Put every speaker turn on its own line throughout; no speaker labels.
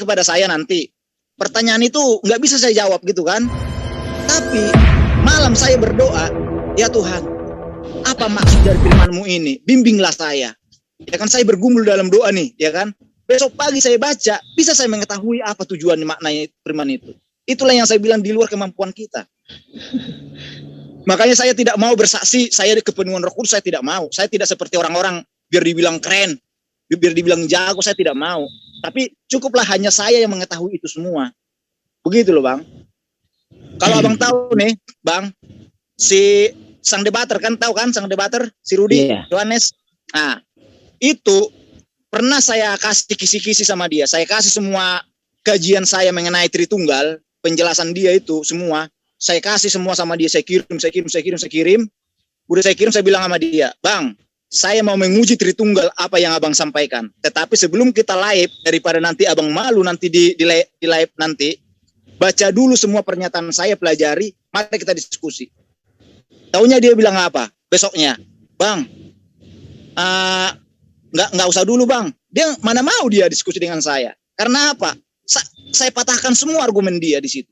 kepada saya nanti. Pertanyaan itu nggak bisa saya jawab gitu kan. Tapi malam saya berdoa, ya Tuhan, apa maksud dari firman-Mu ini? Bimbinglah saya. Ya kan, saya bergumul dalam doa nih, ya kan. Besok pagi saya baca, bisa saya mengetahui apa tujuan maknanya firman itu. Itulah yang saya bilang di luar kemampuan kita. Makanya saya tidak mau bersaksi, saya kepenuhan Roh Kudus, saya tidak mau. Saya tidak seperti orang-orang biar dibilang keren, biar dibilang jago, saya tidak mau. Tapi cukuplah hanya saya yang mengetahui itu semua. Begitu loh Bang. Kalau Abang tahu nih, Bang, si sang debater kan, tahu kan sang debater, si Rudi, Yohanes. Nah, itu pernah saya kasih kisi-kisi sama dia. Saya kasih semua kajian saya mengenai Tritunggal, penjelasan dia itu semua. Saya kasih semua sama dia, saya kirim. Udah saya kirim, saya bilang sama dia, Bang, saya mau menguji Tritunggal apa yang Abang sampaikan. Tetapi sebelum kita live, daripada nanti Abang malu nanti di live nanti, baca dulu semua pernyataan saya, pelajari, mari kita diskusi. Taunya dia bilang apa? Besoknya, Bang, nggak usah dulu Bang. Dia mana mau dia diskusi dengan saya. Karena apa? Saya patahkan semua argumen dia di situ.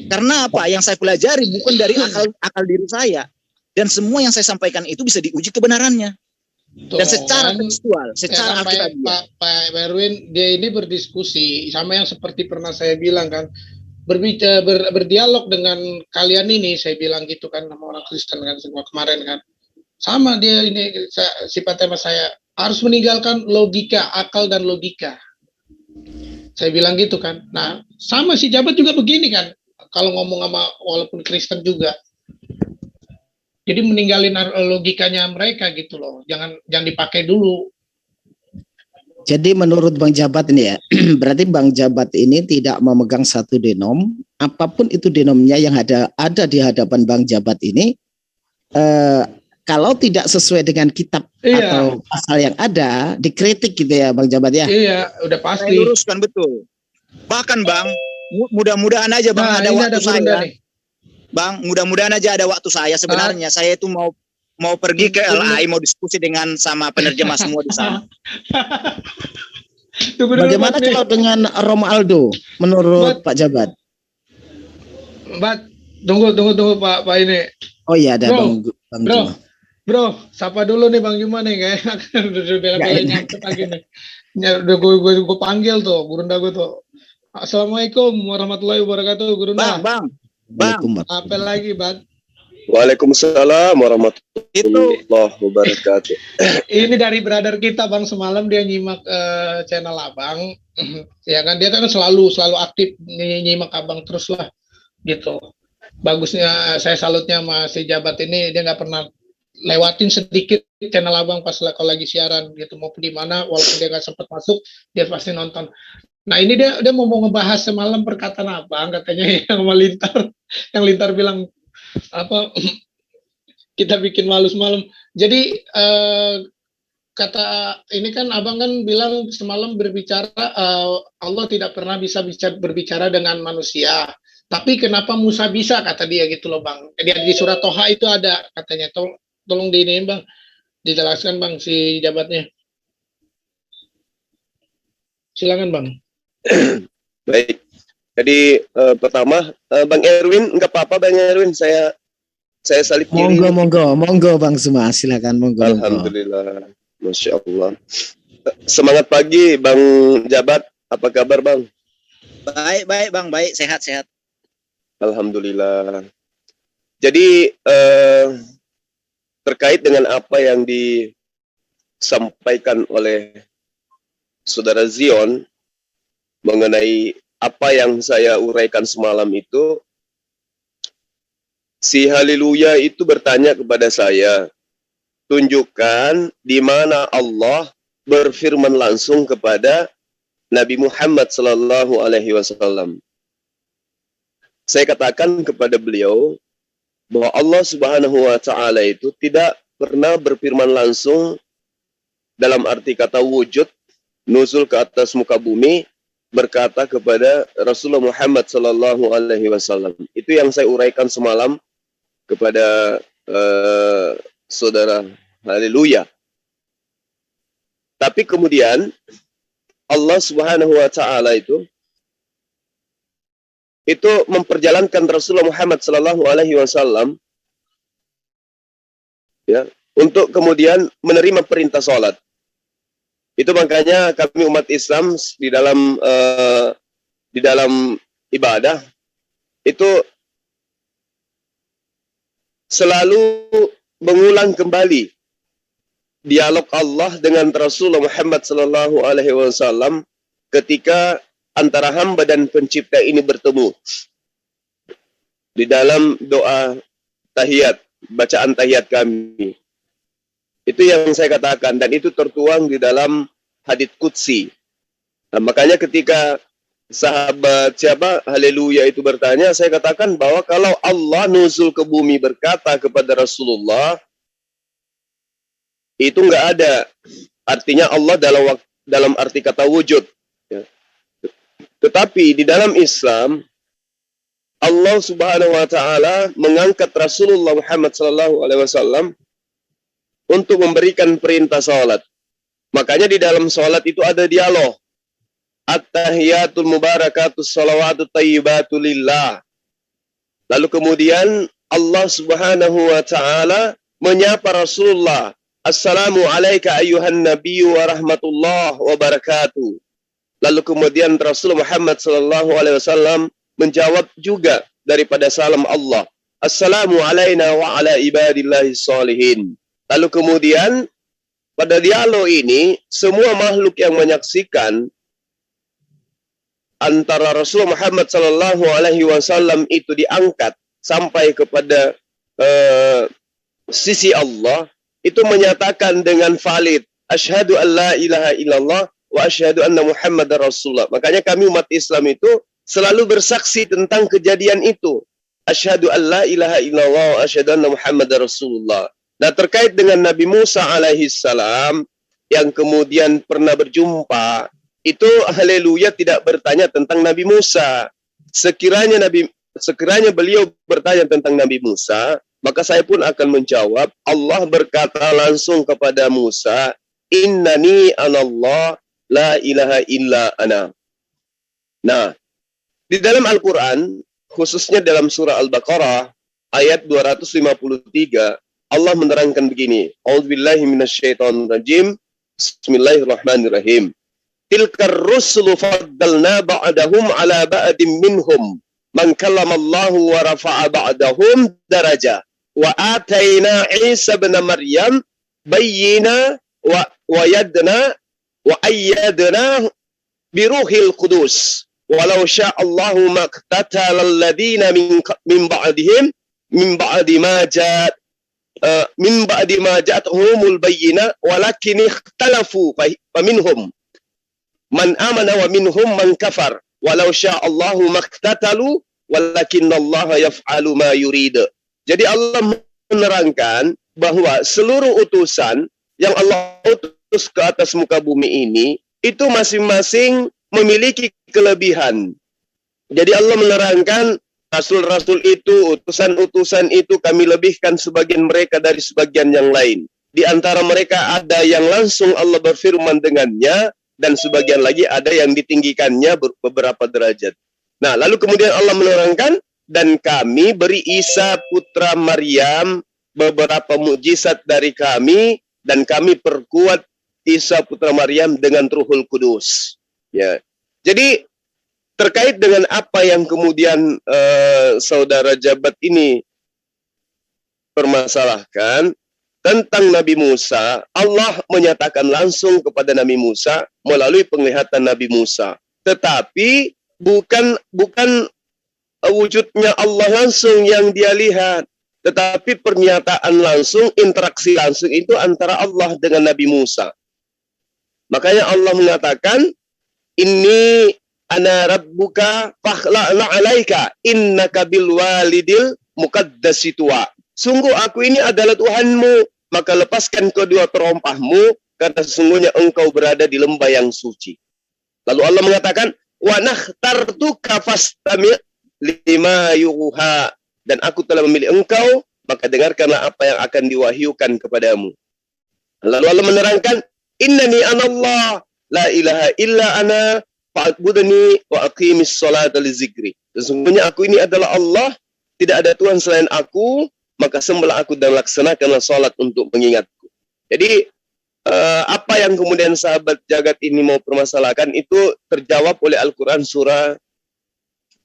Karena apa? Yang saya pelajari bukan dari akal diri saya. Dan semua yang saya sampaikan itu bisa diuji kebenarannya. Dan secara tekstual, secara alkitabiah.
Pak Erwin, dia ini berdiskusi sama yang seperti pernah saya bilang kan, berdialog dengan kalian ini, saya bilang gitu kan sama orang Kristen kan semua kemarin kan. Sama dia ini sifatnya sama saya, harus meninggalkan logika, akal dan logika. Saya bilang gitu kan. Nah, sama si Jabat juga begini kan. Kalau ngomong sama walaupun Kristen juga. Jadi meninggalin logikanya mereka gitu loh. Jangan dipakai dulu.
Jadi menurut Bang Jabat ini ya, berarti Bang Jabat ini tidak memegang satu denom, apapun itu denomnya yang ada di hadapan Bang Jabat ini, kalau tidak sesuai dengan kitab atau pasal yang ada, dikritik gitu ya Bang Jabat ya?
Iya, udah pasti.
Saya luruskan betul. Bahkan Bang, mudah-mudahan aja Bang ada waktu saya. Bang, mudah-mudahan aja ada waktu saya. Sebenarnya saya itu mau pergi ke LI, mau diskusi dengan sama penerjemah semua di sana.
Bagaimana kalau dengan Romualdo menurut Pak Jabat?
Tunggu Pak ini.
Oh iya ada Bang
Juma. Bro, sapa dulu nih Bang Juma nih, kayak udah bela-bela nyangkut lagi nih. Udah gue panggil tuh, Gurunda gue tuh. Assalamualaikum warahmatullahi wabarakatuh, Gurunda.
Bang.
Apa lagi, Bang?
Waalaikumsalam warahmatullahi wabarakatuh.
Ini dari brother kita Bang, semalam dia nyimak channel Abang. Ya kan, dia kan selalu aktif nyimak Abang terus lah gitu. Bagusnya saya salutnya sama si Jabat ini, dia nggak pernah lewatin sedikit channel Abang pas kalau lagi siaran gitu, maupun di mana walaupun dia nggak sempat masuk, dia pasti nonton. Nah ini dia mau ngebahas semalam perkataan Abang, katanya yang Lintar bilang apa, kita bikin malu semalam. Jadi kata ini kan Abang kan bilang semalam berbicara Allah tidak pernah bisa berbicara dengan manusia. Tapi kenapa Musa bisa, kata dia gitu loh Bang. Jadi di surat Toha itu ada katanya. Tolong diinin Bang, dijelaskan Bang si Jabatnya. Silakan Bang.
Baik. Jadi pertama Bang Erwin, enggak apa-apa Bang Erwin, saya salib kiri.
Monggo Bang semua, silakan monggo.
Alhamdulillah, Masya Allah. Semangat pagi Bang Jabat, apa kabar Bang?
Baik Bang, baik, sehat.
Alhamdulillah. Jadi terkait dengan apa yang disampaikan oleh Saudara Zion mengenai apa yang saya uraikan semalam itu, si Haleluya itu bertanya kepada saya, tunjukkan di mana Allah berfirman langsung kepada Nabi Muhammad sallallahu alaihi wasallam. Saya katakan kepada beliau bahwa Allah Subhanahu wa taala itu tidak pernah berfirman langsung dalam arti kata wujud, nuzul ke atas muka bumi, berkata kepada Rasulullah Muhammad sallallahu alaihi wasallam. Itu yang saya uraikan semalam kepada saudara Haleluya. Tapi kemudian Allah Subhanahu wa taala itu memperjalankan Rasulullah Muhammad sallallahu alaihi wasallam ya, untuk kemudian menerima perintah salat. Itu makanya kami umat Islam di dalam ibadah itu selalu mengulang kembali dialog Allah dengan Rasulullah Muhammad sallallahu alaihi wasallam ketika antara hamba dan pencipta ini bertemu di dalam doa tahiyat, bacaan tahiyat kami. Itu yang saya katakan, dan itu tertuang di dalam hadits qudsi. Nah, makanya ketika sahabat Haleluya itu bertanya, saya katakan bahwa kalau Allah nuzul ke bumi berkata kepada Rasulullah, itu enggak ada. Artinya Allah dalam arti kata wujud. Ya. Tetapi di dalam Islam, Allah Subhanahu wa taala mengangkat Rasulullah Muhammad sallallahu alaihi wasallam untuk memberikan perintah salat. Makanya di dalam salat itu ada dialog. At-tahiyatul mubarakatus salawatut thayyibatu lillah. Lalu kemudian Allah Subhanahu wa taala menyapa Rasulullah, Assalamu alayka ayyuhan nabiyyu wa rahmatullah wa barakatuh. Lalu kemudian Rasulullah Muhammad sallallahu alaihi wasallam menjawab juga daripada salam Allah, Assalamu alayna wa ala ibadillahi salihin. Lalu kemudian pada dialog ini semua makhluk yang menyaksikan antara Rasulullah Muhammad sallallahu alaihi wasallam itu diangkat sampai kepada sisi Allah, itu menyatakan dengan valid, asyhadu an la ilaha illallah wa asyhadu anna Muhammadar Rasulullah. Makanya kami umat Islam itu selalu bersaksi tentang kejadian itu. Asyhadu an la ilaha illallah wa asyhadu anna Muhammadar Rasulullah. Nah, terkait dengan Nabi Musa alaihi salam yang kemudian pernah berjumpa, itu Haleluya tidak bertanya tentang Nabi Musa. Sekiranya beliau bertanya tentang Nabi Musa, maka saya pun akan menjawab, Allah berkata langsung kepada Musa, Innani anallah la ilaha illa ana. Nah, di dalam Al-Quran, khususnya dalam surah Al-Baqarah, ayat 253, Allah menerangkan begini, A'udzubillahi minasyaitonirrajim, Bismillahirrahmanirrahim. Tilkar rusulu faddalna ba'dahum ala ba'dim minhum, man kallamallahu wa rafa'a ba'dahum daraja. Wa atayna Isa bin Maryam bayyina wa yadna wa ayyadna biruhil qudus. Walau sya'allahu maqtatala alladhina min ba'dihim min ba'di ma ja'atuhumul bayyina walakin ikhtalafu faminhum man amana wa minhum man kafar. Walau sya'allahu maqtatalu walakinnallaha yaf'alu ma yurid. Jadi Allah menerangkan bahwa seluruh utusan yang Allah utus ke atas muka bumi ini, itu masing-masing memiliki kelebihan. Jadi Allah menerangkan rasul-rasul itu, utusan-utusan itu kami lebihkan sebagian mereka dari sebagian yang lain. Di antara mereka ada yang langsung Allah berfirman dengannya, dan sebagian lagi ada yang ditinggikannya beberapa derajat. Nah, lalu kemudian Allah menerangkan, dan kami beri Isa putra Maryam beberapa mukjizat dari kami, dan kami perkuat Isa putra Maryam dengan Ruhul Kudus. Ya. Jadi terkait dengan apa yang kemudian saudara Jabat ini permasalahkan tentang Nabi Musa, Allah menyatakan langsung kepada Nabi Musa melalui penglihatan Nabi Musa. Tetapi bukan wujudnya Allah langsung yang dia lihat, tetapi pernyataan langsung, interaksi langsung itu antara Allah dengan Nabi Musa. Makanya Allah mengatakan, Inni ana rabbuka fakhla'na alaika innaka bil walidil muqaddasi tuwa. Sungguh aku ini adalah Tuhanmu, maka lepaskan kedua terompahmu, karena sesungguhnya engkau berada di lembah yang suci. Lalu Allah mengatakan, wa nakhtartuka fastami' lima yuha, dan aku telah memilih engkau, maka dengarkanlah apa yang akan diwahyukan kepadamu. Lalu Allah menerangkan, Innani anallah la ilaha illa ana fa'budni wa aqimis sholata li zikri. Sesungguhnya aku ini adalah Allah, tidak ada Tuhan selain aku, maka sembahlah aku dan laksanakanlah salat untuk mengingatku. Jadi apa yang kemudian sahabat jagat ini mau permasalahkan itu terjawab oleh Al-Quran surah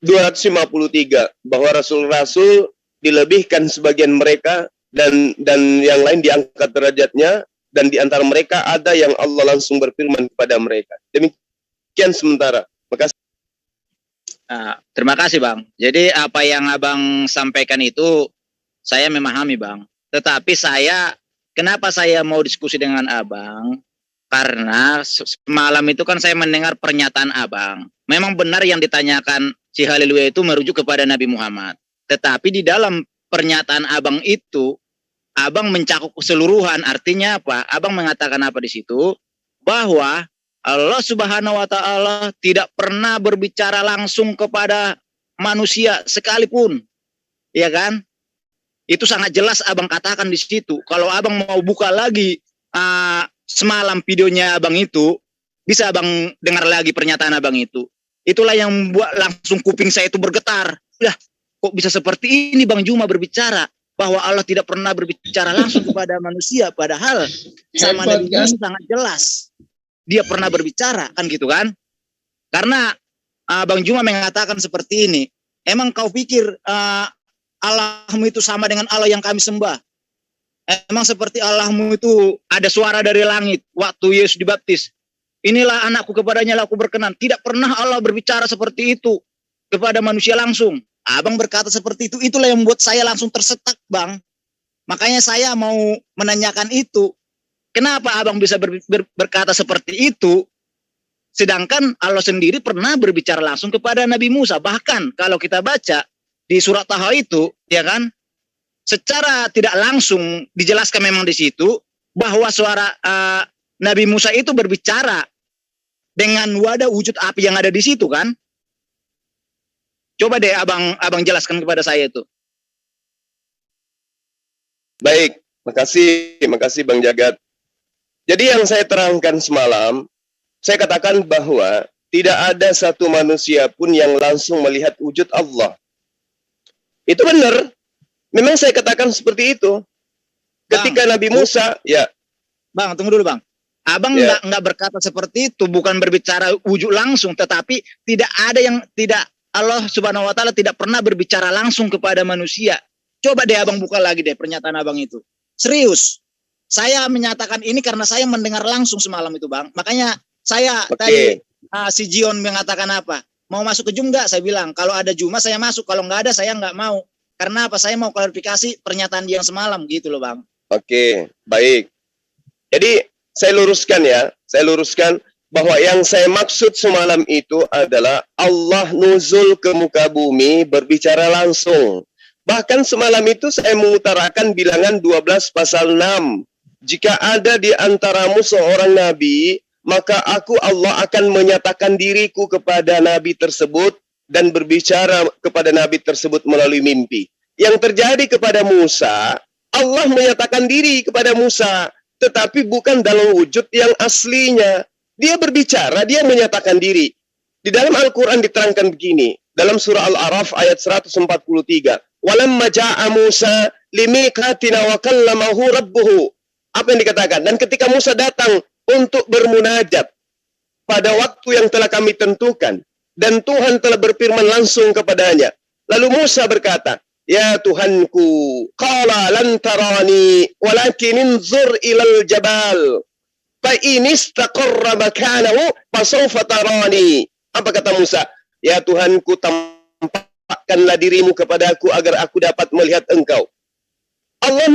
253 bahwa rasul-rasul dilebihkan sebagian mereka dan yang lain diangkat derajatnya, dan di antara mereka ada yang Allah langsung berfirman kepada mereka. Demikian sementara. Makasih.
Terima kasih Bang. Jadi apa yang Abang sampaikan itu saya memahami Bang. Tetapi kenapa saya mau diskusi dengan Abang? Karena semalam itu kan saya mendengar pernyataan Abang. Memang benar yang ditanyakan si Haleluya itu merujuk kepada Nabi Muhammad. Tetapi di dalam pernyataan Abang itu, Abang mencakup keseluruhan. Artinya apa? Abang mengatakan apa di situ? Bahwa Allah Subhanahu wa Ta'ala tidak pernah berbicara langsung kepada manusia sekalipun. Ya kan? Itu sangat jelas Abang katakan di situ. Kalau Abang mau buka lagi semalam videonya Abang itu, bisa Abang dengar lagi pernyataan Abang itu. Itulah yang membuat langsung kuping saya itu bergetar. Lah, kok bisa seperti ini Bang Juma berbicara bahwa Allah tidak pernah berbicara langsung kepada manusia, padahal sama Nabi Musa sangat jelas dia pernah berbicara, kan gitu kan? Karena Bang Juma mengatakan seperti ini, emang kau pikir Allahmu itu sama dengan Allah yang kami sembah? Emang seperti Allahmu itu ada suara dari langit waktu Yesus dibaptis? Inilah anakku, kepadanya aku berkenan. Tidak pernah Allah berbicara seperti itu kepada manusia langsung. Abang berkata seperti itu, itulah yang membuat saya langsung tersetak Bang. Makanya saya mau menanyakan itu. Kenapa Abang bisa berkata seperti itu? Sedangkan Allah sendiri pernah berbicara langsung kepada Nabi Musa. Bahkan kalau kita baca di surat Taha itu, ya kan, secara tidak langsung dijelaskan memang di situ bahwa suara Nabi Musa itu berbicara dengan wadah wujud api yang ada di situ kan. Coba deh abang jelaskan kepada saya itu.
Baik, makasih Bang Jagat. Jadi yang saya terangkan semalam, saya katakan bahwa tidak ada satu manusia pun yang langsung melihat wujud Allah. Itu benar. Memang saya katakan seperti itu. Ketika Nabi Musa, ya.
Bang, tunggu dulu Bang. Abang nggak berkata seperti itu, bukan berbicara wujud langsung, tetapi tidak Allah Subhanahu wa Ta'ala tidak pernah berbicara langsung kepada manusia. Coba deh Abang buka lagi deh pernyataan Abang itu. Serius. Saya menyatakan ini karena saya mendengar langsung semalam itu Bang. Makanya saya tadi si Jion mengatakan apa? Mau masuk ke Zoom nggak? Saya bilang kalau ada Juma saya masuk, kalau nggak ada saya nggak mau. Karena apa? Saya mau klarifikasi pernyataan dia yang semalam gitu loh Bang.
Oke, baik. Jadi saya luruskan bahwa yang saya maksud semalam itu adalah Allah nuzul ke muka bumi berbicara langsung. Bahkan semalam itu saya mengutarakan bilangan 12 pasal 6. Jika ada di antaramu seorang nabi, maka aku Allah akan menyatakan diriku kepada nabi tersebut dan berbicara kepada nabi tersebut melalui mimpi. Yang terjadi kepada Musa, Allah menyatakan diri kepada Musa, tetapi bukan dalam wujud yang aslinya. Dia berbicara, dia menyatakan diri. Di dalam Al-Quran diterangkan begini, dalam surah Al-A'raf ayat 143, "Walamma ja'a Musa limiqatina wa kallamahu rabbuhu." Apa yang dikatakan? Dan ketika Musa datang untuk bermunajat pada waktu yang telah kami tentukan, dan Tuhan telah berfirman langsung kepadanya. Lalu Musa berkata, "Ya Tuhanku, qala lan tarani, walakin inzur ilal jabal. Fa in istaqarra makanahu fasawfa tarani." Apa kata Musa? "Ya Tuhanku, tampakkanlah dirimu kepadaku agar aku dapat melihat engkau." Allah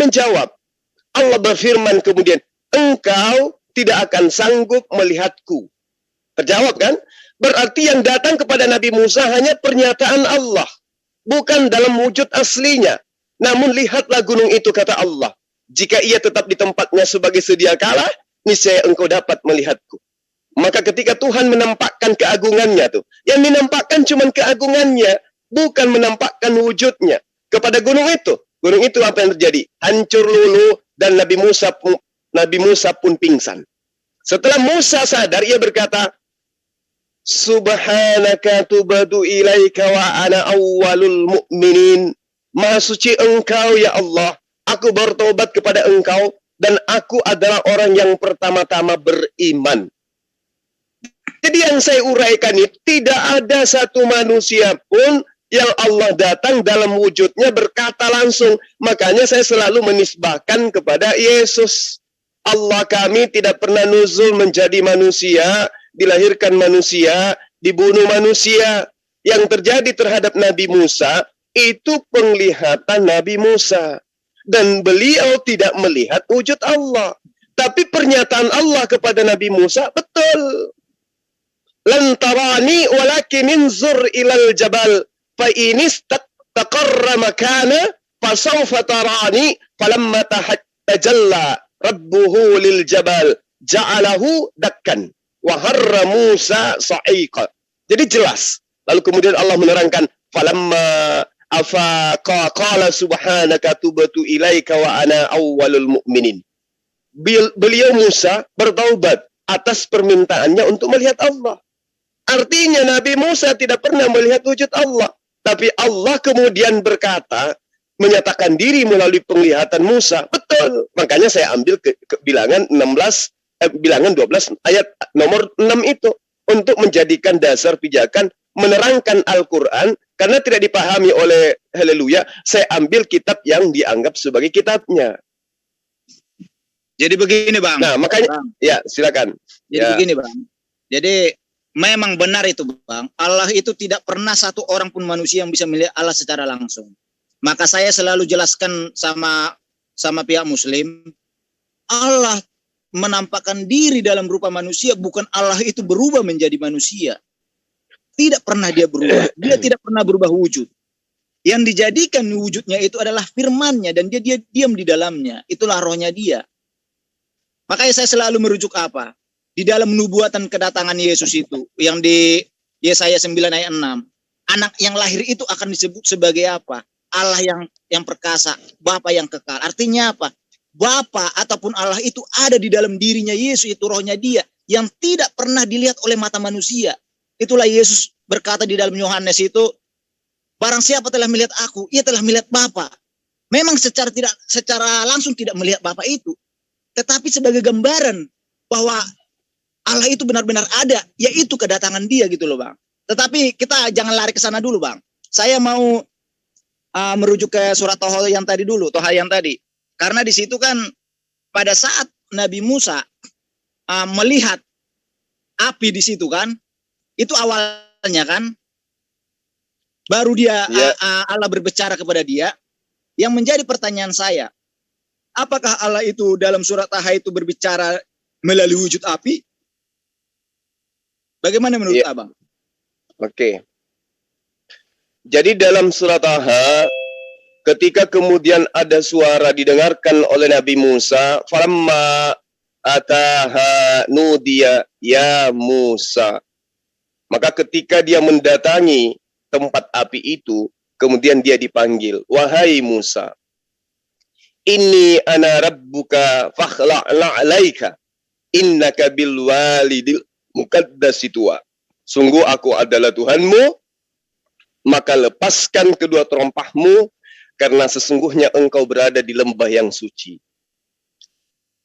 menjawab. Allah berfirman kemudian, "Engkau tidak akan sanggup melihatku." Terjawab kan? Berarti yang datang kepada Nabi Musa hanya pernyataan Allah, bukan dalam wujud aslinya. Namun lihatlah gunung itu, kata Allah. Jika ia tetap di tempatnya sebagai sedia kala, niscaya engkau dapat melihatku. Maka ketika Tuhan menampakkan keagungannya tuh, yang dinampakkan cuma keagungannya, bukan menampakkan wujudnya. Kepada gunung itu apa yang terjadi? Hancur luluh dan Nabi Musa pun pingsan. Setelah Musa sadar, ia berkata, Subhanaka tubatu ilaika wa ana awwalul mu'minin. Maha suci engkau ya Allah. Aku bertobat kepada engkau dan aku adalah orang yang pertama-tama beriman. Jadi yang saya uraikan ini, tidak ada satu manusia pun yang Allah datang dalam wujudnya berkata langsung. Makanya saya selalu menisbahkan kepada Yesus. Allah kami tidak pernah nuzul menjadi manusia, dilahirkan manusia, dibunuh manusia. Yang terjadi terhadap Nabi Musa, itu penglihatan Nabi Musa. Dan beliau tidak melihat wujud Allah. Tapi pernyataan Allah kepada Nabi Musa, betul. Lan tarani walakin inzur ilal jabal fa in istaqarra makana fa sawfa tarani falamma tajalla rabbuhu lil jabal ja'alahu dakkan wa harra Musa sa'iqa. Jadi jelas. Lalu kemudian Allah menerangkan falamma afaqa qala subhanaka tubtu ilaika wa ana awwalul mu'minin. Beliau Musa bertaubat atas permintaannya untuk melihat Allah. Artinya Nabi Musa tidak pernah melihat wujud Allah. Tapi Allah kemudian berkata, menyatakan diri melalui penglihatan Musa. Betul. Makanya saya ambil bilangan 12 ayat nomor 6 itu. Untuk menjadikan dasar pijakan menerangkan Al-Quran. Karena tidak dipahami oleh haleluya, saya ambil kitab yang dianggap sebagai kitabnya.
Jadi begini Bang.
Nah makanya,
Bang.
Ya silakan.
Jadi begini Bang. Jadi memang benar itu Bang. Allah itu tidak pernah satu orang pun manusia yang bisa melihat Allah secara langsung. Maka saya selalu jelaskan sama pihak Muslim, Allah menampakkan diri dalam rupa manusia, bukan Allah itu berubah menjadi manusia. Tidak pernah dia berubah. Dia tidak pernah berubah wujud. Yang dijadikan wujudnya itu adalah firman-Nya dan dia diam di dalamnya. Itulah rohnya dia. Makanya saya selalu merujuk apa? Di dalam nubuatan kedatangan Yesus itu, yang di Yesaya 9 ayat 6. Anak yang lahir itu akan disebut sebagai apa? Allah yang perkasa, Bapa yang kekal. Artinya apa? Bapa ataupun Allah itu ada di dalam dirinya Yesus, itu rohnya dia, yang tidak pernah dilihat oleh mata manusia. Itulah Yesus berkata di dalam Yohanes itu, barang siapa telah melihat aku, ia telah melihat Bapa. Memang secara langsung tidak melihat Bapa itu, tetapi sebagai gambaran bahwa Allah itu benar-benar ada, yaitu kedatangan dia gitu loh Bang. Tetapi kita jangan lari ke sana dulu Bang. Saya mau merujuk ke surat Toha yang tadi dulu, Toha yang tadi. Karena di situ kan pada saat Nabi Musa melihat api di situ kan, itu awalnya kan, baru dia Allah berbicara kepada dia. Yang menjadi pertanyaan saya, apakah Allah itu dalam surat Toha itu berbicara melalui wujud api? Bagaimana menurut Abang?
Oke. Jadi dalam surat Toha, ketika kemudian ada suara didengarkan oleh Nabi Musa, falamma ataha nudiya ya Musa. Maka ketika dia mendatangi tempat api itu, kemudian dia dipanggil, wahai Musa, inni ana rabbuka fakhla'na 'alaika innaka bil walidil muqaddasi tuwa. Sungguh aku adalah Tuhanmu, maka lepaskan kedua terompahmu, karena sesungguhnya engkau berada di lembah yang suci.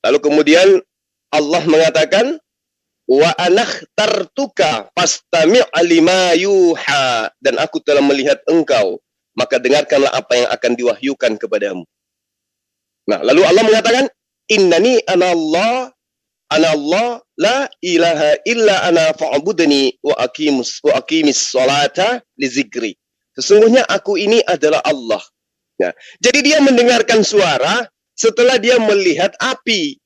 Lalu kemudian Allah mengatakan, wa anakhtartuka fastami' lima yuha, dan aku telah melihat engkau, maka dengarkanlah apa yang akan diwahyukan kepadamu. Nah, lalu Allah mengatakan, innani ana Allah la ilaha illa ana fa'budni wa aqimis sholata li zikri. Sesungguhnya aku ini adalah Allah. Nah, jadi dia mendengarkan suara setelah dia melihat api.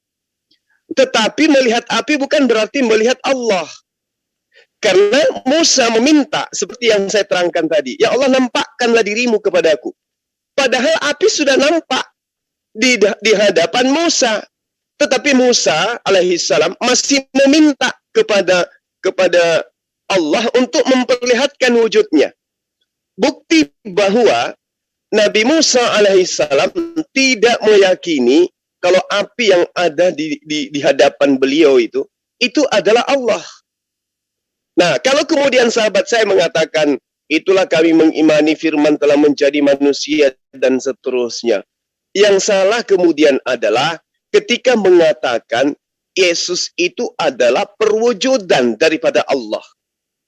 Tetapi melihat api bukan berarti melihat Allah. Karena Musa meminta, seperti yang saya terangkan tadi, ya Allah, nampakkanlah dirimu kepadaku. Padahal api sudah nampak di hadapan Musa. Tetapi Musa alaihissalam masih meminta kepada Allah untuk memperlihatkan wujudnya. Bukti bahwa Nabi Musa alaihissalam tidak meyakini kalau api yang ada di hadapan beliau itu itu adalah Allah. Nah, kalau kemudian sahabat saya mengatakan, itulah kami mengimani firman telah menjadi manusia dan seterusnya. Yang salah kemudian adalah ketika mengatakan Yesus itu adalah perwujudan daripada Allah.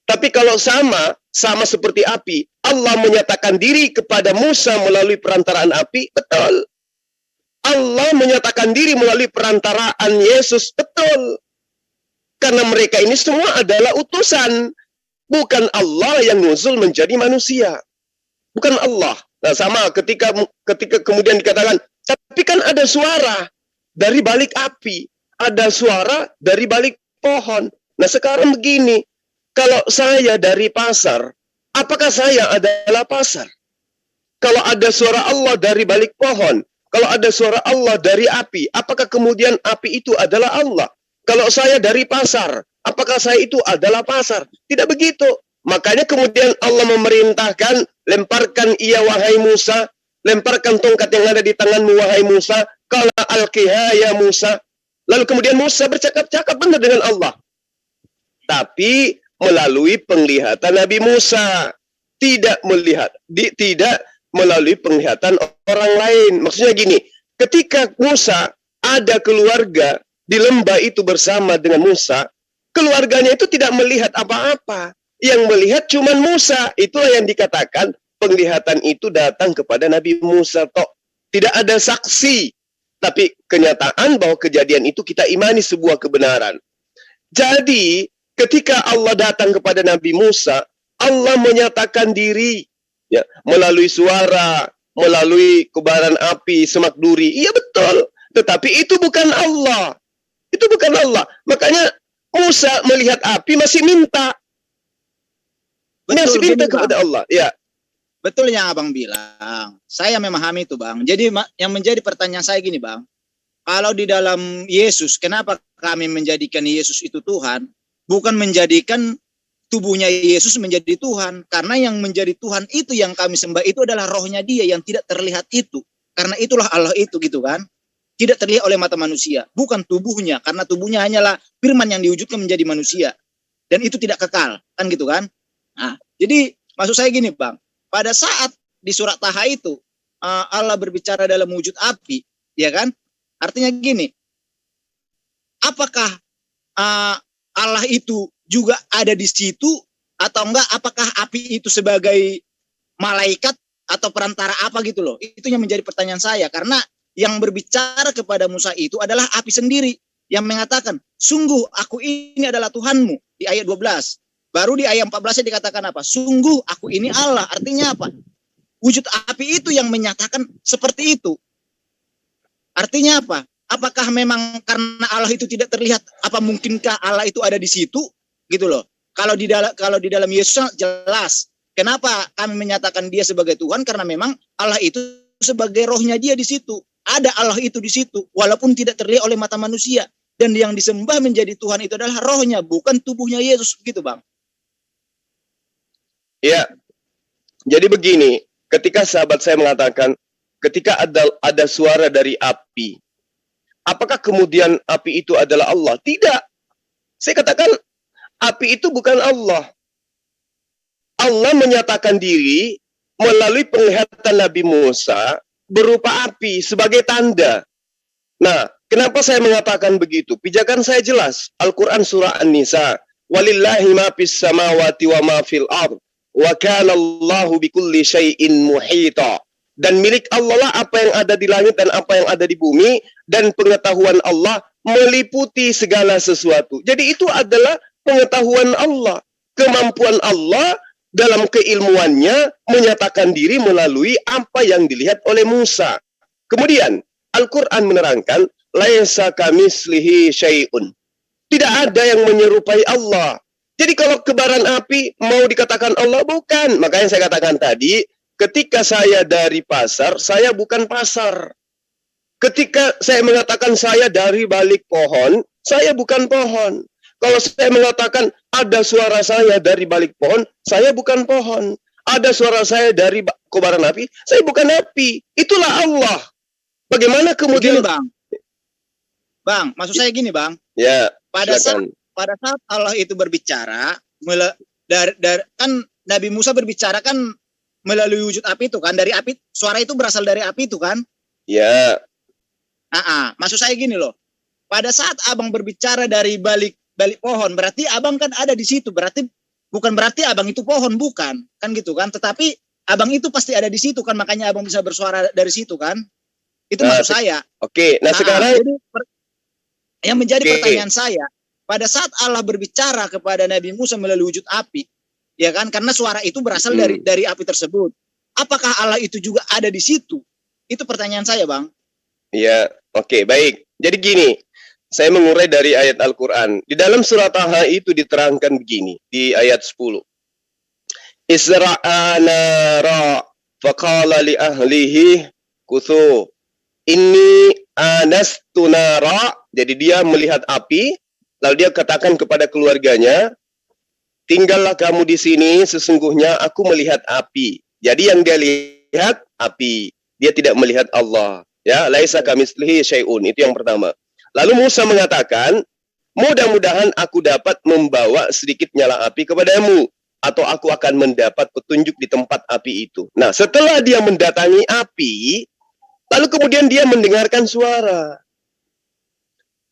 Tapi kalau sama seperti api, Allah menyatakan diri kepada Musa melalui perantaraan api, betul. Allah menyatakan diri melalui perantaraan Yesus, betul. Karena mereka ini semua adalah utusan. Bukan Allah yang nuzul menjadi manusia. Bukan Allah. Nah, sama ketika kemudian dikatakan, tapi kan ada suara dari balik api. Ada suara dari balik pohon. Nah, sekarang begini. Kalau saya dari pasar, apakah saya adalah pasar? Kalau ada suara Allah dari balik pohon, kalau ada suara Allah dari api, apakah kemudian api itu adalah Allah? Kalau saya dari pasar, apakah saya itu adalah pasar? Tidak begitu. Makanya kemudian Allah memerintahkan, lemparkan ia wahai Musa, lemparkan tongkat yang ada di tanganmu wahai Musa, qala alqiha ya Musa. Lalu kemudian Musa bercakap-cakap benar dengan Allah. Tapi melalui penglihatan Nabi Musa, tidak melalui penglihatan orang lain. Maksudnya gini, ketika Musa ada keluarga di lembah itu bersama dengan Musa, keluarganya itu tidak melihat apa-apa. Yang melihat cuma Musa. Itulah yang dikatakan penglihatan itu datang kepada Nabi Musa. Tidak ada saksi. Tapi kenyataan bahwa kejadian itu kita imani sebuah kebenaran. Jadi ketika Allah datang kepada Nabi Musa, Allah menyatakan diri ya, melalui suara, melalui kobaran api, semak duri. Iya betul. Tetapi itu bukan Allah. Itu bukan Allah. Makanya Musa melihat api masih minta. Masih minta kepada Allah. Ya.
Betul yang Abang bilang. Saya memahami itu, Bang. Jadi yang menjadi pertanyaan saya gini, Bang. Kalau di dalam Yesus, kenapa kami menjadikan Yesus itu Tuhan? Bukan menjadikan tubuhnya Yesus menjadi Tuhan. Karena yang menjadi Tuhan itu yang kami sembah itu adalah rohnya dia yang tidak terlihat itu. Karena itulah Allah itu gitu kan. Tidak terlihat oleh mata manusia. Bukan tubuhnya. Karena tubuhnya hanyalah firman yang diwujudkan menjadi manusia. Dan itu tidak kekal. Kan gitu kan. Nah, jadi maksud saya gini Bang. Pada saat di surat Taha itu. Allah berbicara dalam wujud api. Ya kan. Artinya gini. Apakah Allah itu juga ada di situ. Atau enggak. Apakah api itu sebagai malaikat. Atau perantara apa gitu loh. Itu yang menjadi pertanyaan saya. Karena yang berbicara kepada Musa itu adalah api sendiri yang mengatakan, sungguh aku ini adalah Tuhanmu di ayat 12. Baru di ayat 14 dikatakan apa? Sungguh aku ini Allah. Artinya apa? Wujud api itu yang menyatakan seperti itu. Artinya apa? Apakah memang karena Allah itu tidak terlihat? Apa mungkinkah Allah itu ada di situ? Gitu loh. Kalau di dalam Yesus jelas. Kenapa kami menyatakan dia sebagai Tuhan? Karena memang Allah itu sebagai rohnya dia di situ. Ada Allah itu di situ, walaupun tidak terlihat oleh mata manusia. Dan yang disembah menjadi Tuhan itu adalah rohnya, bukan tubuhnya Yesus. Begitu Bang.
Ya, jadi begini, ketika sahabat saya mengatakan, ketika ada suara dari api, apakah kemudian api itu adalah Allah? Tidak. Saya katakan, api itu bukan Allah. Allah menyatakan diri melalui penglihatan Nabi Musa, berupa api sebagai tanda. Nah, kenapa saya mengatakan begitu? Pijakan saya jelas. Al-Quran surah An-Nisa. Walillahi ma fis samawati wa ma fil ard. Wa kana Allahu bikulli syai'in muhita. Dan milik Allah lah apa yang ada di langit dan apa yang ada di bumi. Dan pengetahuan Allah meliputi segala sesuatu. Jadi itu adalah pengetahuan Allah. Kemampuan Allah dalam keilmuannya menyatakan diri melalui apa yang dilihat oleh Musa. Kemudian Al-Quran menerangkan laisa kamitslihi syai'un. Tidak ada yang menyerupai Allah. Jadi kalau kebaran api mau dikatakan Allah, bukan. Makanya saya katakan tadi, ketika saya dari pasar, saya bukan pasar. Ketika saya mengatakan saya dari balik pohon, saya bukan pohon. Kalau saya mengatakan ada suara saya dari balik pohon, saya bukan pohon. Ada suara saya dari kobaran api, saya bukan api. Itulah Allah. Bagaimana kemudian
begini, Bang? Bang, maksud saya gini Bang.
Ya.
Pada saat pada saat Allah itu berbicara, kan Nabi Musa berbicara kan melalui wujud api itu kan, dari api, suara itu berasal dari api itu kan?
Ya.
Maksud saya gini loh, pada saat abang berbicara dari balik pohon, berarti abang kan ada di situ, berarti bukan berarti abang itu pohon, bukan, kan gitu kan? Tetapi abang itu pasti ada di situ kan, makanya abang bisa bersuara dari situ kan? Itu maksud saya.
Oke, nah sekarang
jadi, yang menjadi pertanyaan saya, pada saat Allah berbicara kepada Nabi Musa melalui wujud api, ya kan? Karena suara itu berasal dari api tersebut. Apakah Allah itu juga ada di situ? Itu pertanyaan saya, Bang.
Ya, oke, baik. Jadi gini, saya mengurai dari ayat Al-Quran. Di dalam surat Taha itu diterangkan begini, di ayat 10. Isra'a nara faqala li ahlihi kuthu inni anastu nara. Jadi dia melihat api, lalu dia katakan kepada keluarganya, tinggallah kamu di sini, sesungguhnya aku melihat api. Jadi yang dia lihat api, dia tidak melihat Allah. Ya, laisa kamitslihi syai'un. Itu yang pertama. Lalu Musa mengatakan, mudah-mudahan aku dapat membawa sedikit nyala api kepadamu, atau aku akan mendapat petunjuk di tempat api itu. Nah, setelah dia mendatangi api, lalu kemudian dia mendengarkan suara.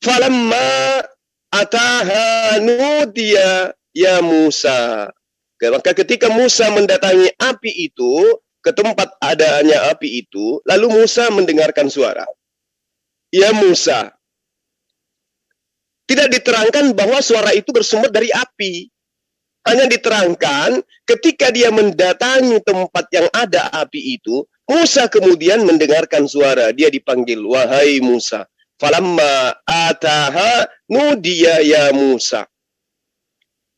Falamma ataha nudiya ya Musa. Maka ketika Musa mendatangi api itu, ke tempat adanya api itu, lalu Musa mendengarkan suara. Ya Musa. Tidak diterangkan bahwa suara itu bersumber dari api. Hanya diterangkan ketika dia mendatangi tempat yang ada api itu, Musa kemudian mendengarkan suara. Dia dipanggil, wahai Musa. Falamma ataha nudiya ya Musa.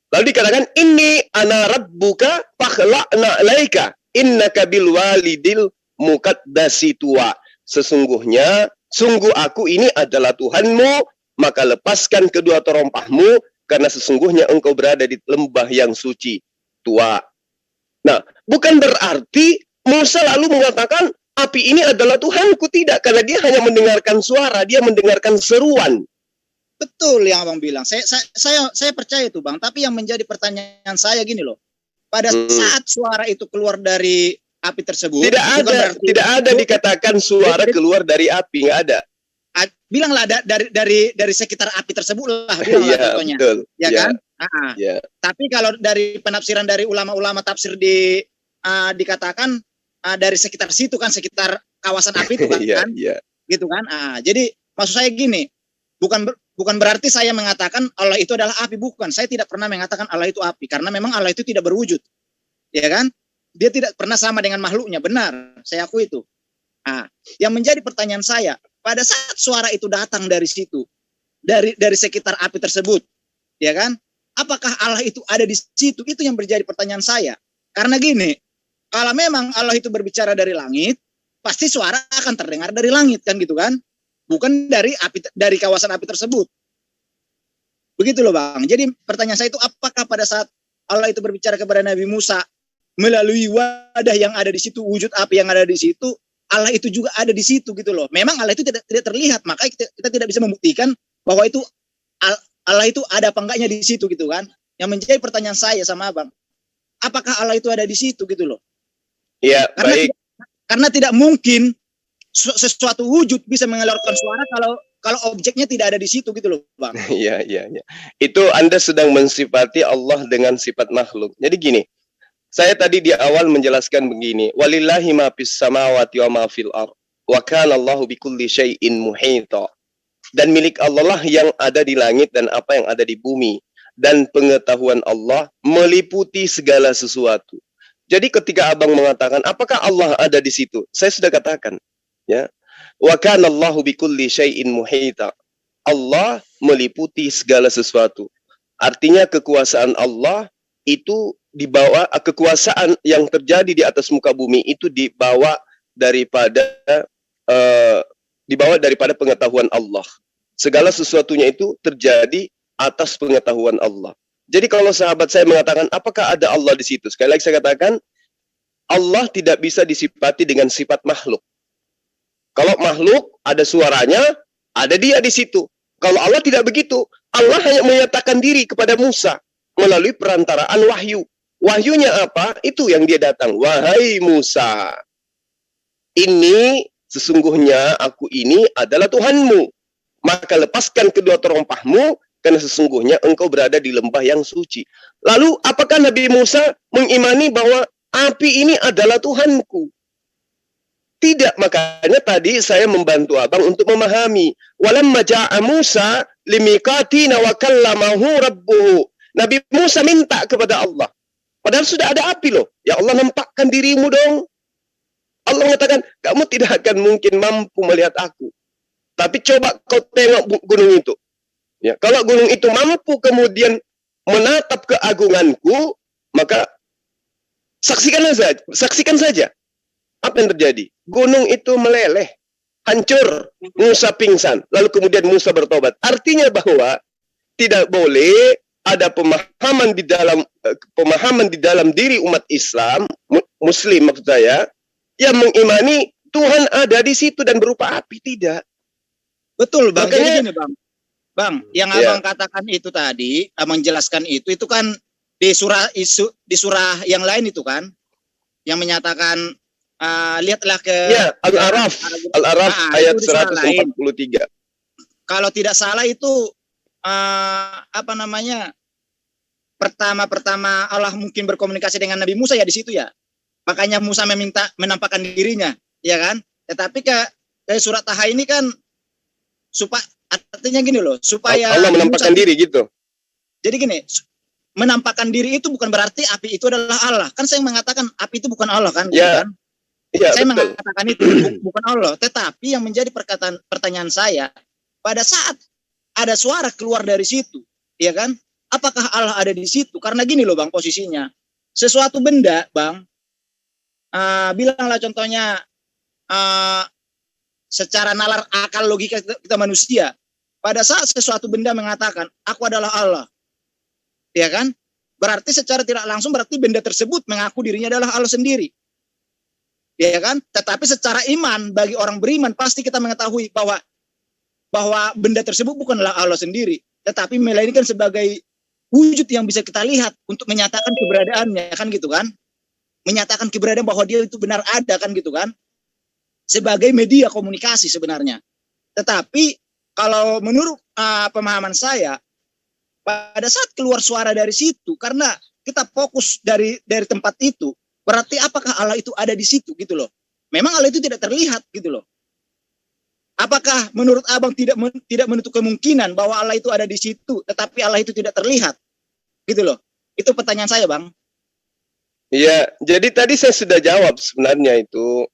Lalu dikatakan, ini ana rabbuka fakhla'na alaika. Innaka bil walidil muqaddasi tuwa. Sesungguhnya, sungguh aku ini adalah Tuhanmu, maka lepaskan kedua terompahmu, karena sesungguhnya engkau berada di lembah yang suci, tua. Nah, bukan berarti Musa lalu mengatakan, api ini adalah Tuhanku, tidak. Karena dia hanya mendengarkan suara, dia mendengarkan seruan.
Betul yang abang bilang. Saya percaya itu, Bang. Tapi yang menjadi pertanyaan saya gini loh. Pada saat suara itu keluar dari api tersebut,
tidak ada dikatakan suara keluar dari api, nggak ada.
Bilanglah dari sekitar api tersebut lah, bilanglah contohnya,
betul.
Ya kan? Tapi kalau dari penafsiran dari ulama-ulama tafsir dikatakan dari sekitar situ kan, sekitar kawasan api itu kan, gitu kan? Jadi maksud saya gini, bukan berarti saya mengatakan Allah itu adalah api, bukan. Saya tidak pernah mengatakan Allah itu api, karena memang Allah itu tidak berwujud, ya kan? Dia tidak pernah sama dengan makhluknya, benar, saya akui itu. Yang menjadi pertanyaan saya, pada saat suara itu datang dari situ, dari sekitar api tersebut, ya kan? Apakah Allah itu ada di situ? Itu yang menjadi pertanyaan saya. Karena gini, kalau memang Allah itu berbicara dari langit, pasti suara akan terdengar dari langit, kan gitu kan? Bukan dari kawasan api tersebut. Begitu loh, Bang. Jadi pertanyaan saya itu, apakah pada saat Allah itu berbicara kepada Nabi Musa melalui wadah yang ada di situ, wujud api yang ada di situ, Allah itu juga ada di situ gitu loh. Memang Allah itu tidak terlihat, maka kita tidak bisa membuktikan bahwa itu Allah itu ada apa enggaknya di situ gitu kan. Yang menjadi pertanyaan saya sama Abang, apakah Allah itu ada di situ gitu loh.
Ya, baik.
Karena tidak mungkin sesuatu wujud bisa mengeluarkan suara kalau objeknya tidak ada di situ gitu loh, Bang.
Iya. Itu Anda sedang mensifati Allah dengan sifat makhluk. Jadi gini, saya tadi di awal menjelaskan begini, walillahi ma fis samawati wa ma fil ardh wa kana Allahu bikulli syai'in muhita. Dan milik Allah lah yang ada di langit dan apa yang ada di bumi, dan pengetahuan Allah meliputi segala sesuatu. Jadi ketika Abang mengatakan apakah Allah ada di situ? Saya sudah katakan, ya. Wa kana Allahu bikulli syai'in muhita. Allah meliputi segala sesuatu. Artinya kekuasaan Allah itu dibawa, kekuasaan yang terjadi di atas muka bumi itu dibawa daripada pengetahuan Allah. Segala sesuatunya itu terjadi atas pengetahuan Allah. Jadi kalau sahabat saya mengatakan apakah ada Allah di situ? Sekali lagi saya katakan Allah tidak bisa disifati dengan sifat makhluk. Kalau makhluk ada suaranya, ada dia di situ. Kalau Allah tidak begitu. Allah hanya menyatakan diri kepada Musa melalui perantaraan wahyu. Wahyunya apa? Itu yang dia datang. Wahai Musa, ini sesungguhnya aku ini adalah Tuhanmu. Maka lepaskan kedua terompahmu, karena sesungguhnya engkau berada di lembah yang suci. Lalu apakah Nabi Musa mengimani bahwa api ini adalah Tuhanku? Tidak, makanya tadi saya membantu abang untuk memahami. Walamma ja'a Musa limiqatina wa kallamahu rabbuhu. Nabi Musa minta kepada Allah. Padahal sudah ada api loh. Ya Allah, nampakkan dirimu dong. Allah mengatakan, kamu tidak akan mungkin mampu melihat aku. Tapi coba kau tengok gunung itu. Ya, kalau gunung itu mampu kemudian menatap keagunganku, maka saksikan saja. Apa yang terjadi? Gunung itu meleleh, hancur, Musa pingsan. Lalu kemudian Musa bertobat. Artinya bahwa tidak boleh ada pemahaman di dalam diri umat Islam, Muslim maksud saya, yang mengimani Tuhan ada di situ dan berupa api. Tidak.
Betul, Bang.
Makanya,
jadi gini, Bang, yang abang katakan itu tadi, abang jelaskan itu kan di surah yang lain itu kan, yang menyatakan lihatlah ke
Al-Araf ayat 143.
Kalau tidak salah itu pertama Allah mungkin berkomunikasi dengan Nabi Musa ya di situ ya. Makanya Musa meminta menampakkan dirinya, ya kan? Tetapi ke surat Taha ini kan artinya gini loh, supaya
Allah menampakkan diri gitu.
Jadi gini, menampakkan diri itu bukan berarti api itu adalah Allah. Kan saya mengatakan api itu bukan Allah kan,
ya.
Kan?
Ya,
saya
betul.
mengatakan itu bukan Allah, tetapi yang menjadi pertanyaan saya, pada saat ada suara keluar dari situ, ya kan? Apakah Allah ada di situ? Karena gini loh, Bang, posisinya. Sesuatu benda, Bang, bilanglah contohnya secara nalar akal logika kita manusia, pada saat sesuatu benda mengatakan aku adalah Allah, ya kan? Berarti secara tidak langsung berarti benda tersebut mengaku dirinya adalah Allah sendiri. Ya kan? Tetapi secara iman bagi orang beriman pasti kita mengetahui bahwa benda tersebut bukanlah Allah sendiri, tetapi melainkan sebagai wujud yang bisa kita lihat untuk menyatakan keberadaannya, kan gitu kan? Menyatakan keberadaan bahwa dia itu benar ada, kan gitu kan? Sebagai media komunikasi sebenarnya. Tetapi kalau menurut pemahaman saya, pada saat keluar suara dari situ, karena kita fokus dari tempat itu, berarti apakah Allah itu ada di situ gitu loh? Memang Allah itu tidak terlihat gitu loh. Apakah menurut abang tidak menutup kemungkinan bahwa Allah itu ada di situ, tetapi Allah itu tidak terlihat, gitu loh? Itu pertanyaan saya, Bang.
Iya, jadi tadi saya sudah jawab sebenarnya itu.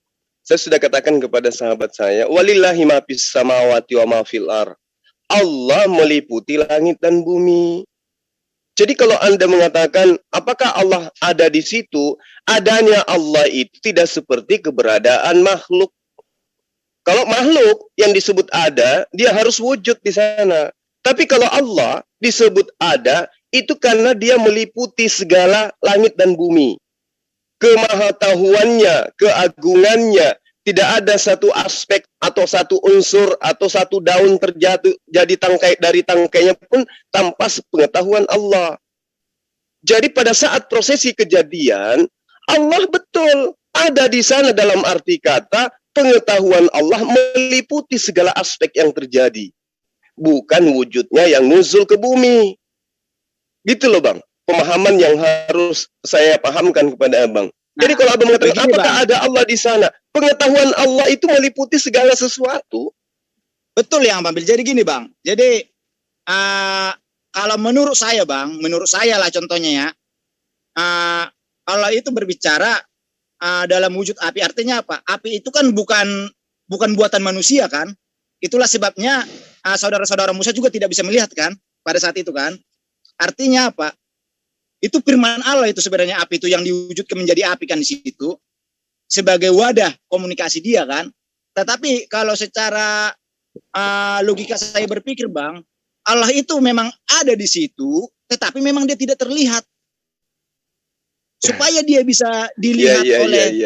Saya sudah katakan kepada sahabat saya, walillahi ma fis samawati wa ma fil ar. Allah meliputi langit dan bumi. Jadi kalau Anda mengatakan apakah Allah ada di situ, adanya Allah itu tidak seperti keberadaan makhluk. Kalau makhluk yang disebut ada, dia harus wujud di sana. Tapi kalau Allah disebut ada, itu karena dia meliputi segala langit dan bumi. Kemahatauannya, keagungannya, tidak ada satu aspek atau satu unsur atau satu daun terjatuh jadi dari tangkainya pun tanpa pengetahuan Allah. Jadi pada saat prosesi kejadian, Allah betul ada di sana dalam arti kata pengetahuan Allah meliputi segala aspek yang terjadi. Bukan wujudnya yang nuzul ke bumi. Gitu loh, Bang. Pemahaman yang harus saya pahamkan kepada Abang. Jadi kalau Abang mengatakan, apakah ada Allah di sana? Pengetahuan Allah itu meliputi segala sesuatu.
Betul ya, Bang. Jadi gini, Bang. Jadi kalau menurut saya, Bang, menurut saya lah contohnya ya, Allah itu berbicara dalam wujud api. Artinya apa? Api itu kan bukan buatan manusia kan? Itulah sebabnya saudara-saudara Musa juga tidak bisa melihat kan pada saat itu kan? Artinya apa? Itu firman Allah itu sebenarnya api itu yang diwujudkan menjadi api kan di situ sebagai wadah komunikasi dia kan. Tetapi kalau secara logika saya berpikir, Bang, Allah itu memang ada di situ, tetapi memang dia tidak terlihat. Supaya dia bisa dilihat oleh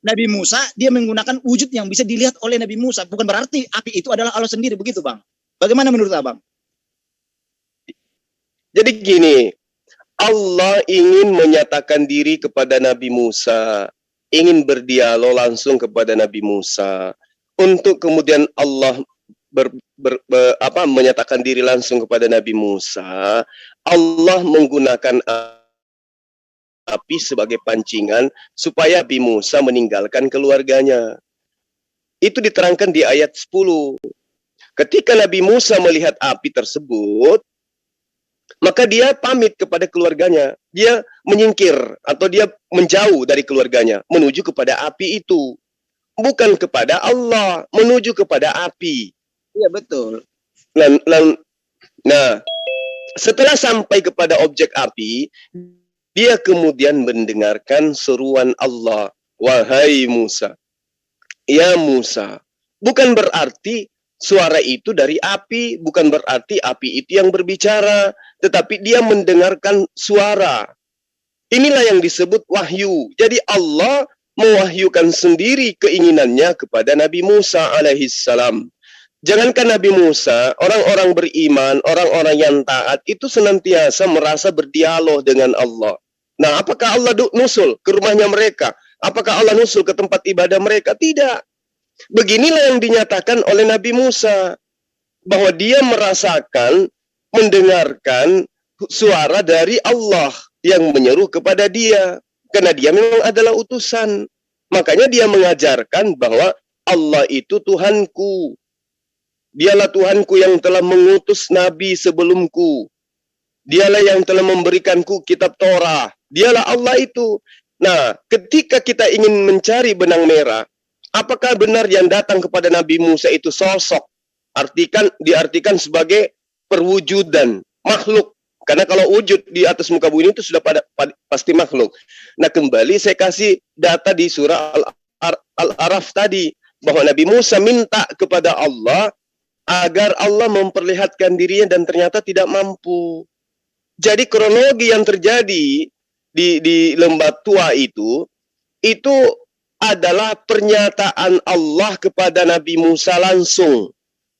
Nabi Musa, dia menggunakan wujud yang bisa dilihat oleh Nabi Musa. Bukan berarti api itu adalah Allah sendiri, begitu, Bang. Bagaimana menurut Abang?
Jadi gini, Allah ingin menyatakan diri kepada Nabi Musa, ingin berdialog langsung kepada Nabi Musa, untuk kemudian Allah menyatakan diri langsung kepada Nabi Musa. Allah menggunakan api sebagai pancingan supaya Nabi Musa meninggalkan keluarganya. Itu diterangkan di ayat 10. Ketika Nabi Musa melihat api tersebut, maka dia pamit kepada keluarganya. Dia menyingkir atau dia menjauh dari keluarganya, menuju kepada api itu. Bukan kepada Allah, menuju kepada api.
Iya, betul.
Nah, setelah sampai kepada objek api, dia kemudian mendengarkan seruan Allah. Wahai Musa, ya Musa. Bukan berarti suara itu dari api, bukan berarti api itu yang berbicara, tetapi dia mendengarkan suara. Inilah yang disebut wahyu. Jadi Allah mewahyukan sendiri keinginannya kepada Nabi Musa alaihissalam. Jangankan Nabi Musa, orang-orang beriman, orang-orang yang taat itu senantiasa merasa berdialog dengan Allah. Nah, apakah Allah nusul ke rumahnya mereka? Apakah Allah nusul ke tempat ibadah mereka? Tidak. Beginilah yang dinyatakan oleh Nabi Musa, bahwa dia merasakan, mendengarkan suara dari Allah yang menyeru kepada dia, karena dia memang adalah utusan. Makanya dia mengajarkan bahwa Allah itu Tuhanku. Dialah Tuhanku yang telah mengutus Nabi sebelumku. Dialah yang telah memberikanku kitab Torah. Dialah Allah itu. Nah, ketika kita ingin mencari benang merah, apakah benar yang datang kepada Nabi Musa itu sosok? Diartikan sebagai perwujudan makhluk. Karena kalau wujud di atas muka bumi itu sudah pasti makhluk. Nah, kembali saya kasih data di surah Al-Araf tadi, bahwa Nabi Musa minta kepada Allah agar Allah memperlihatkan dirinya dan ternyata tidak mampu. Jadi kronologi yang terjadi di lembah tua itu adalah pernyataan Allah kepada Nabi Musa langsung.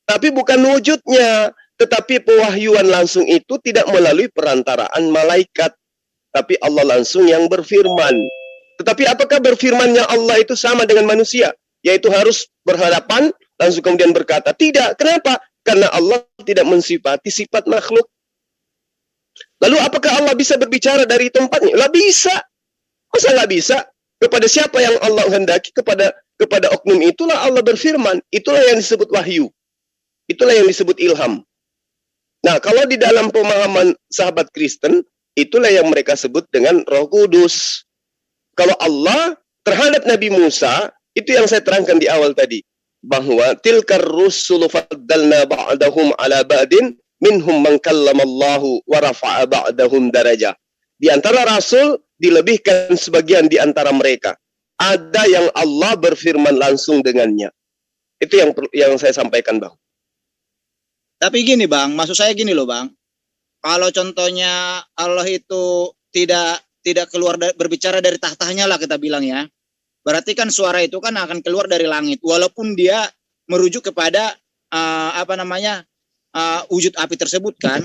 Tapi bukan wujudnya, tetapi pewahyuan langsung itu tidak melalui perantaraan malaikat, tapi Allah langsung yang berfirman. Tetapi apakah berfirmannya Allah itu sama dengan manusia? Yaitu harus berhadapan, langsung kemudian berkata. Tidak. Kenapa? Karena Allah tidak mensifati sifat makhluk. Lalu apakah Allah bisa berbicara dari tempatnya? Lah bisa. Masa nggak bisa? Kepada siapa yang Allah hendaki, kepada oknum itulah Allah berfirman. Itulah yang disebut wahyu. Itulah yang disebut ilham. Nah, kalau di dalam pemahaman sahabat Kristen, itulah yang mereka sebut dengan Roh Kudus. Kalau Allah terhadap Nabi Musa, itu yang saya terangkan di awal tadi, bahwa tilkar rusulu faddalna ba'dahum ala ba'din minhum man kallamallahu wa rafa'a ba'dahum darajah. Di antara rasul dilebihkan sebagian di antara mereka. Ada yang Allah berfirman langsung dengannya. Itu yang saya sampaikan, Bang.
Tapi gini, Bang, maksud saya gini loh, Bang. Kalau contohnya Allah itu tidak keluar berbicara dari tahtanya lah kita bilang ya. Berarti kan suara itu kan akan keluar dari langit, walaupun dia merujuk kepada wujud api tersebut kan.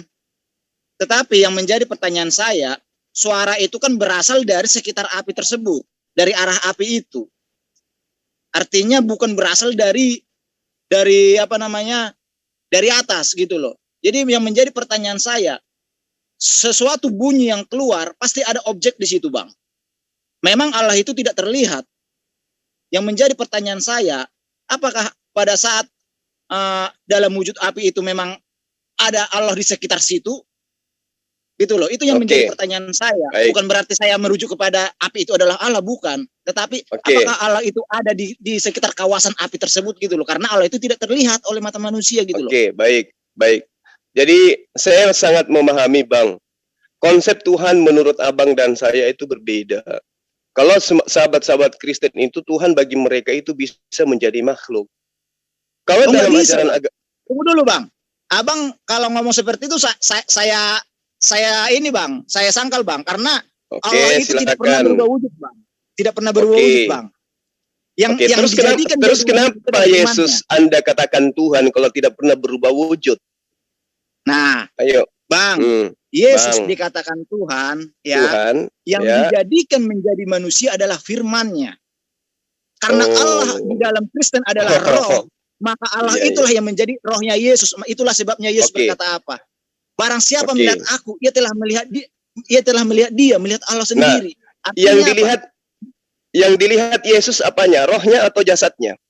Tetapi yang menjadi pertanyaan saya, suara itu kan berasal dari sekitar api tersebut, dari arah api itu. Artinya bukan berasal dari atas gitu loh. Jadi yang menjadi pertanyaan saya, sesuatu bunyi yang keluar pasti ada objek di situ, Bang. Memang Allah itu tidak terlihat. Yang menjadi pertanyaan saya, apakah pada saat dalam wujud api itu memang ada Allah di sekitar situ? Gitu loh. Itu yang menjadi pertanyaan saya. Baik. Bukan berarti saya merujuk kepada api itu adalah Allah, bukan. Tetapi apakah Allah itu ada di sekitar kawasan api tersebut gitu loh. Karena Allah itu tidak terlihat oleh mata manusia gitu loh.
Oke, baik. Jadi saya sangat memahami, Bang. Konsep Tuhan menurut Abang dan saya itu berbeda. Kalau sahabat-sahabat Kristen itu Tuhan bagi mereka itu bisa menjadi makhluk. Kalau dalam ajaran agama,
tunggu dulu, Bang. Abang kalau ngomong seperti itu saya ini, Bang, saya sangkal, Bang, karena Allah itu tidak pernah berubah wujud, Bang. Tidak pernah berubah wujud, Bang.
Terus kenapa Yesus Anda katakan Tuhan kalau tidak pernah berubah wujud?
Nah,
ayo,
Bang, Yesus
Bang.
dikatakan Tuhan, ya,
Tuhan,
yang
ya.
dijadikan menjadi manusia adalah firman-Nya. Karena
Oh.
Allah di dalam Kristen adalah roh, maka Allah
Iya,
itulah yang menjadi rohnya Yesus. Itulah sebabnya Yesus
Oke.
berkata apa? Barang siapa
Oke.
melihat aku, ia telah melihat dia, melihat Allah sendiri.
Yang
Artinya apa?
dilihat Yesus apanya? Rohnya atau jasadnya?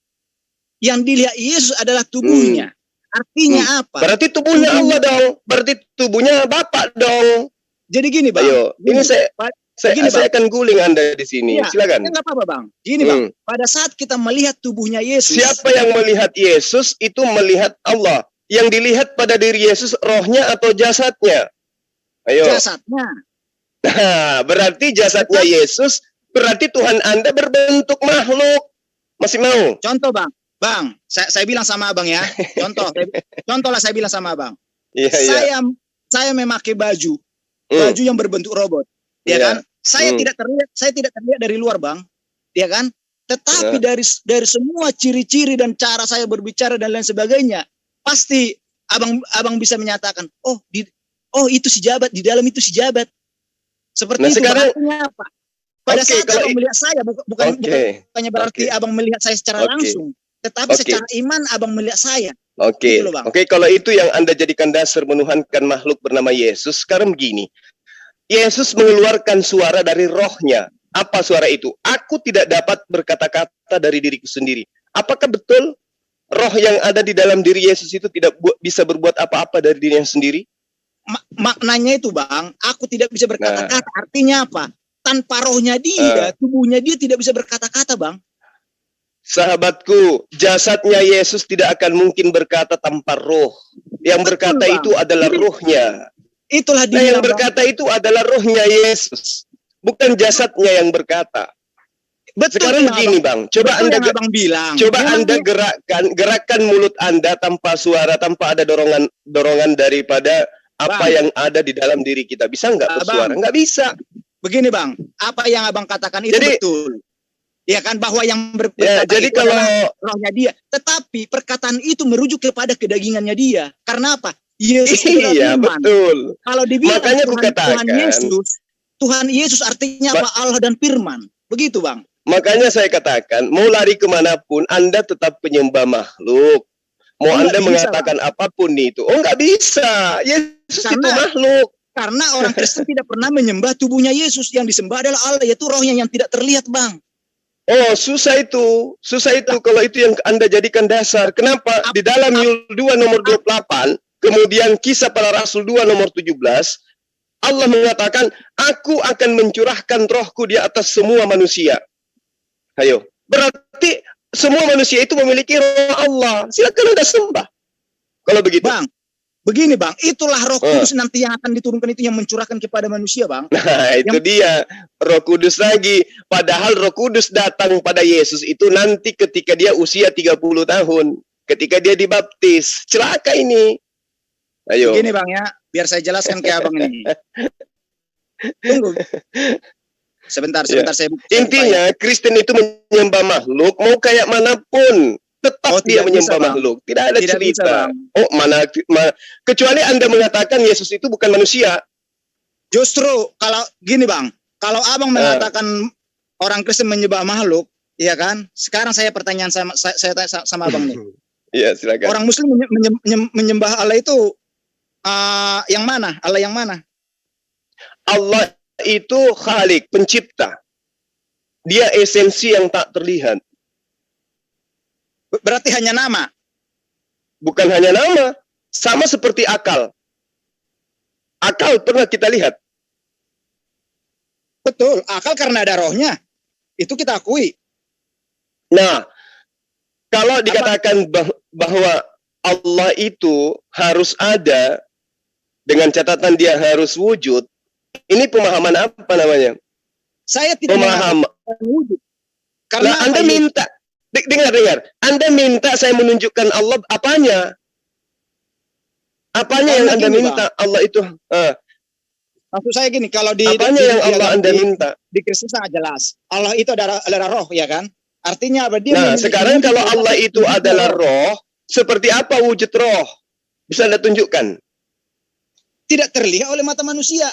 Yang dilihat Yesus adalah tubuhnya. Artinya apa?
Berarti tubuhnya Allah dong. Berarti tubuhnya Bapak dong.
Jadi gini, Bang.
Ayo, ini saya
Begini,
saya akan guling Anda di sini.
Iya,
Silakan.
enggak apa-apa, Bang. Gini, Bang. Pada saat kita melihat tubuhnya Yesus,
Siapa yang melihat Yesus itu melihat Allah. Yang dilihat pada diri Yesus rohnya atau jasadnya? Ayo.
jasadnya.
Nah, berarti jasadnya Yesus, berarti Tuhan Anda berbentuk makhluk. Masih mau?
Contoh, Bang. Bang, saya bilang sama Abang ya. Contohlah saya bilang sama Abang.
Iya.
Saya memakai baju
Hmm.
yang berbentuk robot, ya
Iya.
kan? Saya tidak terlihat dari luar, Bang, ya kan? Tetapi dari semua ciri-ciri dan cara saya berbicara dan lain sebagainya, pasti abang bisa menyatakan, oh itu si Jabat, di dalam itu si Jabat. Seperti
Nah,
itu.
sekarang,
Artinya apa? Pada
Oke,
saat
kalau
abang melihat saya, bukannya berarti abang melihat saya secara langsung, tetapi secara iman abang melihat saya.
Oke,
Gitu loh, Bang.
oke, kalau itu yang Anda jadikan dasar menuhankan makhluk bernama Yesus, sekarang begini. Yesus mengeluarkan suara dari rohnya. Apa suara itu? Aku tidak dapat berkata-kata dari diriku sendiri. Apakah betul roh yang ada di dalam diri Yesus itu tidak bisa berbuat apa-apa dari dirinya sendiri?
Maknanya itu, Bang, aku tidak bisa berkata-kata. Artinya apa? Tanpa rohnya dia, tubuhnya dia tidak bisa berkata-kata, Bang.
Sahabatku, jasadnya Yesus tidak akan mungkin berkata tanpa roh. Yang berkata
Bang.
itu adalah rohnya.
Itulah dia.
Yang berkata itu adalah rohnya Yesus, bukan jasadnya yang berkata.
Betul.
Sekarang begini, Bang. Coba Anda gerakkan mulut Anda tanpa suara, tanpa ada dorongan daripada apa yang ada di dalam diri kita. Bisa nggak bersuara? Nggak bisa.
Begini, Bang. Apa yang abang katakan itu betul. Ya kan, bahwa yang berkata
jadi
itu
kalau
rohnya dia, tetapi perkataan itu merujuk kepada kedagingannya dia. Karena apa? Yesus
iya, betul.
Kalau dibilang
makanya
Tuhan Yesus artinya apa? Allah dan Firman. Begitu, Bang.
Makanya saya katakan, mau lari kemanapun, Anda tetap penyembah makhluk. Mau Anda mengatakan apapun itu. Oh, nggak bisa. Yesus itu makhluk.
Karena orang Kristen tidak pernah menyembah tubuhnya Yesus. Yang disembah adalah Allah, yaitu rohnya yang tidak terlihat, Bang.
Oh, susah itu kalau itu yang Anda jadikan dasar. Kenapa? Di dalam Yul 2 nomor 28, kemudian Kisah Para Rasul 2 nomor 17, Allah mengatakan, aku akan mencurahkan rohku di atas semua manusia. Ayo, berarti semua manusia itu memiliki roh Allah. Silakan Anda sembah. Kalau begitu.
Bang, begini, Bang, itulah Roh Kudus nanti yang akan diturunkan itu yang mencurahkan kepada manusia, Bang.
Nah, itu dia. Roh Kudus lagi. Padahal Roh Kudus datang pada Yesus itu nanti ketika dia usia 30 tahun. Ketika dia dibaptis. Celaka ini. Ayo.
Begini, Bang, ya. Biar saya jelaskan ke abang ini. Tunggu. Sebentar saya
intinya Kristen itu menyembah makhluk mau kayak manapun. Tetap dia menyembah makhluk. Tidak ada cerita. Oh, mana kecuali Anda mengatakan Yesus itu bukan manusia.
Justru kalau gini, Bang, kalau abang mengatakan orang Kristen menyembah makhluk, iya kan? Sekarang saya pertanyaan saya tanya sama abang nih.
Iya, silakan.
Orang Muslim menyembah Allah itu yang mana? Allah yang mana?
Allah itu Khalik, pencipta. Dia esensi yang tak terlihat.
Berarti hanya nama?
Bukan hanya nama, sama seperti akal. Akal pernah kita lihat.
Betul, akal karena ada rohnya. Itu kita akui.
Nah, kalau dikatakan bahwa Allah itu harus ada, dengan catatan dia harus wujud, ini pemahaman apa namanya?
Saya tidak
pemahaman
wujud. Karena
Anda minta, dengar. Anda minta saya menunjukkan Allah apanya? Apanya yang Anda minta? Bang. Allah itu.
Maksud saya gini, kalau di
apanya yang Allah Anda minta?
Di Kristus sangat jelas. Allah itu adalah roh, ya kan? Artinya apa? Dia
sekarang kalau Allah itu adalah roh, seperti apa wujud roh? Bisa Anda tunjukkan?
tidak terlihat oleh mata manusia.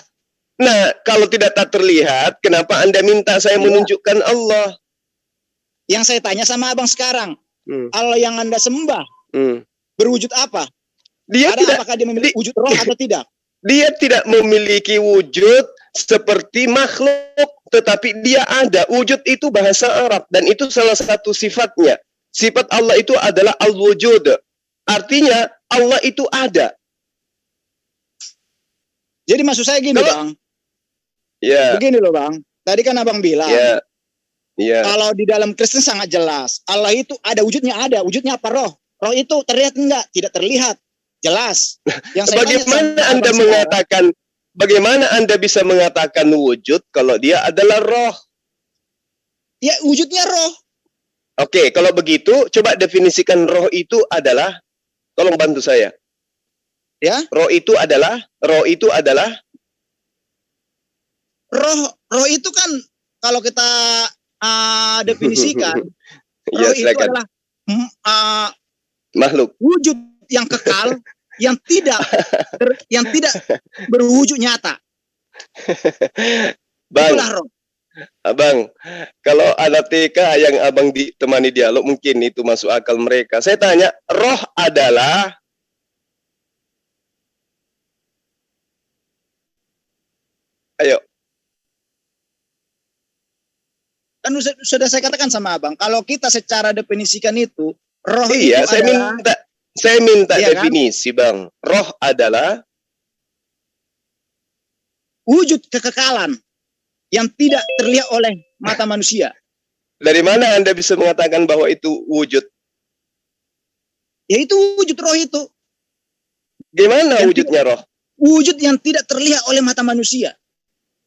Nah, kalau tidak tak terlihat, kenapa Anda minta saya menunjukkan Allah?
Yang saya tanya sama abang sekarang, Allah yang Anda sembah berwujud apa? Apakah dia memiliki wujud roh atau tidak?
Dia tidak memiliki wujud seperti makhluk, tetapi dia ada. Wujud itu bahasa Arab, dan itu salah satu sifatnya. Sifat Allah itu adalah al-wujud. Artinya Allah itu ada.
Jadi maksud saya gini, Bang.
Ya.
Begini loh, Bang. Tadi kan abang bilang,
ya.
Kalau di dalam Kristen sangat jelas, Allah itu ada wujudnya, ada. Wujudnya apa? Roh. Roh itu terlihat enggak? Tidak terlihat. Jelas. Yang
Bagaimana Anda bisa mengatakan wujud kalau dia adalah roh?
Ya, wujudnya roh.
Oke, kalau begitu coba definisikan roh itu adalah, tolong bantu saya.
Ya.
Roh itu adalah roh
itu kan kalau kita definisikan roh itu adalah
makhluk,
wujud yang kekal, yang tidak berwujud nyata.
Bang,
itulah roh.
Abang, kalau anak TK yang abang ditemani dialog mungkin itu masuk akal mereka. Saya tanya, roh adalah ayo.
Kan sudah saya katakan sama abang, kalau kita secara definisikan itu, roh
iya,
itu
saya minta
iya
definisi,
kan?
Bang. Roh adalah
wujud kekekalan yang tidak terlihat oleh mata manusia.
Dari mana Anda bisa mengatakan bahwa itu wujud?
Ya itu wujud roh itu.
Gimana wujudnya roh?
Wujud yang tidak terlihat oleh mata manusia.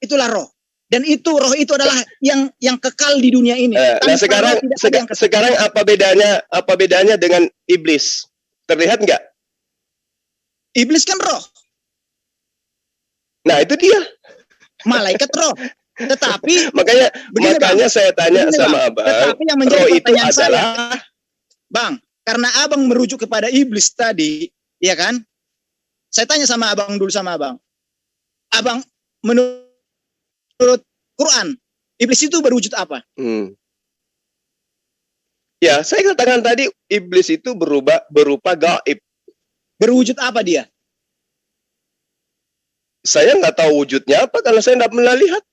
Itulah roh. Dan itu roh itu adalah yang kekal di dunia ini.
Nah sekarang apa bedanya dengan iblis? Terlihat nggak?
Iblis kan roh.
Nah itu dia.
Malaikat roh. Tetapi
makanya
Bang,
saya tanya sama Abang.
Tetapi yang menjadi
roh itu
adalah Bang, karena Abang merujuk kepada iblis tadi, ya kan? Saya tanya sama Abang dulu sama Abang. Abang menurut Quran, iblis itu berwujud apa?
Ya, saya katakan tadi iblis itu berupa gaib.
Berwujud apa dia?
Saya nggak tahu wujudnya apa karena saya nggak pernah lihat.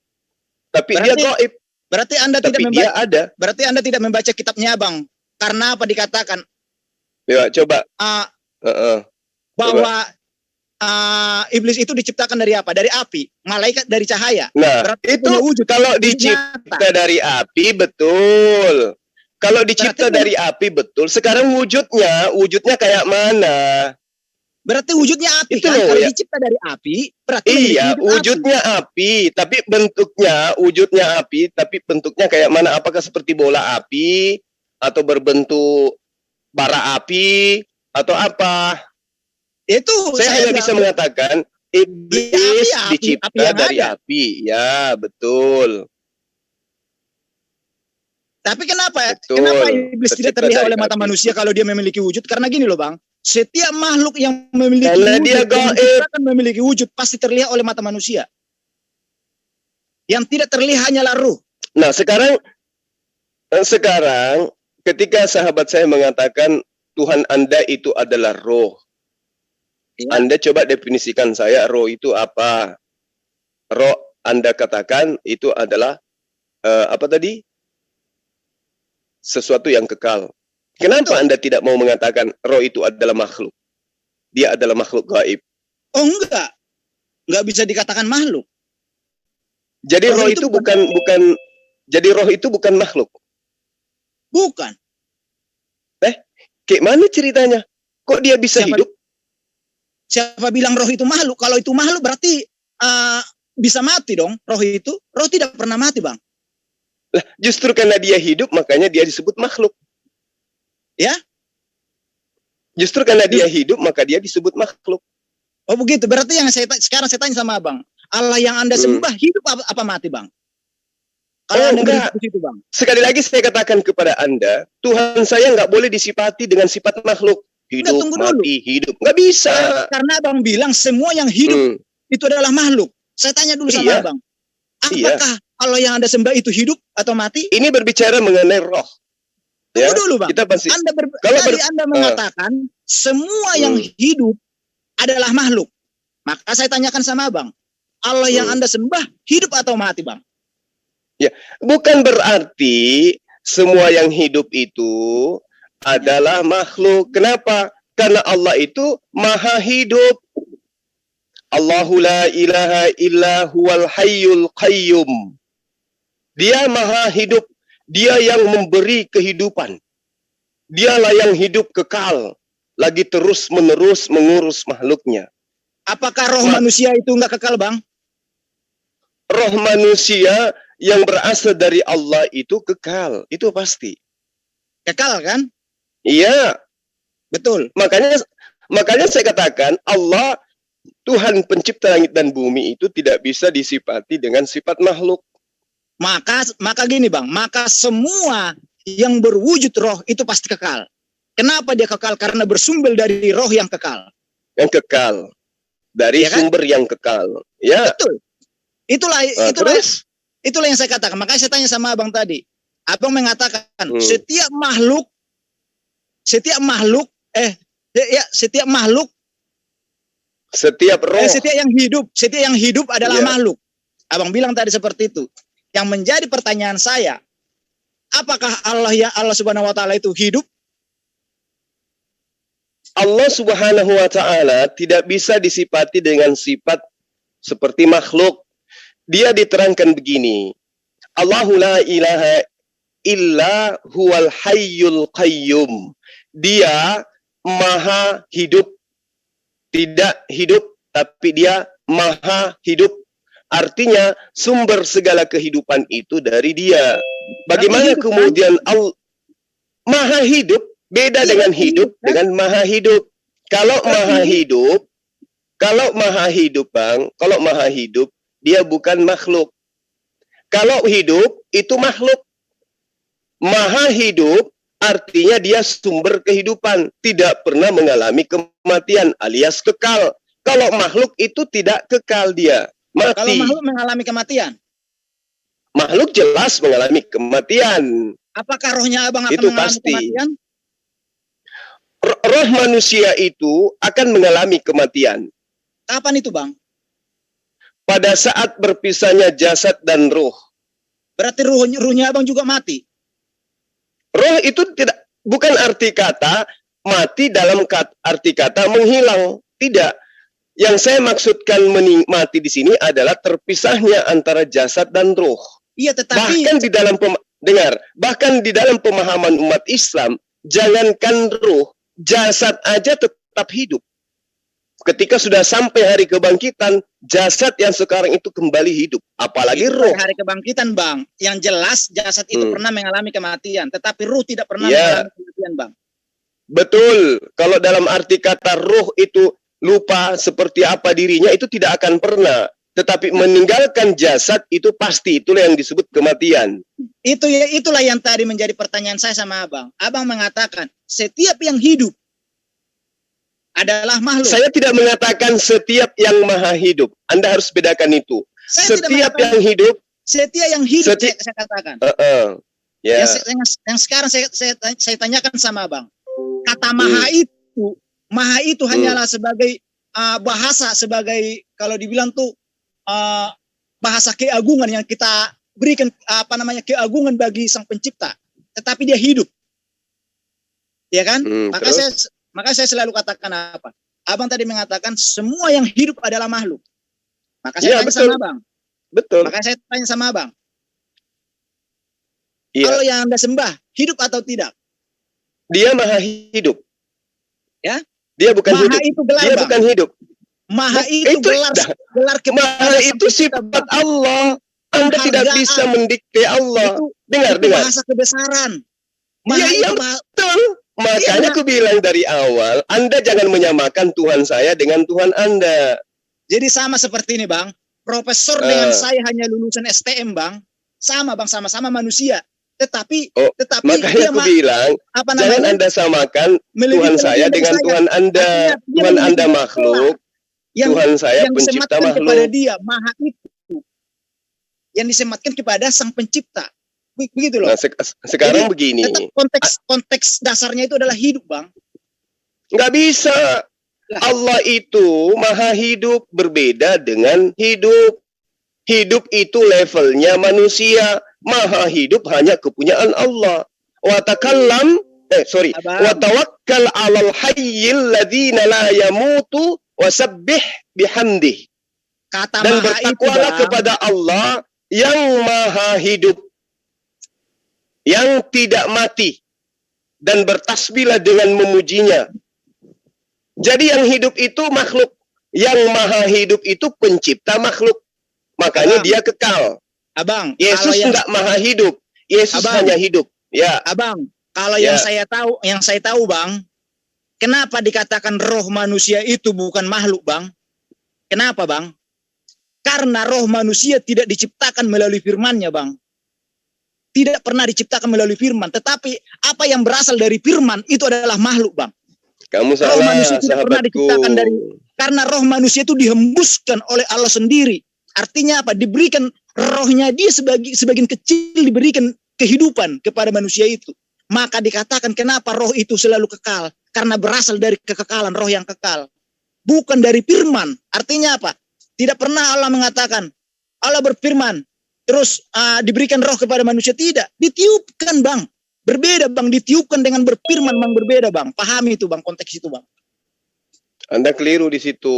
Tapi dia gaib.
Berarti Anda tidak membaca.
Dia ada.
Berarti Anda tidak membaca kitabnya, Bang. Karena apa dikatakan?
Ya, coba.
Bahwa iblis itu diciptakan dari apa? Dari api. Malaikat dari cahaya.
Nah, berarti itu wujud. Kalau dicipta dari api, betul. Kalau dicipta dari api, betul. Sekarang wujudnya kayak mana?
Berarti wujudnya api
itu
kan? Kalau dicipta dari api, berarti
iya, wujudnya api, tapi wujudnya api, tapi bentuknya kayak mana? Apakah seperti bola api atau berbentuk bara api atau apa?
Itu
saya hanya bisa mengatakan iblis dicipta dari api. Ya, betul.
Tapi kenapa iblis tidak terlihat oleh mata manusia kalau dia memiliki wujud? Karena gini loh, Bang. Setiap makhluk yang memiliki wujud akan memiliki wujud pasti terlihat oleh mata manusia. Yang tidak terlihat hanyalah ruh.
Nah, sekarang ketika sahabat saya mengatakan Tuhan Anda itu adalah roh. Ya. Anda coba definisikan saya roh itu apa? Roh Anda katakan itu adalah apa tadi? Sesuatu yang kekal. Kenapa Anda tidak mau mengatakan roh itu adalah makhluk? Dia adalah makhluk gaib.
Oh enggak. Enggak bisa dikatakan makhluk.
Jadi roh itu bukan makhluk.
Bukan.
Kayak mana ceritanya? Kok dia bisa hidup?
Siapa bilang roh itu makhluk? Kalau itu makhluk berarti bisa mati dong roh itu. Roh tidak pernah mati, Bang.
Lah, justru karena dia hidup makanya dia disebut makhluk.
Ya?
Justru karena dia hidup maka dia disebut makhluk.
Oh begitu. Berarti yang sekarang saya tanya sama Abang, Allah yang Anda sembah hidup apa mati, Bang? Kalau Anda begitu, Bang.
Sekali lagi saya katakan kepada Anda, Tuhan saya nggak boleh disifati dengan sifat makhluk. hidup,
tunggu dulu.
mati, hidup. Nggak bisa.
Karena abang bilang semua yang hidup itu adalah makhluk. Saya tanya dulu sama abang, apakah Allah yang Anda sembah itu hidup atau mati?
Ini berbicara mengenai roh.
Tunggu dulu bang.
Kita pasti.
Anda mengatakan semua yang hidup adalah makhluk. Maka saya tanyakan sama abang, Allah yang Anda sembah hidup atau mati bang?
Ya, bukan berarti semua yang hidup itu adalah makhluk. Kenapa? Karena Allah itu maha hidup. Allahu la ilaha illa huwal hayyul qayyum. Dia maha hidup. Dia yang memberi kehidupan. Dialah yang hidup kekal. Lagi terus-menerus mengurus makhluknya.
Apakah roh manusia itu enggak kekal bang?
Roh manusia yang berasal dari Allah itu kekal. Itu pasti.
Kekal kan?
Iya.
Betul.
Makanya saya katakan Allah Tuhan pencipta langit dan bumi itu tidak bisa disifati dengan sifat makhluk.
Maka gini bang, maka semua yang berwujud roh itu pasti kekal. Kenapa dia kekal? Karena bersumber dari roh yang kekal.
Yang kekal. Dari sumber yang kekal. Ya.
Betul. Itulah yang saya katakan. Makanya saya tanya sama abang tadi. Abang mengatakan setiap makhluk setiap roh, setiap yang hidup adalah makhluk. Abang bilang tadi seperti itu. Yang menjadi pertanyaan saya, apakah Allah Subhanahu wa taala itu hidup?
Allah Subhanahu wa taala tidak bisa disifati dengan sifat seperti makhluk. Dia diterangkan begini. Allahu la ilaha illa huwal hayyul qayyum. Dia maha hidup. Tidak hidup, tapi dia maha hidup. Artinya sumber segala kehidupan itu dari dia. Bagaimana kemudian Allah maha hidup beda dengan hidup dengan maha hidup. Kalau maha hidup bang, kalau maha hidup dia bukan makhluk. Kalau hidup itu makhluk. Maha hidup artinya dia sumber kehidupan, tidak pernah mengalami kematian alias kekal. Kalau makhluk itu tidak kekal dia. Mati.
Kalau makhluk mengalami kematian?
Makhluk jelas mengalami kematian.
Apakah rohnya abang akan
itu
mengalami
pasti.
kematian?
Roh manusia itu akan mengalami kematian.
Kapan itu bang?
Pada saat berpisahnya jasad dan roh.
Berarti ruhnya abang juga mati?
Roh itu bukan arti kata mati dalam arti kata menghilang. Tidak. Yang saya maksudkan mati di sini adalah terpisahnya antara jasad dan roh.
Iya, tetapi
bahkan di dalam pemahaman umat Islam, jangankan roh, jasad aja tetap hidup. Ketika sudah sampai hari kebangkitan, jasad yang sekarang itu kembali hidup, apalagi roh.
Hari kebangkitan, bang. Yang jelas jasad itu pernah mengalami kematian, tetapi roh tidak pernah mengalami kematian, bang.
Betul. Kalau dalam arti kata roh itu lupa seperti apa dirinya, itu tidak akan pernah. Tetapi meninggalkan jasad itu pasti, itulah yang disebut kematian.
Itulah yang tadi menjadi pertanyaan saya sama abang. Abang mengatakan setiap yang hidup adalah makhluk. Saya
tidak mengatakan setiap yang maha hidup. Anda harus bedakan itu. Setiap yang hidup.
Saya katakan. Yang sekarang saya tanyakan sama abang. Kata maha itu hanyalah sebagai bahasa, sebagai kalau dibilang tuh bahasa keagungan yang kita berikan keagungan bagi sang pencipta. Tetapi dia hidup. Ya kan? Maka saya selalu katakan apa? Abang tadi mengatakan semua yang hidup adalah makhluk. Maka saya tanya sama abang.
Betul.
Maka saya tanya sama abang. Kalau yang Anda sembah hidup atau tidak?
Dia maha hidup.
Ya?
Dia bukan
maha
hidup.
Itu gelar,
dia
bang.
bukan hidup.
Maha itu gelar
maha itu sifat Allah. Anda tidak bisa mendikte Allah. Dengar.
Bahasa kebesaran.
Iya, betul. Makanya aku bilang dari awal, Anda jangan menyamakan Tuhan saya dengan Tuhan Anda.
Jadi sama seperti ini, bang. Profesor dengan saya hanya lulusan STM, bang. Sama, bang. Sama-sama manusia. Tetapi
makanya aku bilang, jangan Anda samakan Tuhan saya dengan Tuhan Anda. Tuhan Anda makhluk, Tuhan saya pencipta makhluk.
Kepada dia, Maha itu. Yang disematkan kepada Sang Pencipta. Begitu loh.
Nah, sekarang jadi, begini.
Konteks dasarnya itu adalah hidup, Bang.
Nggak bisa. Allah itu maha hidup, berbeda dengan hidup. Hidup itu levelnya manusia. Maha hidup hanya kepunyaan Allah. Wa tawakkal 'alal hayyil ladzina la yamutu wasabbih bihamdih. Dan bertakwalah kepada Allah yang maha hidup, yang tidak mati, dan bertasbihlah dengan memujinya. Jadi yang hidup itu makhluk, yang maha hidup itu pencipta makhluk. Makanya dia kekal.
Abang,
Yesus tidak maha hidup. Yesus hanya hidup. Ya.
Abang, kalau yang saya tahu, Bang, kenapa dikatakan roh manusia itu bukan makhluk, Bang? Kenapa, Bang? Karena roh manusia tidak diciptakan melalui firman-Nya, Bang. Tidak pernah diciptakan melalui firman, tetapi apa yang berasal dari firman itu adalah makhluk, Bang.
Kamu salah,
roh manusia tidak pernah diciptakan karena roh manusia itu dihembuskan oleh Allah sendiri. Artinya apa? Diberikan rohnya dia sebagian kecil, diberikan kehidupan kepada manusia itu. Maka dikatakan kenapa roh itu selalu kekal? Karena berasal dari kekekalan, roh yang kekal. Bukan dari firman. Artinya apa? Tidak pernah Allah mengatakan, Allah berfirman, terus diberikan roh kepada manusia. Tidak. Ditiupkan, Bang. Berbeda, Bang. Ditiupkan dengan berfirman, Bang. Berbeda, Bang. Pahami itu, Bang. Konteks itu, Bang.
Anda keliru di situ.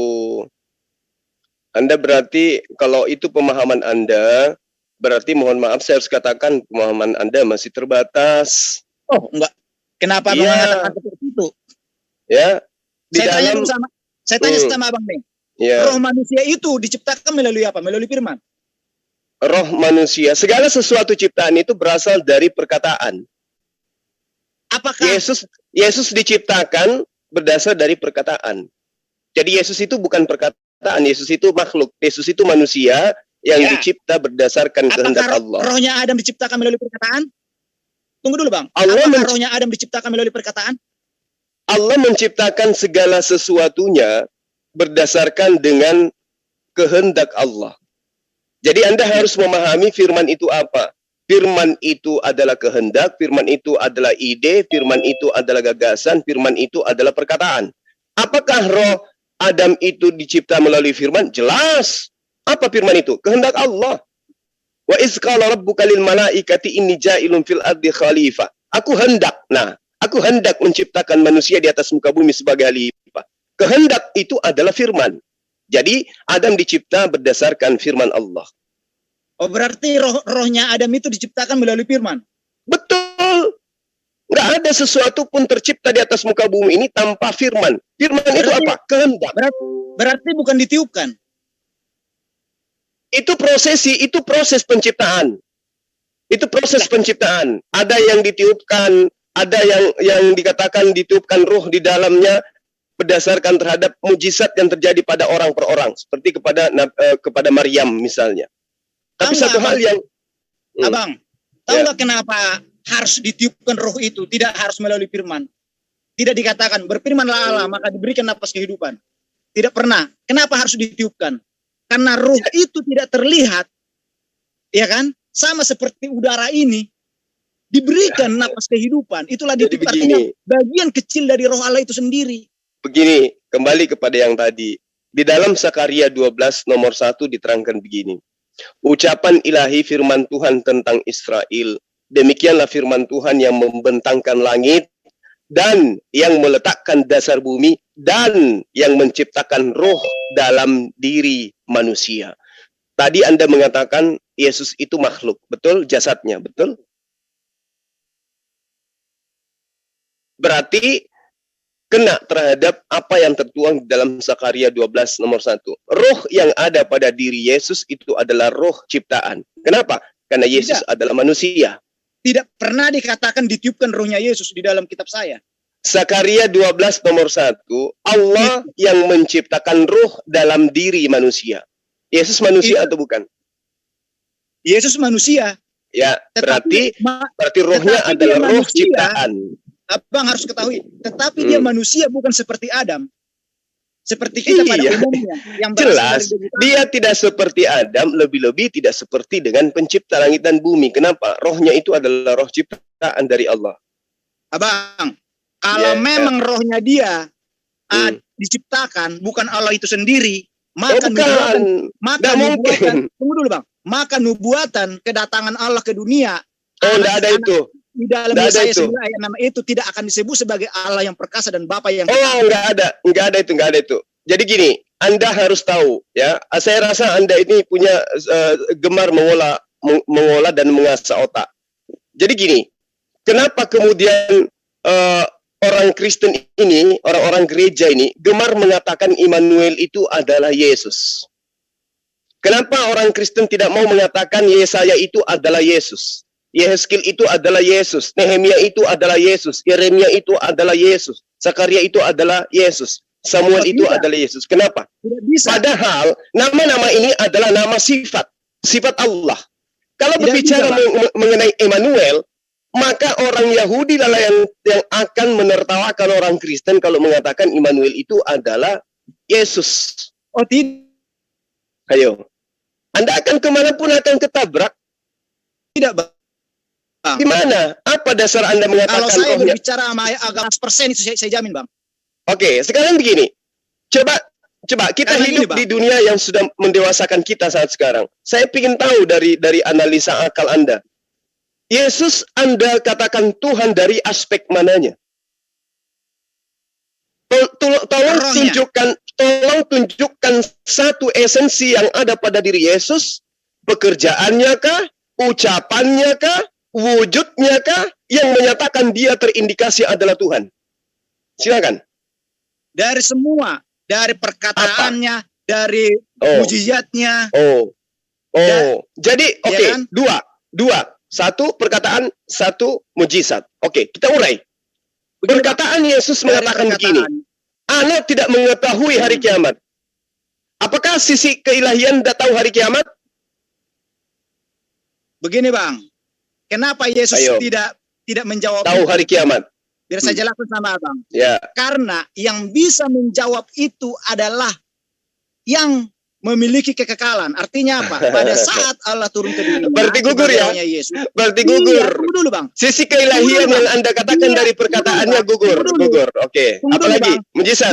Anda berarti, kalau itu pemahaman Anda, berarti mohon maaf saya harus katakan pemahaman Anda masih terbatas.
Oh, enggak. Kenapa Bang mengatakan seperti itu?
Ya.
Saya tanya sama Abang nih. Ya. Roh manusia itu diciptakan melalui apa? Melalui firman.
Roh manusia, segala sesuatu ciptaan itu berasal dari perkataan.
Apakah
Yesus diciptakan berdasar dari perkataan. Jadi Yesus itu bukan perkataan, Yesus itu makhluk, Yesus itu manusia yang dicipta berdasarkan kehendak Allah.
Rohnya Adam diciptakan melalui perkataan? Tunggu dulu, Bang. Apakah rohnya Adam diciptakan melalui perkataan?
Allah menciptakan segala sesuatunya berdasarkan dengan kehendak Allah. Jadi Anda harus memahami firman itu apa. Firman itu adalah kehendak, firman itu adalah ide, firman itu adalah gagasan, firman itu adalah perkataan. Apakah roh Adam itu dicipta melalui firman? Jelas. Apa firman itu? Kehendak Allah. Wa iz qala rabbuka lil malaikati inni ja'ilun fil ardi khalifah. Aku hendak menciptakan manusia di atas muka bumi sebagai khalifah. Kehendak itu adalah firman. Jadi Adam dicipta berdasarkan firman Allah.
Oh, berarti rohnya Adam itu diciptakan melalui firman?
Betul. Nggak ada sesuatu pun tercipta di atas muka bumi ini tanpa firman. Firman itu apa? Kehendak.
Berarti bukan ditiupkan.
Itu proses penciptaan. Itu proses penciptaan. Ada yang ditiupkan, ada yang dikatakan ditiupkan ruh di dalamnya berdasarkan terhadap mujizat yang terjadi pada orang per orang, seperti kepada Maryam misalnya. Tapi satu hal yang
Abang, tahu nggak kenapa harus ditiupkan roh itu? Tidak harus melalui firman. Tidak dikatakan berfirmanlah Allah maka diberikan napas kehidupan. Tidak pernah. Kenapa harus ditiupkan? Karena roh itu tidak terlihat, ya kan? Sama seperti udara ini diberikan napas kehidupan. Itulah artinya bagian kecil dari roh Allah itu sendiri.
Begini, kembali kepada yang tadi. Di dalam Zakaria 12 nomor 1 diterangkan begini. Ucapan ilahi firman Tuhan tentang Israel. Demikianlah firman Tuhan yang membentangkan langit dan yang meletakkan dasar bumi dan yang menciptakan roh dalam diri manusia. Tadi Anda mengatakan Yesus itu makhluk, betul? Jasadnya, betul? Berarti kena terhadap apa yang tertuang di dalam Zakaria 12 nomor 1. Roh yang ada pada diri Yesus itu adalah roh ciptaan. Kenapa? Karena Yesus adalah manusia.
Tidak pernah dikatakan ditiupkan rohnya Yesus di dalam kitab saya.
Zakaria 12 nomor 1. Allah yang menciptakan roh dalam diri manusia. Yesus manusia atau bukan?
Yesus manusia.
Ya,
Tetapi
berarti rohnya
tetapi
adalah
dia
roh
manusia.
ciptaan.
Abang harus ketahui, tetapi dia manusia bukan seperti Adam. Seperti kita pada
Iya.
umumnya yang berasal
Jelas,
dari debu tanah.
dia tidak seperti Adam, lebih-lebih tidak seperti dengan pencipta langit dan bumi. Kenapa? Rohnya itu adalah roh ciptaan dari Allah.
Abang, kalau memang rohnya dia diciptakan, bukan Allah itu sendiri, maka nubuatan, tunggu dulu Bang, maka nubuatan kedatangan Allah ke dunia,
tidak ada itu.
Di dalam Yesaya 9 ayat 6 itu tidak akan disebut sebagai Allah yang perkasa dan Bapa yang
enggak ada itu. Jadi gini, Anda harus tahu ya. Saya rasa Anda ini punya gemar mengolah dan mengasah otak. Jadi gini, kenapa kemudian orang Kristen ini, orang-orang gereja ini gemar mengatakan Immanuel itu adalah Yesus? Kenapa orang Kristen tidak mau mengatakan Yesaya itu adalah Yesus? Yehezkiel itu adalah Yesus, Nehemia itu adalah Yesus, Yeremia itu adalah Yesus, Zakaria itu adalah Yesus, Samuel itu adalah Yesus. Kenapa? Padahal nama-nama ini adalah nama sifat Allah. Kalau berbicara mengenai Immanuel, maka orang Yahudi lah yang akan menertawakan orang Kristen kalau mengatakan Immanuel itu adalah Yesus.
Oh tidak.
Ayo, Anda akan kemanapun akan ketabrak.
Tidak, Bang.
Di mana? Apa dasar Anda mengatakan?
Kalau saya berbicara sama agama 100% itu saya jamin, Bang.
Oke, sekarang begini. Coba kita hidup di dunia yang sudah mendewasakan kita saat sekarang. Saya ingin tahu dari analisa akal Anda. Yesus Anda katakan Tuhan dari aspek mananya? Tolong tunjukkan satu esensi yang ada pada diri Yesus, pekerjaannya kah, ucapannya kah, wujudnya kah yang menyatakan dia terindikasi adalah Tuhan? Silakan.
Dari semua, dari perkataannya, dari mujizatnya.
Jadi oke, kan? dua. Satu perkataan, satu mujizat. Oke, kita urai. Perkataan Yesus mengatakan begini. Anak tidak mengetahui hari kiamat. Apakah sisi keilahian tidak tahu hari kiamat?
Begini, Bang. Kenapa Yesus tidak menjawab
tahu hari kiamat?
Biar saya jelaskan sama Abang.
Ya.
Karena yang bisa menjawab itu adalah yang memiliki kekekalan. Artinya apa? Pada saat Allah turun ke dunia.
Berarti gugur ya?
Yesus,
berarti gugur.
Tunggu dulu, Bang.
Sisi keilahian yang Anda katakan dari perkataannya gugur. Oke. Apalagi? Mujizat.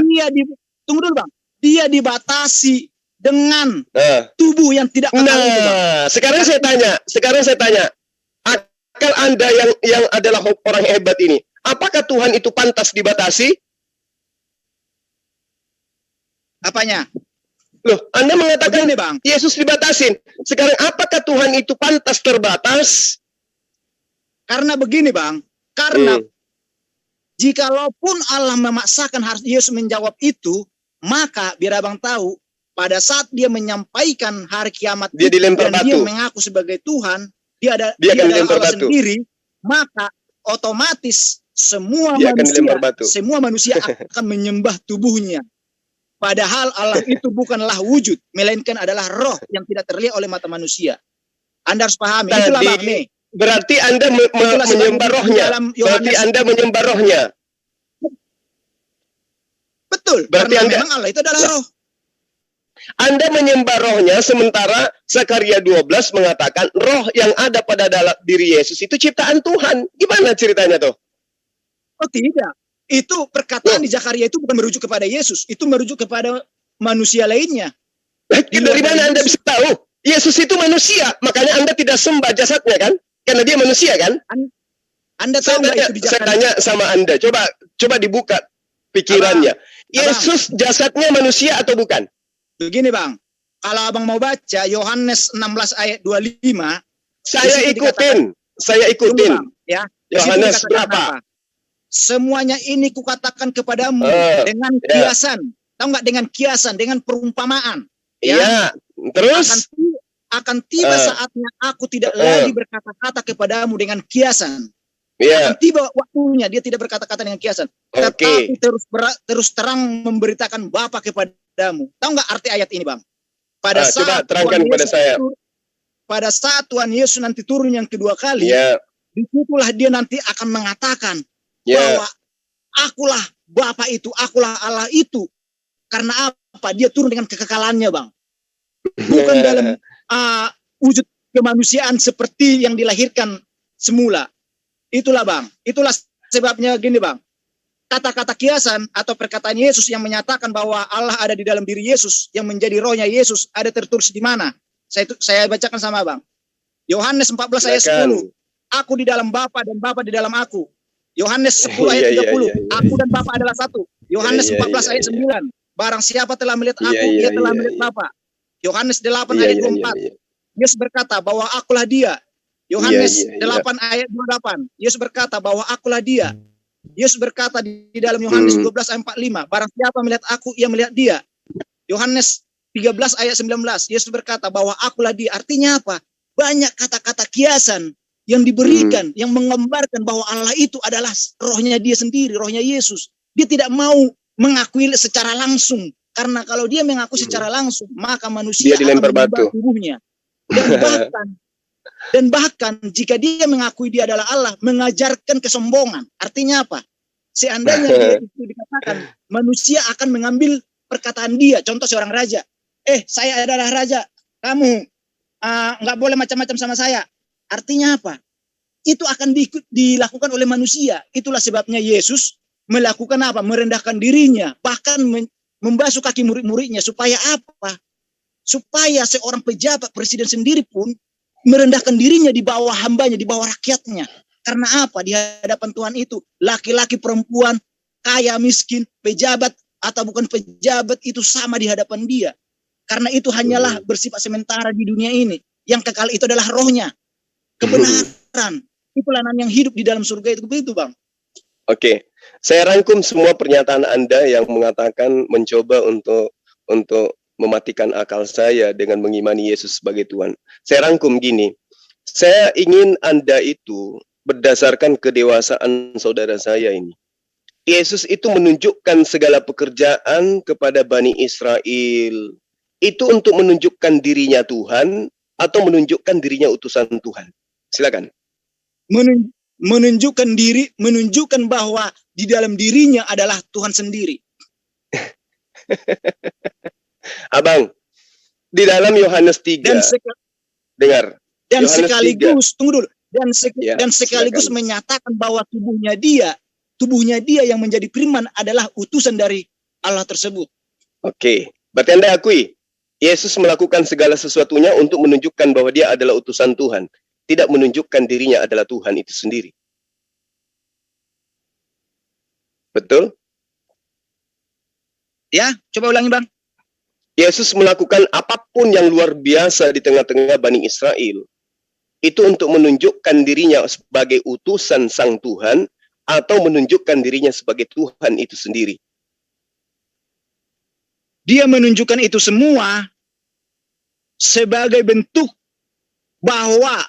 Tunggu dulu, Bang. Dia dibatasi dengan tubuh yang tidak kekal itu, Bang.
Sekarang saya tanya. Akal Anda yang adalah orang hebat ini, apakah Tuhan itu pantas dibatasi?
Apanya?
Loh, Anda mengatakan
begini, Bang.
Yesus dibatasin. Sekarang apakah Tuhan itu pantas terbatas?
Karena begini, Bang. Karena jikalaupun Allah memaksakan harus Yesus menjawab itu, maka biar Abang tahu, pada saat dia menyampaikan hari kiamat
dia dilempar
dan
batu.
Dia mengaku sebagai Tuhan, dia adalah Allah
batu.
sendiri, maka otomatis semua manusia akan menyembah tubuhnya. Padahal Allah itu bukanlah wujud, melainkan adalah roh yang tidak terlihat oleh mata manusia. Anda harus pahami. Itulah Bang nih.
Berarti Anda menyembah rohnya. Berarti Anda menyembah rohnya.
Betul.
Berarti
memang Allah itu adalah roh.
Anda menyembah rohnya, sementara Zakaria 12 mengatakan roh yang ada pada dalam diri Yesus itu ciptaan Tuhan. Gimana ceritanya tuh?
Oh tidak. Itu perkataan di Zakaria itu bukan merujuk kepada Yesus. Itu merujuk kepada manusia lainnya.
Dari mana Anda bisa tahu? Yesus itu manusia. Makanya Anda tidak sembah jasadnya kan? Karena dia manusia kan?
Anda tahu itu di Zakaria?
Saya tanya sama Anda. Coba dibuka pikirannya. Yesus jasadnya manusia atau bukan?
Begini Bang, kalau Abang mau baca Yohanes 16 ayat 25,
saya ikutin.
Bang, ya.
Yohanes berapa?
Semuanya ini kukatakan kepadamu dengan kiasan. Tahu nggak, dengan kiasan, dengan perumpamaan.
Iya. Terus
akan tiba saatnya aku tidak lagi berkata-kata kepadamu dengan kiasan.
Akan
tiba waktunya dia tidak berkata-kata dengan kiasan. Tetapi terus terang memberitakan Bapa kepadamu. Tahu nggak arti ayat ini, Bang? Pada saat
coba terangkan kepada saya.
pada saat Tuhan Yesus nanti turun yang kedua kali, disitulah dia nanti akan mengatakan bahwa akulah Bapa itu, akulah Allah itu. Karena apa? Dia turun dengan kekekalannya, Bang. Bukan dalam wujud kemanusiaan seperti yang dilahirkan semula. Itulah, Bang. Itulah sebabnya gini, Bang. Kata-kata kiasan atau perkataan Yesus yang menyatakan bahwa Allah ada di dalam diri Yesus, yang menjadi rohnya Yesus, ada tertulis di mana? Saya bacakan sama Bang. Yohanes 14 ayat 10. Aku di dalam Bapa dan Bapa di dalam aku. Yohanes 10 ayat 30. Aku dan Bapa adalah satu. Yohanes 14 ayat 9. Barang siapa telah melihat aku, ia telah melihat Bapa. Yohanes 8 ayat 24. Yesus berkata bahwa akulah dia. Yohanes 8 ayat 28. Yesus berkata bahwa akulah dia. Yesus berkata di dalam Yohanes 12 ayat 45, barang siapa melihat aku, ia melihat dia. Yohanes 13 ayat 19, Yesus berkata bahwa akulah dia. Artinya apa? Banyak kata-kata kiasan yang diberikan, yang menggambarkan bahwa Allah itu adalah rohnya dia sendiri, rohnya Yesus. Dia tidak mau mengakui secara langsung. Karena kalau dia mengaku secara langsung, maka manusia akan mengubah tubuhnya. Dan bahkan jika dia mengakui dia adalah Allah, mengajarkan kesombongan. Artinya apa? Seandainya dia itu dikatakan, manusia akan mengambil perkataan dia. Contoh seorang raja. Saya adalah raja. Kamu nggak boleh macam-macam sama saya. Artinya apa? Itu akan dilakukan oleh manusia. Itulah sebabnya Yesus melakukan apa? Merendahkan dirinya. Bahkan membasuh kaki murid-muridnya. Supaya apa? Supaya seorang pejabat presiden sendiri pun merendahkan dirinya di bawah hambanya, di bawah rakyatnya. Karena apa? Di hadapan Tuhan itu, laki-laki, perempuan, kaya, miskin, pejabat, atau bukan pejabat, itu sama di hadapan dia. Karena itu hanyalah bersifat sementara di dunia ini. Yang kekal itu adalah rohnya. Kebenaran. Itulah yang hidup di dalam surga itu. Begitu, Bang.
Oke. Saya rangkum semua pernyataan Anda yang mengatakan mencoba untuk mematikan akal saya dengan mengimani Yesus sebagai Tuhan. Saya rangkum gini, saya ingin Anda itu berdasarkan kedewasaan saudara saya ini. Yesus itu menunjukkan segala pekerjaan kepada Bani Israel. Itu untuk menunjukkan dirinya Tuhan atau menunjukkan dirinya utusan Tuhan? Silakan.
Menunjukkan diri, menunjukkan bahwa di dalam dirinya adalah Tuhan sendiri.
Abang, di dalam Yohanes 3, dengar.
Dan
Yohanes
sekaligus,
3.
tunggu dulu. Dan sekaligus menyatakan bahwa tubuhnya dia yang menjadi firman adalah utusan dari Allah tersebut. Oke,
berarti Anda akui, Yesus melakukan segala sesuatunya untuk menunjukkan bahwa dia adalah utusan Tuhan. Tidak menunjukkan dirinya adalah Tuhan itu sendiri. Betul?
Ya, coba ulangi, Bang.
Yesus melakukan apapun yang luar biasa di tengah-tengah Bani Israel. Itu untuk menunjukkan dirinya sebagai utusan Sang Tuhan atau menunjukkan dirinya sebagai Tuhan itu sendiri.
Dia menunjukkan itu semua sebagai bentuk bahwa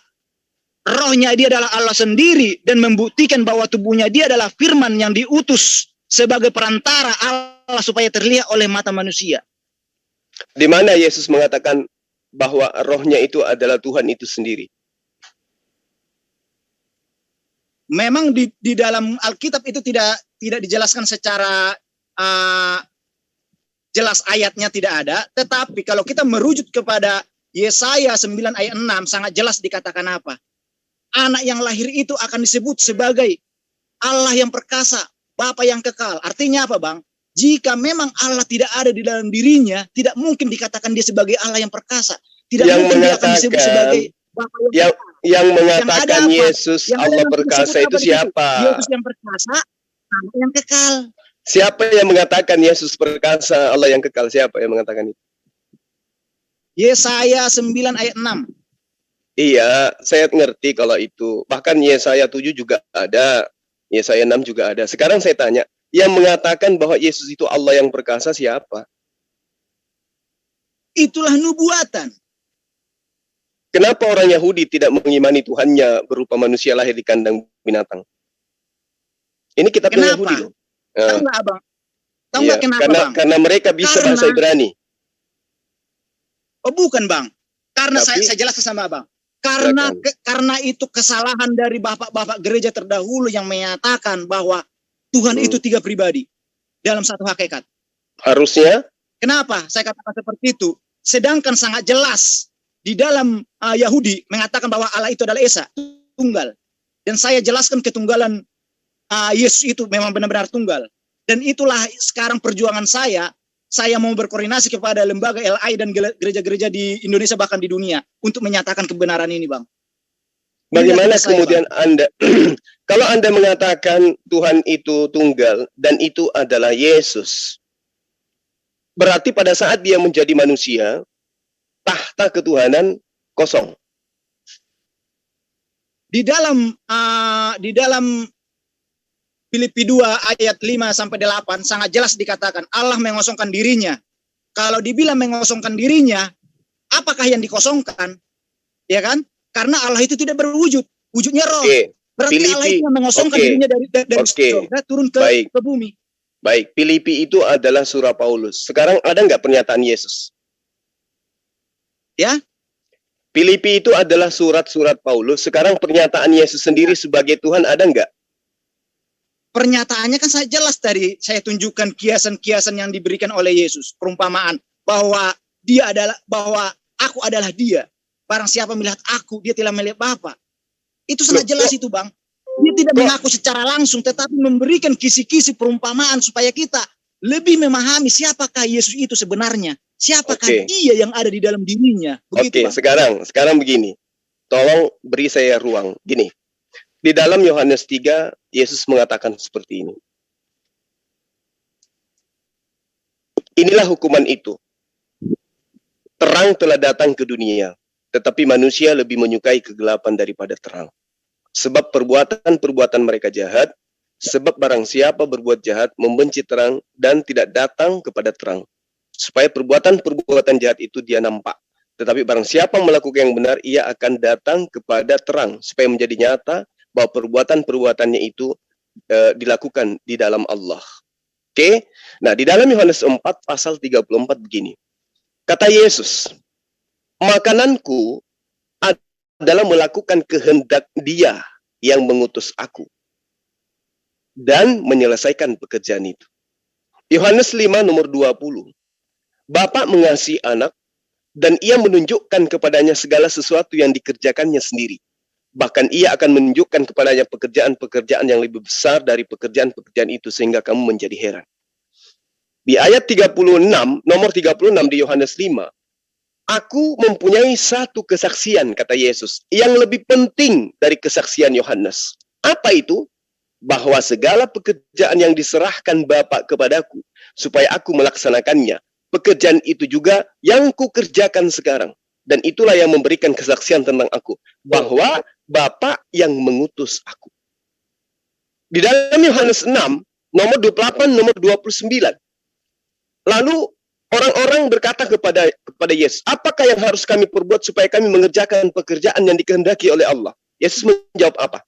rohnya dia adalah Allah sendiri dan membuktikan bahwa tubuhnya dia adalah firman yang diutus sebagai perantara Allah supaya terlihat oleh mata manusia.
Di mana Yesus mengatakan bahwa rohnya itu adalah Tuhan itu sendiri?
Memang di dalam Alkitab itu tidak dijelaskan secara jelas, ayatnya tidak ada. Tetapi kalau kita merujuk kepada Yesaya 9 ayat 6, sangat jelas dikatakan apa? Anak yang lahir itu akan disebut sebagai Allah yang perkasa, Bapa yang kekal. Artinya apa, Bang? Jika memang Allah tidak ada di dalam dirinya, tidak mungkin dikatakan dia sebagai Allah yang perkasa. Tidak
yang
mungkin dia akan disebut sebagai Bapa
yang mengatakan Yesus Allah perkasa itu siapa?
Yesus yang perkasa, Allah yang kekal.
Siapa yang mengatakan Yesus perkasa, Allah yang kekal? Siapa yang mengatakan itu?
Yesaya 9 ayat 6.
Iya, saya ngerti kalau itu. Bahkan Yesaya 7 juga ada. Yesaya 6 juga ada. Sekarang saya tanya, yang mengatakan bahwa Yesus itu Allah yang perkasa siapa?
Itulah nubuatan.
Kenapa orang Yahudi tidak mengimani Tuhannya berupa manusia lahir di kandang binatang? Ini kitabnya Yahudi loh.
Tahu nggak, Abang? Tahu nggak kenapa, Bang?
Karena mereka bisa bahasa Ibrani.
Oh, bukan, Bang. Karena
Tapi-
saya jelaskan sama Abang. Karena itu kesalahan dari bapak-bapak gereja terdahulu yang menyatakan bahwa Tuhan itu 3 pribadi dalam satu hakikat.
Harusnya
Kenapa saya katakan seperti itu? Sedangkan sangat jelas di dalam Yahudi mengatakan bahwa Allah itu adalah Esa, tunggal. Dan saya jelaskan ketunggalan Yesus itu memang benar-benar tunggal. Dan itulah sekarang perjuangan saya. Saya mau berkoordinasi kepada lembaga LI dan gereja-gereja di Indonesia bahkan di dunia untuk menyatakan kebenaran ini, Bang.
bagaimana
Inilah
kemudian Anda, kalau Anda mengatakan Tuhan itu tunggal dan itu adalah Yesus, berarti pada saat dia menjadi manusia, tahta ketuhanan kosong.
Di dalam Filipi 2 ayat 5 sampai 8 sangat jelas dikatakan Allah mengosongkan dirinya. Kalau dibilang mengosongkan dirinya, apakah yang dikosongkan? Ya kan? Karena Allah itu tidak berwujud, wujudnya roh.
Oke.
Berarti
Filipi,
Allah itu yang mengosongkan
oke.
dirinya dari
Oke.
surga turun
Baik.
ke bumi.
Baik, Filipi itu adalah surah Paulus. Sekarang ada nggak pernyataan Yesus?
Ya.
Filipi itu adalah surat-surat Paulus. Sekarang pernyataan Yesus sendiri sebagai Tuhan ada nggak?
Pernyataannya kan saya jelas tadi saya tunjukkan kiasan-kiasan yang diberikan oleh Yesus, perumpamaan bahwa bahwa aku adalah dia. Barang siapa melihat aku, dia telah melihat Bapa. Itu sangat jelas itu, Bang. Dia tidak mengaku secara langsung, tetapi memberikan kisi-kisi perumpamaan supaya kita lebih memahami siapakah Yesus itu sebenarnya. Siapakah dia yang ada di dalam dirinya. Begitu, Bang.
Sekarang begini. Tolong beri saya ruang. Gini. Di dalam Yohanes 3, Yesus mengatakan seperti ini. Inilah hukuman itu. Terang telah datang ke dunia, tetapi manusia lebih menyukai kegelapan daripada terang. Sebab perbuatan-perbuatan mereka jahat, sebab barang siapa berbuat jahat membenci terang dan tidak datang kepada terang. Supaya perbuatan-perbuatan jahat itu dia nampak. Tetapi barang siapa melakukan yang benar, ia akan datang kepada terang. Supaya menjadi nyata bahwa perbuatan-perbuatannya itu dilakukan di dalam Allah. Oke? Nah, di dalam Yohanes 4 pasal 34 begini. Kata Yesus, makananku adalah melakukan kehendak Dia yang mengutus aku dan menyelesaikan pekerjaan itu. Yohanes 5 nomor 20. Bapa mengasihi anak dan ia menunjukkan kepadanya segala sesuatu yang dikerjakannya sendiri. Bahkan ia akan menunjukkan kepadanya pekerjaan-pekerjaan yang lebih besar dari pekerjaan-pekerjaan itu sehingga kamu menjadi heran. Di ayat 36, nomor 36 di Yohanes 5, aku mempunyai satu kesaksian, kata Yesus, yang lebih penting dari kesaksian Yohanes. Apa itu? Bahwa segala pekerjaan yang diserahkan Bapa kepadaku, supaya aku melaksanakannya, pekerjaan itu juga yang kukerjakan sekarang. Dan itulah yang memberikan kesaksian tentang aku, bahwa Bapa yang mengutus aku. Di dalam Yohanes 6, nomor 28, nomor 29. Lalu orang-orang berkata kepada Yesus, apakah yang harus kami perbuat supaya kami mengerjakan pekerjaan yang dikehendaki oleh Allah? Yesus menjawab apa?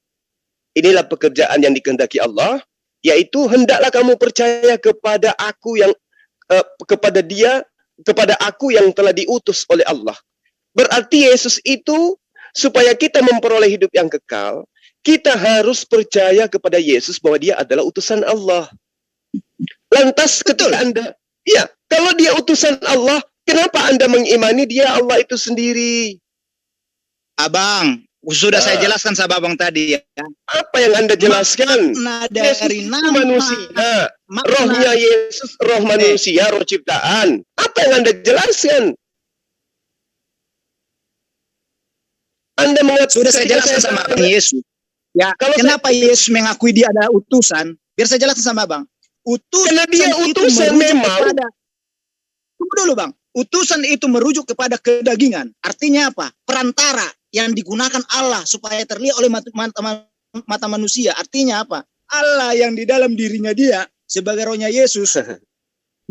Inilah pekerjaan yang dikehendaki Allah, yaitu hendaklah kamu percaya kepada aku yang kepada aku yang telah diutus oleh Allah. Berarti Yesus itu supaya kita memperoleh hidup yang kekal, kita harus percaya kepada Yesus bahwa dia adalah utusan Allah. Lantas ketika Anda, ya, kalau dia utusan Allah, kenapa Anda mengimani dia Allah itu sendiri?
Abang, sudah saya jelaskan sama Abang tadi ya.
Apa yang Anda jelaskan?
Yesus
dari nama manusia. Rohnya Yesus, roh manusia, roh ciptaan. Apa yang Anda jelaskan? Anda mengatakan
sudah saya jelaskan sama Abang Yesus. Ya,
kalau
kenapa Yesus mengakui dia adalah utusan? Biar saya jelaskan sama Bang.
Karena dia utusan memang.
Tunggu dulu Bang. Utusan itu merujuk kepada kedagingan. Artinya apa? Perantara yang digunakan Allah supaya terlihat oleh mata manusia. Artinya apa? Allah yang di dalam dirinya dia sebagai rohnya Yesus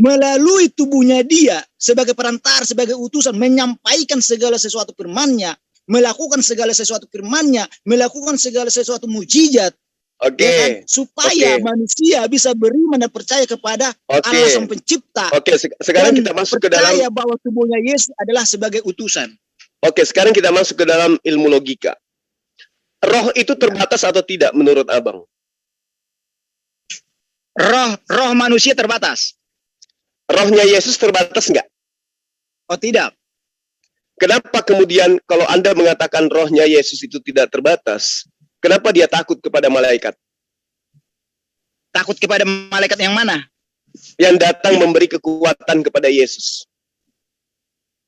melalui tubuhnya dia sebagai perantara, sebagai utusan menyampaikan segala sesuatu firman-Nya, melakukan segala sesuatu firman-Nya, melakukan segala sesuatu mujizat.
Oke.
Ya kan? Supaya manusia bisa beriman dan percaya kepada Allah Sang Pencipta.
Oke, sekarang kita masuk ke dalam
percaya bahwa tubuhnya Yesus adalah sebagai utusan.
Oke, sekarang kita masuk ke dalam ilmu logika. Roh itu terbatas atau tidak menurut abang?
Roh manusia terbatas.
Rohnya Yesus terbatas nggak?
Oh tidak.
Kenapa kemudian kalau Anda mengatakan rohnya Yesus itu tidak terbatas, kenapa dia takut kepada malaikat?
Takut kepada malaikat yang mana?
Yang datang memberi kekuatan kepada Yesus.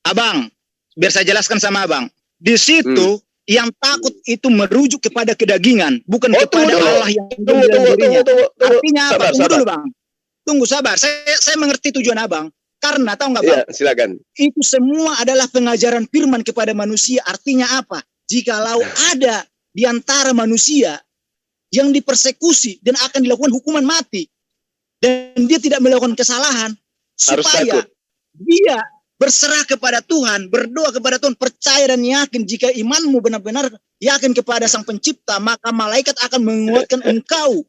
Abang, biar saya jelaskan sama abang. Di situ yang takut itu merujuk kepada kedagingan, bukan kepada Allah yang dirinya. Artinya apa? Tunggu dulu bang. Tunggu sabar. Saya mengerti tujuan abang. Karena tahu nggak bang?
Ya, silakan.
Itu semua adalah pengajaran firman kepada manusia. Artinya apa? Jikalau ada di antara manusia yang dipersekusi dan akan dilakukan hukuman mati, dan dia tidak melakukan kesalahan,
harus
supaya
takut.
Dia berserah kepada Tuhan, berdoa kepada Tuhan, percaya dan yakin. Jika imanmu benar-benar yakin kepada Sang Pencipta, maka malaikat akan menguatkan engkau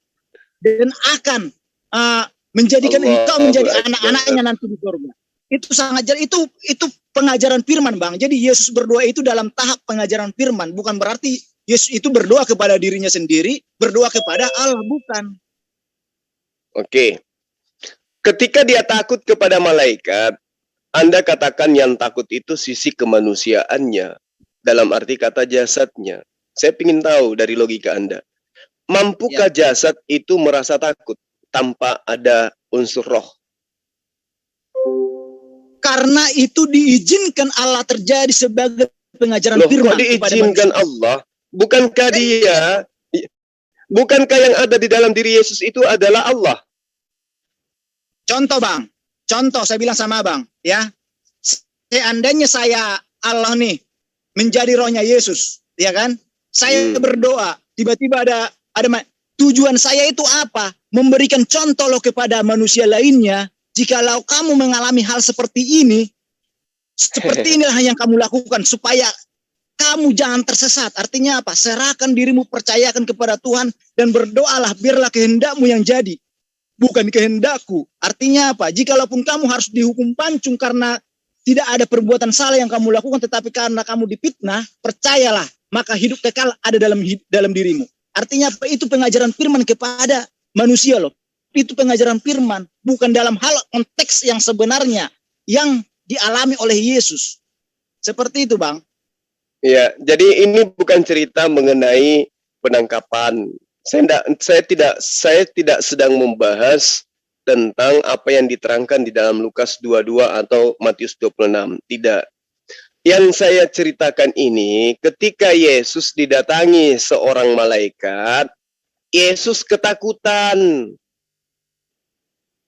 dan akan menjadikan engkau menjadi anak-anaknya nanti di surga. Itu sangat jelas. Itu pengajaran firman bang. Jadi Yesus berdoa itu dalam tahap pengajaran firman, bukan berarti Yesus itu berdoa kepada dirinya sendiri, berdoa kepada Allah, bukan.
Oke. Ketika dia takut kepada malaikat, Anda katakan yang takut itu sisi kemanusiaannya, dalam arti kata jasadnya. Saya ingin tahu dari logika Anda, mampukah jasad itu merasa takut tanpa ada unsur roh?
Karena itu diizinkan Allah terjadi sebagai pengajaran firman.
Kok diizinkan Allah? Bukankah bukankah yang ada di dalam diri Yesus itu adalah Allah?
Contoh bang, saya bilang sama abang, ya, seandainya saya Allah nih menjadi rohnya Yesus, ya kan? Saya berdoa, tiba-tiba ada tujuan saya itu apa? Memberikan contoh loh kepada manusia lainnya. Jikalau kamu mengalami hal seperti ini, seperti inilah yang kamu lakukan supaya kamu jangan tersesat. Artinya apa? Serahkan dirimu, percayakan kepada Tuhan dan berdoalah, biarlah kehendakmu yang jadi, bukan kehendakku. Artinya apa? Jikalaupun kamu harus dihukum pancung karena tidak ada perbuatan salah yang kamu lakukan, tetapi karena kamu difitnah, percayalah, maka hidup kekal ada dalam dirimu. Artinya apa? Itu pengajaran firman kepada manusia loh. Itu pengajaran firman, bukan dalam hal konteks yang sebenarnya yang dialami oleh Yesus. Seperti itu, Bang.
Ya, jadi ini bukan cerita mengenai penangkapan. Saya tidak sedang membahas tentang apa yang diterangkan di dalam Lukas 22 atau Matius 26. Tidak. Yang saya ceritakan ini, ketika Yesus didatangi seorang malaikat, Yesus ketakutan.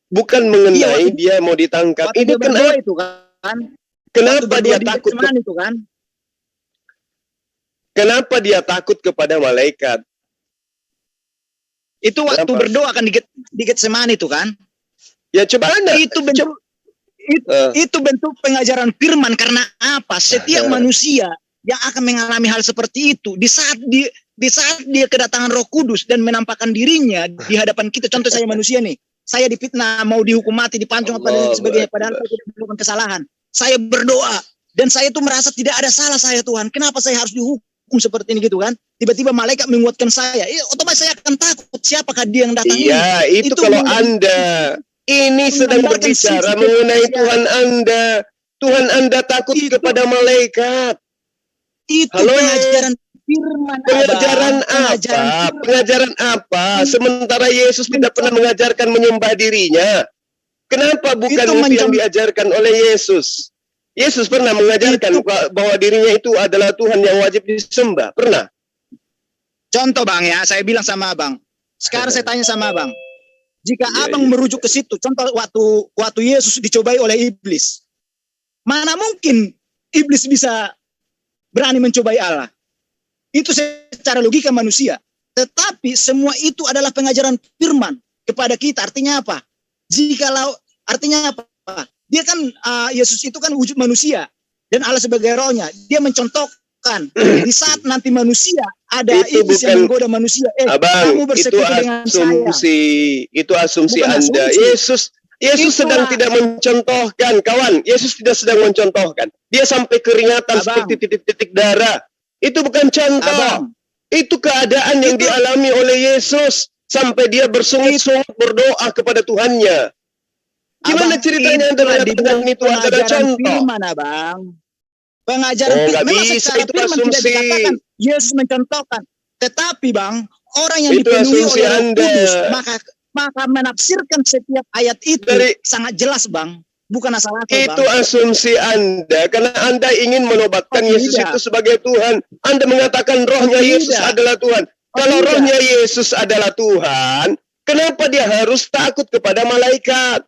Bukan mengenai dia mau ditangkap. Ini kenapa
itu kan?
Kenapa dia takut?
Itu kan?
Kenapa dia takut kepada malaikat?
Itu waktu berdoa kan di Getsemani itu kan?
Ya coba Anda.
Itu bentuk pengajaran firman. Karena apa? Setiap manusia yang akan mengalami hal seperti itu, di saat dia kedatangan Roh Kudus dan menampakkan dirinya di hadapan kita. Contoh saya manusia nih. Saya difitnah, mau dihukum mati, dipancung apa dan sebagainya, padahal saya tidak melakukan kesalahan. Saya berdoa dan saya itu merasa tidak ada salah saya, Tuhan. Kenapa saya harus dihukum seperti ini gitu kan? Tiba-tiba malaikat menguatkan saya. Otomatis saya akan takut. Siapakah dia yang datang ini?
Iya, itu kalau Anda ini sedang berbicara mengenai Tuhan Anda. Tuhan Anda takut kepada malaikat.
Itu pengajaran firman.
Pengajaran apa? Sementara Yesus tidak pernah mengajarkan menyembah dirinya. Kenapa bukan itu yang diajarkan oleh Yesus? Yesus pernah mengajarkan bahwa dirinya itu adalah Tuhan yang wajib disembah. Pernah?
Contoh Bang ya, saya bilang sama Abang. Sekarang saya tanya sama Abang. Jika Abang merujuk ke situ, contoh waktu Yesus dicobai oleh iblis. Mana mungkin iblis bisa berani mencobai Allah? Itu secara logika manusia. Tetapi semua itu adalah pengajaran firman kepada kita. Artinya apa? Artinya apa? Dia kan Yesus itu kan wujud manusia dan Allah sebagai rohnya. Dia mencontohkan di saat nanti manusia ada iblis yang menggoda manusia.
Abang,
kamu bersekutu dengan
asumsi,
saya.
Itu asumsi
Bukan
Anda.
asumsi.
Yesus sedang
Itulah.
tidak mencontohkan, kawan. Yesus tidak sedang mencontohkan. Dia sampai keringatan seperti titik-titik darah. Itu bukan contoh.
Abang,
Itu keadaan yang
Itu-
dialami oleh Yesus sampai dia bersungut-sungut berdoa kepada Tuhannya. Gimana
Abang,
ceritanya Anda
itulah
mengatakan
dibilang
itu adalah
pengajaran
contoh?
firman, Abang. Pengajaran
Oh,
firman.
nggak
Memang
bisa,
secara
itu
firman tidak
asumsi.
dikatakan Yesus mencontohkan. Tetapi, Bang, orang yang
Itu
dipenuhi
asumsi
oleh Roh
Anda.
Kudus, maka menafsirkan setiap ayat itu sangat jelas, Bang. Bukan asal akal,
Itu
Bang.
asumsi Anda karena Anda ingin menobatkan
Oh,
Yesus
tidak.
itu sebagai Tuhan. Anda mengatakan rohnya
Oh,
Yesus
tidak.
adalah Tuhan.
Oh,
Kalau
tidak.
rohnya Yesus adalah Tuhan, kenapa dia harus takut kepada malaikat?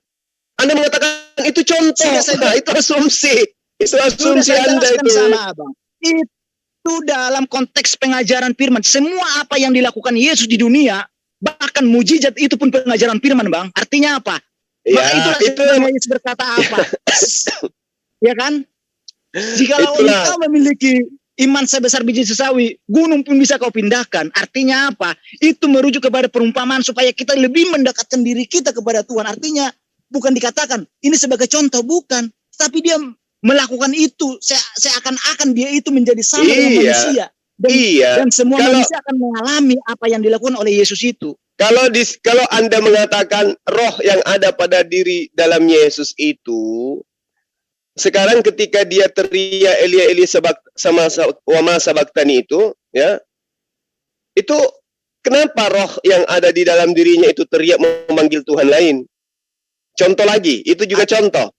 Anda mengatakan itu contoh.
Sudah saya-
Itu asumsi. Itu
Sudah
asumsi
saya
Anda
jelaskan
itu.
sama Abang. Itu dalam konteks pengajaran firman. Semua apa yang dilakukan Yesus di dunia, bahkan mujizat itu pun pengajaran firman, Bang. Artinya apa?
Ya,
Maka itulah
itu
sebabnya Yesus berkata apa? Ya kan? Jikalau
Itulah.
engkau memiliki iman sebesar biji sesawi, gunung pun bisa kau pindahkan. Artinya apa? Itu merujuk kepada perumpamaan supaya kita lebih mendekatkan diri kita kepada Tuhan. Artinya bukan dikatakan ini sebagai contoh, bukan. Tapi dia melakukan itu seakan-akan dia itu menjadi sama dengan
Iya.
manusia. Dan,
Iya.
dan semua
Kalau-
manusia akan mengalami apa yang dilakukan oleh Yesus itu.
Kalau Anda mengatakan roh yang ada pada diri dalam Yesus itu, sekarang ketika dia teriak Elia Elia sama wama sabaktani itu, ya, itu kenapa roh yang ada di dalam dirinya itu teriak memanggil Tuhan lain? Contoh lagi, itu juga contoh.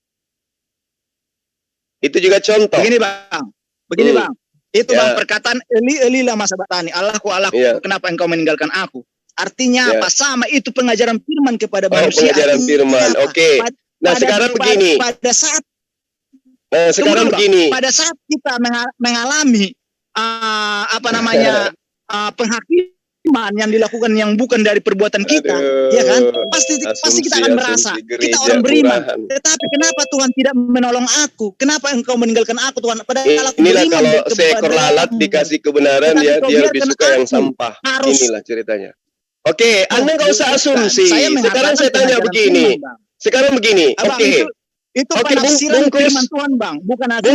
Itu juga contoh.
Begini Bang, Bang. Itu
Ya.
Bang perkataan Eli lama sabatani, Allahku,
Ya.
kenapa engkau meninggalkan aku? Artinya
Ya.
apa? Sama itu pengajaran firman kepada
Oh,
manusia.
pengajaran
Artinya
firman.
apa?
Oke. Nah, sekarang begini.
Pada saat
Sekarang
tunggu dulu, Bang.
begini.
Pada saat kita mengalami penghakiman yang dilakukan yang bukan dari perbuatan kita,
Aduh,
ya kan? Pasti kita akan merasa kita orang beriman. Tetapi kenapa Tuhan tidak menolong aku? Kenapa engkau meninggalkan aku, Tuhan? Padahal aku
Inilah
beriman
kalau
kepada
seekor lalat
Tuhan.
dikasih kebenaran,
Tetapi
ya
kau
dia lebih
biarkan
suka yang
aku
sampah.
harus-
Inilah ceritanya. Oke, Anda nggak usah
bukan.
asumsi.
Saya
Sekarang
mengatakan
saya tanya
pengajaran
begini.
firman, Bang.
Sekarang begini.
Abang,
Oke.
itu
Oke,
penafsiran
bungkus.
firman Tuhan, Bang, bukan asumsi,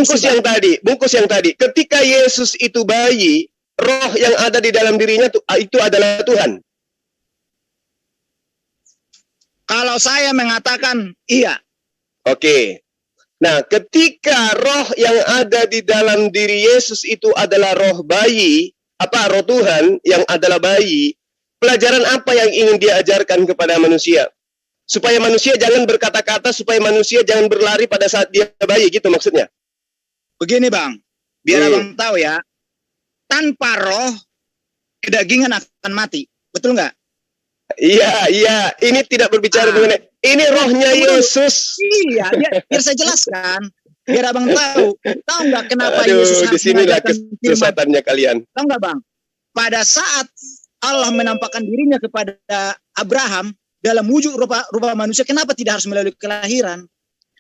Bungkus yang tadi. Ketika Yesus itu bayi, roh yang ada di dalam dirinya itu adalah Tuhan.
Kalau saya mengatakan iya,
Oke. Nah, ketika roh yang ada di dalam diri Yesus itu adalah roh bayi, roh Tuhan yang adalah bayi, pelajaran apa yang ingin dia ajarkan kepada manusia? Supaya manusia jangan berkata-kata, supaya manusia jangan berlari pada saat dia bayi, gitu maksudnya.
begini Bang, biar
Hmm.
Abang tahu ya, tanpa roh, kedagingan akan mati. Betul nggak?
Iya. Ini tidak berbicara mengenai, ini rohnya
Tunggu.
Yesus.
Iya, biar saya jelaskan. Biar Abang tahu nggak kenapa
Aduh,
Yesus
di
harus
sinilah
mengajarkan firman?
kesesatannya kalian.
Tahu nggak Bang? Pada saat Allah menampakkan dirinya kepada Abraham dalam wujud rupa manusia, kenapa tidak harus melalui kelahiran?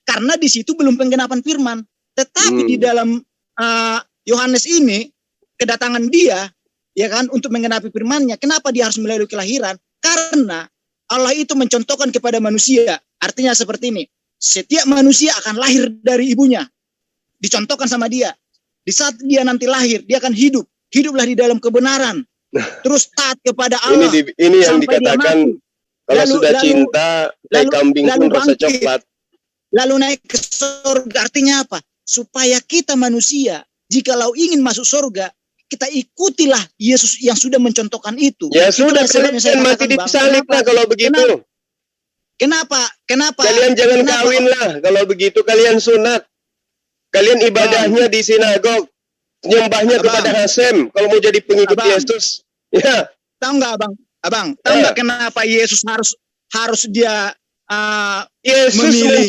Karena di situ belum penggenapan firman. Tetapi di dalam Yohanes ini, kedatangan dia, ya kan, untuk menggenapi firman-Nya. Kenapa dia harus melalui kelahiran? Karena Allah itu mencontohkan kepada manusia. Artinya seperti ini. Setiap manusia akan lahir dari ibunya. Dicontohkan sama dia. Di saat dia nanti lahir, dia akan hidup. Hiduplah di dalam kebenaran. Terus taat kepada Allah.
Ini yang
sampai dia
dikatakan
mati.
kalau sudah cinta, kayak kambing pun rasa
bangkit.
coklat.
Lalu naik ke surga. Artinya apa? Supaya kita manusia, jikalau ingin masuk surga, kita ikutilah Yesus yang sudah mencontohkan itu.
Ya
Itulah
sudah,
sebabnya saya
kalian mati
katakan, Bang,
disalib lah kalau begitu.
Kenapa?
Kalian jangan kawin lah kalau begitu, kalian sunat. Kalian ibadahnya di sinagog, nyembahnya
Abang.
kepada Hasem kalau mau jadi pengikut
Abang.
Yesus. Ya.
Tahu nggak, Abang? Tahu nggak kenapa Yesus harus dia
Yesus
memilih?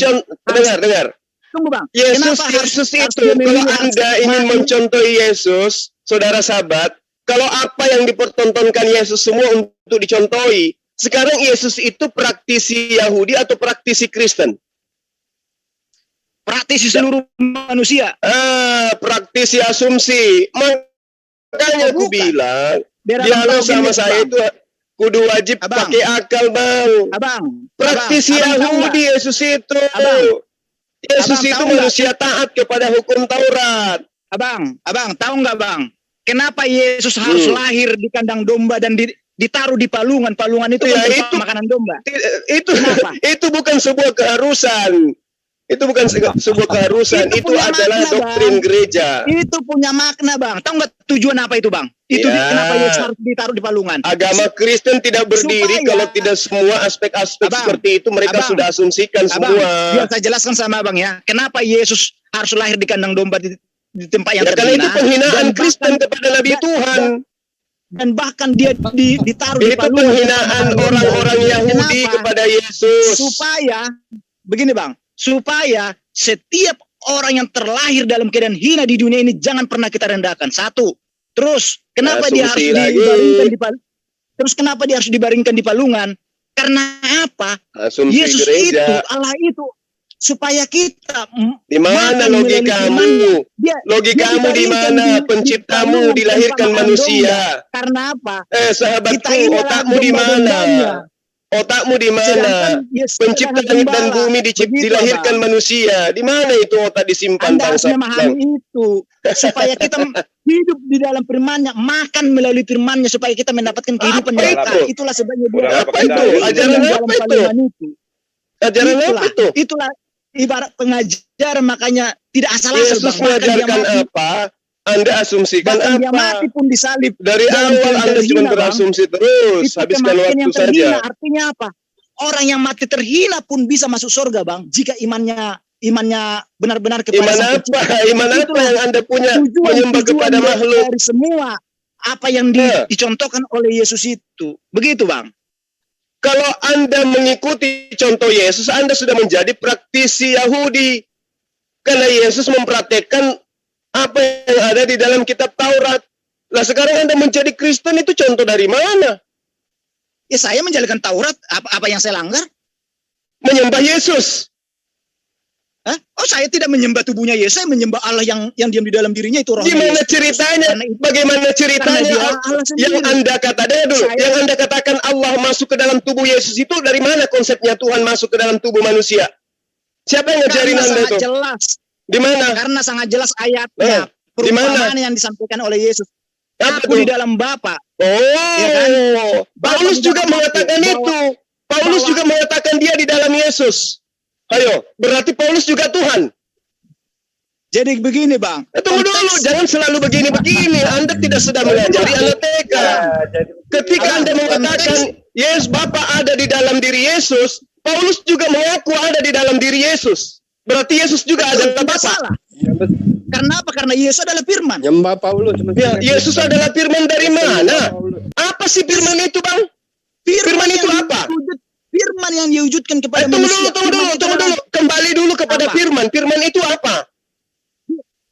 dengar.
Tunggu Bang.
Yesus
Kenapa harus
itu
dia
kalau
memilih
Anda
harus
ingin
mati?
mencontohi Yesus, saudara sahabat, kalau apa yang dipertontonkan Yesus semua untuk dicontohi, sekarang Yesus itu praktisi Yahudi atau praktisi Kristen?
Praktisi seluruh manusia.
Praktisi asumsi. Makanya aku
bukan.
bilang,
Biar Abang
dialog
tahu
sama
gini,
saya
Bang.
itu kudu wajib
Abang.
pakai akal, Bang.
Abang,
Praktisi Yahudi Yesus itu. Yesus itu manusia taat kepada hukum Taurat.
Abang, tahu nggak bang? Kenapa Yesus harus lahir di kandang domba dan ditaruh di palungan? Palungan itu kan tempat makanan domba.
Itu bukan sebuah keharusan. Itu bukan sebuah keharusan. Itu adalah makna, doktrin gereja.
Itu punya makna, bang. Tahu nggak tujuan apa itu, bang? Itu kenapa Yesus harus ditaruh di palungan?
Agama Kristen tidak berdiri kalau tidak semua aspek-aspek seperti itu mereka sudah asumsikan semua.
Biar saya jelaskan sama abang ya. Kenapa Yesus harus lahir di kandang domba di tempat yang terhina?
Karena itu penghinaan Kristen kepada Nabi Tuhan.
Dan bahkan dia ditaruh di palungan.
Itu penghinaan orang-orang Yahudi kepada Yesus. Supaya setiap orang yang terlahir dalam keadaan hina di dunia ini jangan pernah kita rendahkan. Satu. Terus kenapa dia harus dibaringkan di palungan? Karena apa? Asumsi
Yesus
gereja.
itu, Allah itu supaya kita
di mana logikamu? Logikamu di mana? Penciptamu dilahirkan manusia.
Karena apa?
Sahabatku, otakmu di mana? Otakmu di mana? Pencipta langit dan bumi dilahirkan manusia. Di mana itu otak disimpan?
Anda harus memahami itu supaya kita hidup di dalam firman-Nya, makan melalui firman-Nya supaya kita mendapatkan kehidupan yang kekal. Itulah sebabnya dia.
Apa itu? Ajaran apa itu? Ajaran apa itu?
Itulah ibarat pengajar, makanya tidak asal-asal.
Yesus mengajarkan apa? Anda asumsikan
bahkan
apa?
Dia mati pun disalib.
Dari awal Anda cuma berasumsi terus. Habiskan waktu saja.
Artinya apa? Orang yang mati terhina pun bisa masuk surga, bang. Jika imannya benar-benar kepada
Iman apa yang Anda punya? Menyembah kepada makhluk.
Dari semua apa yang dicontohkan oleh Yesus itu. Begitu, bang.
Kalau Anda mengikuti contoh Yesus, Anda sudah menjadi praktisi Yahudi. Karena Yesus mempraktekkan apa yang ada di dalam kitab Taurat. Lah sekarang Anda menjadi Kristen itu contoh dari mana?
Ya saya menjalankan Taurat, apa yang saya langgar?
Menyembah Yesus.
Hah? Oh, saya tidak menyembah tubuhnya Yesus, saya menyembah Allah yang diam di dalam dirinya, itu roh.
Gimana ceritanya? Bagaimana ceritanya? Yang Anda yang Anda katakan Allah masuk ke dalam tubuh Yesus itu dari mana konsepnya Tuhan masuk ke dalam tubuh manusia? Siapa yang ngajarin Anda itu?
Jelas.
Di mana?
Karena sangat jelas ayatnya. Perumpamaan yang disampaikan oleh Yesus. Aku di dalam Bapa.
Ya kan? Paulus juga mengatakan itu. Paulus juga mengatakan dia di dalam Yesus. Ayo, berarti Paulus juga Tuhan.
Jadi begini, bang.
Tunggu dulu, jangan selalu begini-begini. Anda tidak sedang mengajari anak TK. Ketika Anda mengatakan Yesus Bapa ada di dalam diri Yesus, Paulus juga mengaku ada di dalam diri Yesus. Berarti Yesus juga ada Bapa.
Karena apa? Karena Yesus adalah firman.
Nyembah Paulus.
Ya, Yesus adalah firman dari mana? Apa sih firman itu, bang? Firman itu apa?
Firman yang diwujudkan kepada
manusia. Tunggu dulu. Kembali dulu kepada firman. Firman itu apa?